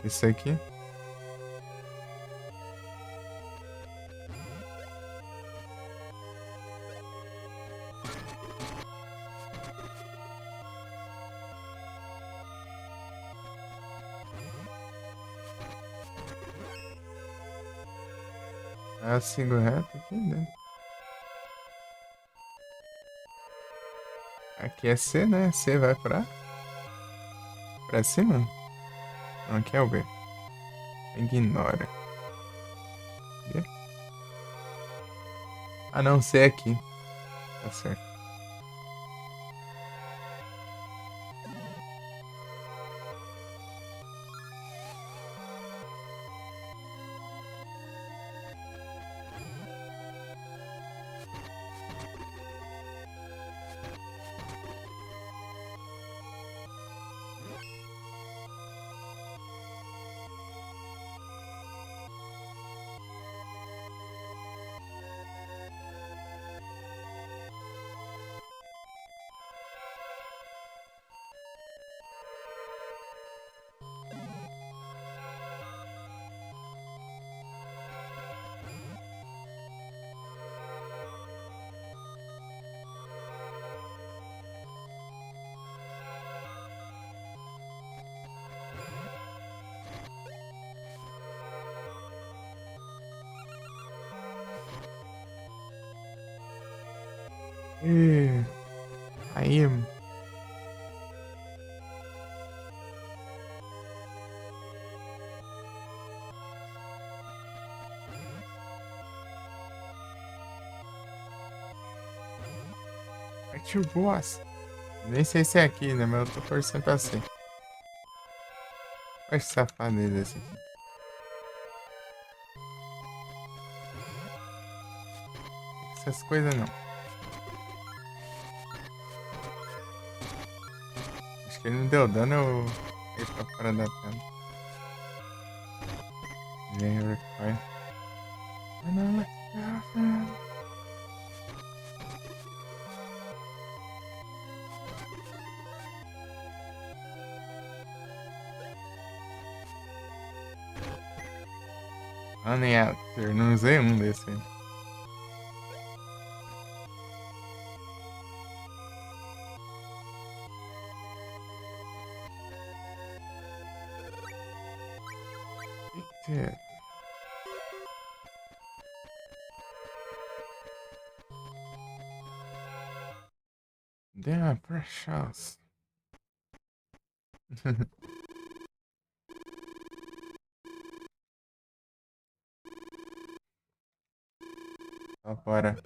Esse aqui. Aí eu sigo reto aqui, né? Aqui é C, né? C vai pra cima? Não, aqui é o B. Ignora. Quê? A não ser aqui. Tá certo. Aí. Partiu boss. Nem sei se é aqui, né? Mas eu tô torcendo pra ser. Olha esse safadeza desse aqui. Essas coisas não. Acho que ele não deu dano, eu. Ele tá fora da tela. Vem, record. Ah, não, não. Honey Actor, não usei um desse aí. Eita. Damn, precious. Só fora.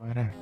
Bora.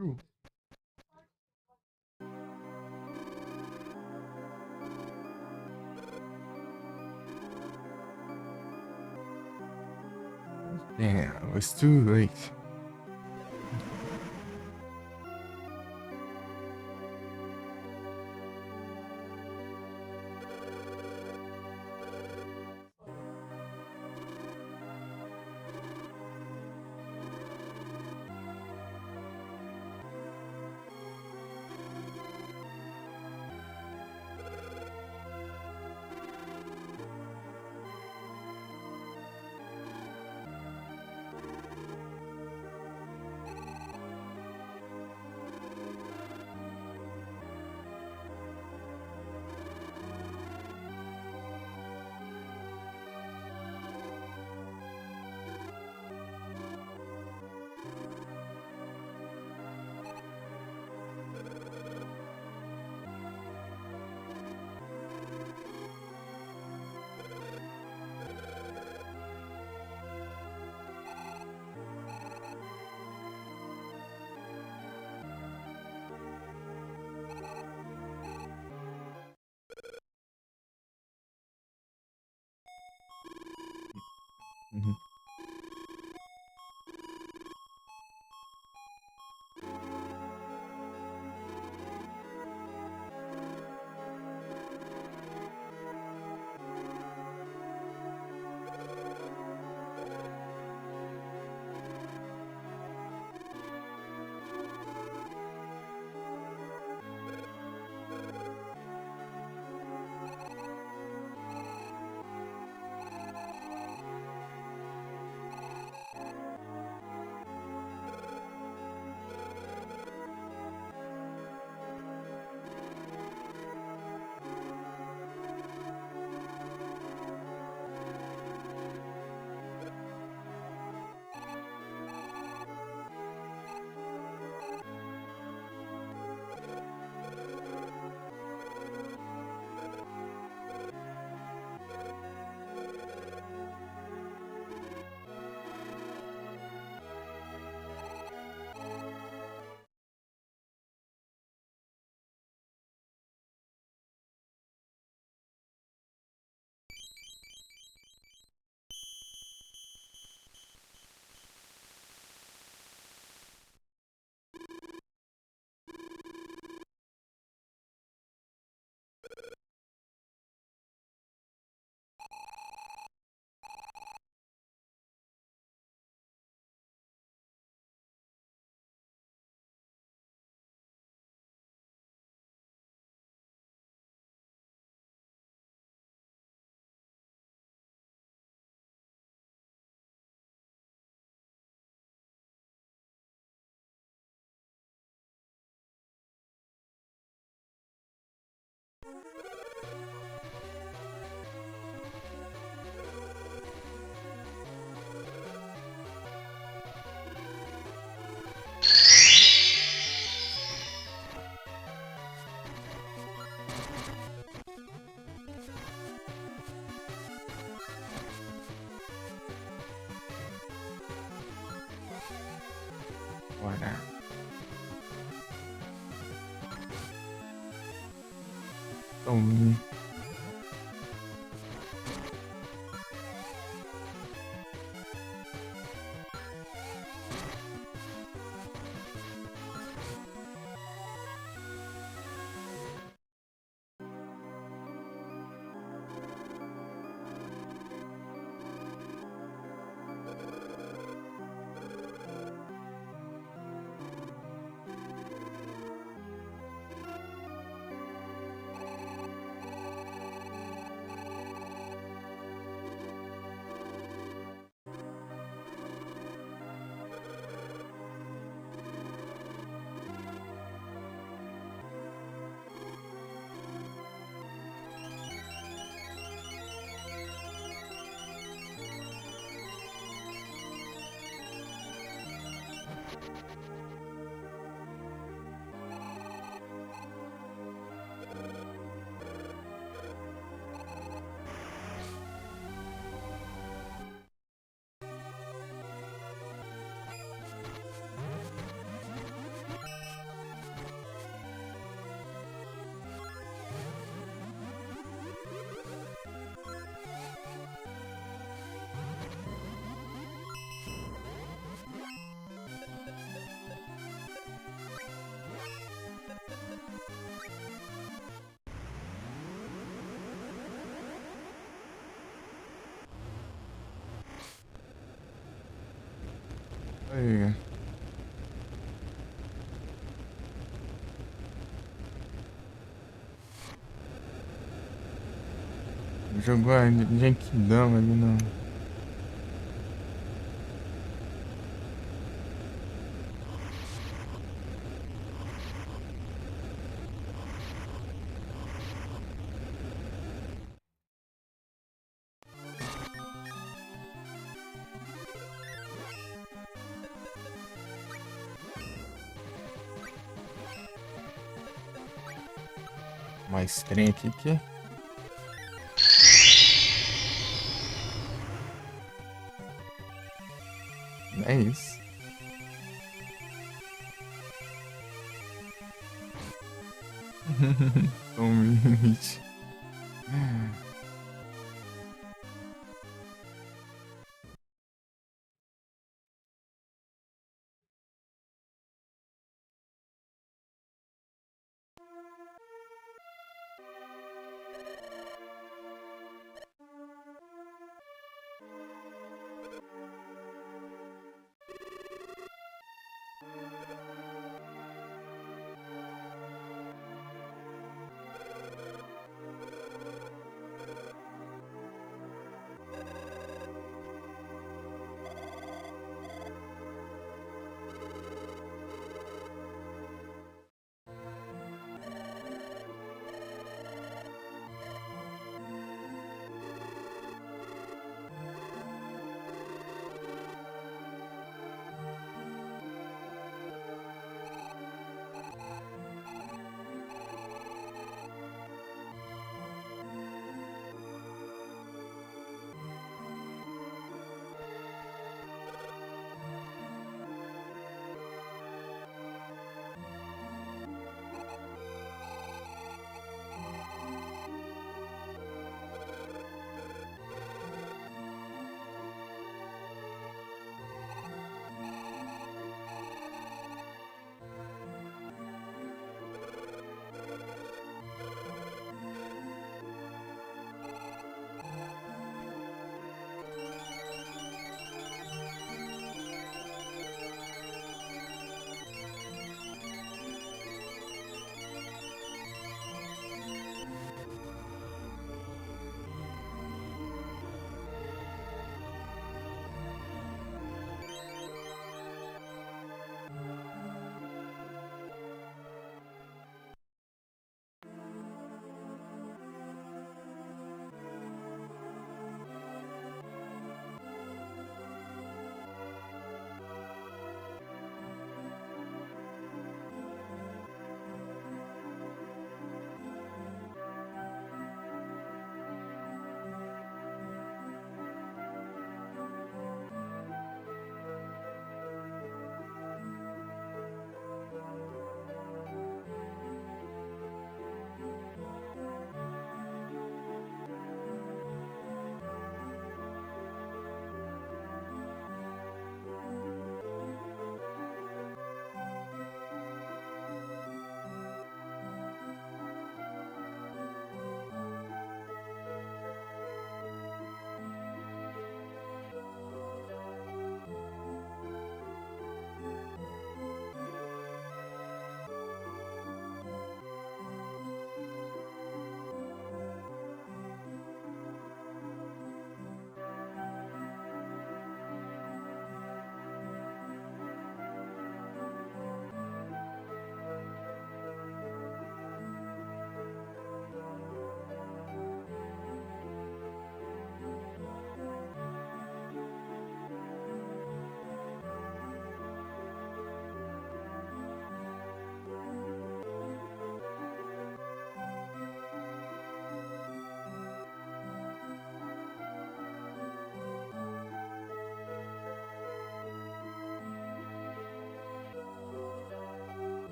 Uh. Damn, it was too late. Bora. Tome. Aí. Jogou a Genkidama ali não. Mais trem aqui que. É isso. Tome limite.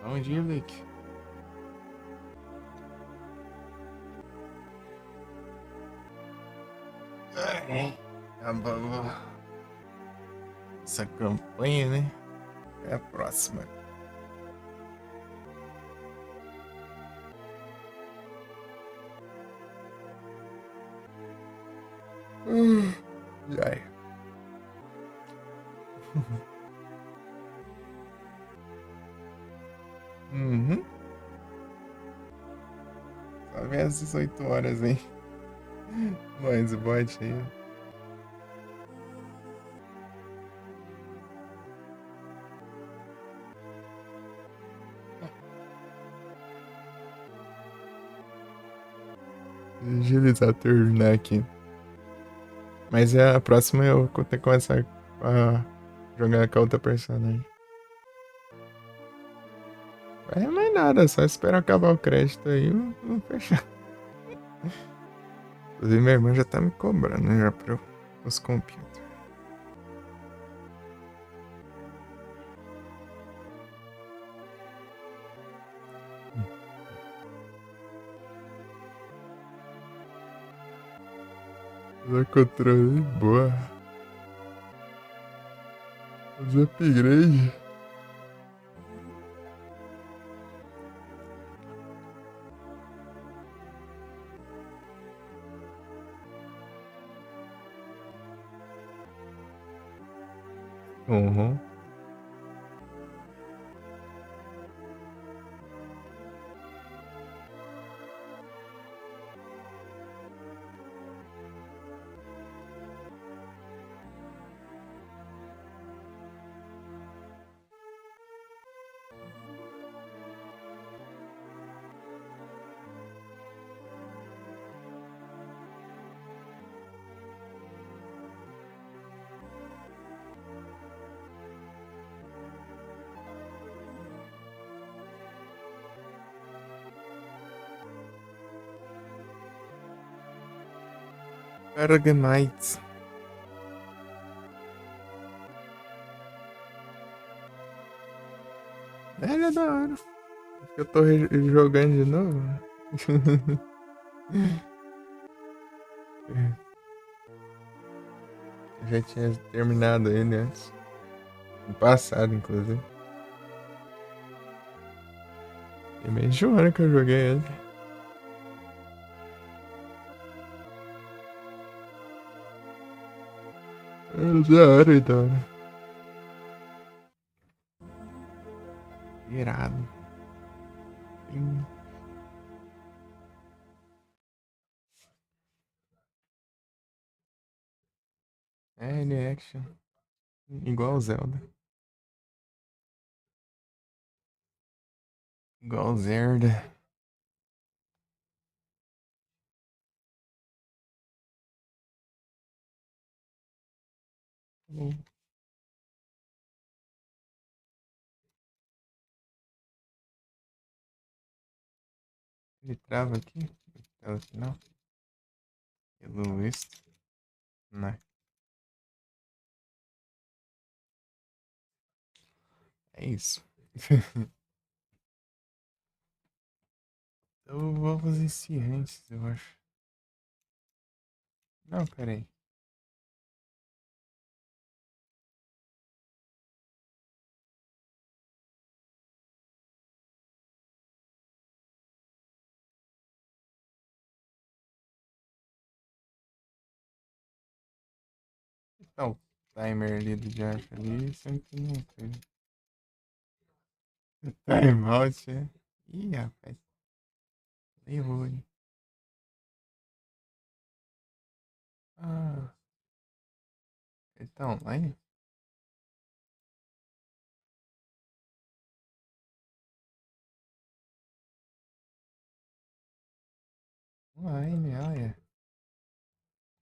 Bom dia, Vic. Acabou essa campanha, né? É a próxima. Ai. Uhum. Só vem às 18 horas, hein? Mas bot aí. Agilizar, terminar aqui. Mas a próxima eu vou ter que começar a jogar com a outra personagem. É mais nada, só espero acabar o crédito aí e vamos fechar. Inclusive, minha irmã já tá me cobrando já pra os computers. Usar controle, boa. Os upgrade. Uhum. Aragonite. Ele é da hora. Acho que eu tô jogando de novo. Eu já tinha terminado ele antes. No passado, inclusive. Tem meio de um ano que eu joguei ele. É da hora, então. Irado. Sim. É, ele é action. Igual Zelda. Igual Zelda. Ele trava aqui. Tela final. Pelo visto. Não. É isso. Eu vou fazer esse antes, eu acho. Não, peraí. Então, o timer ali do Josh ali, sempre não foi. Timeout, é. Ih, rapaz. Errou, hein? Ah, ele tá online? Online, olha.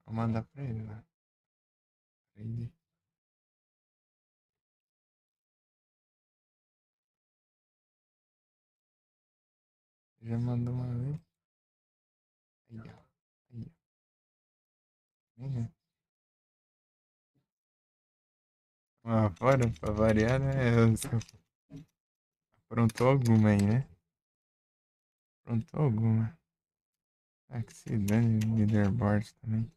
Vou mandar pra ele lá. Pra ele. Já mandou uma vez. Aí, ó. Aí, ó. Uhum. Ah, fora, pra variar, né? Aprontou alguma aí, né? Aprontou alguma. Ah, que se dane leaderboard também.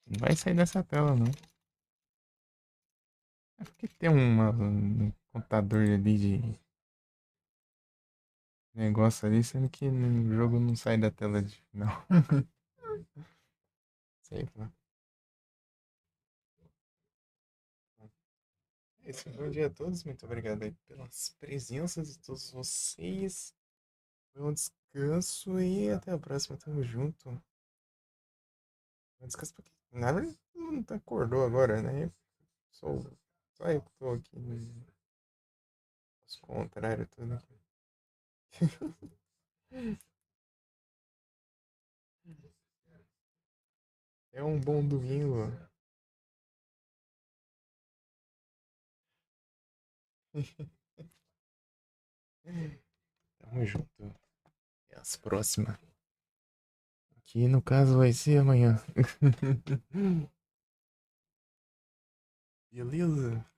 Não vai sair dessa tela, não. É porque tem um contador ali de negócio ali, sendo que o jogo não sai da tela de final. Sei lá. Esse foi o dia a todos. Muito obrigado aí pelas presenças de todos vocês. Foi um descanso e até a próxima. Tamo junto. Um descanso porque, na verdade, não acordou agora, né? Sou, só eu que tô aqui. Os contrários, tudo aqui. É um bom domingo. Tamo junto. E as próximas. Que no caso vai ser amanhã. Beleza?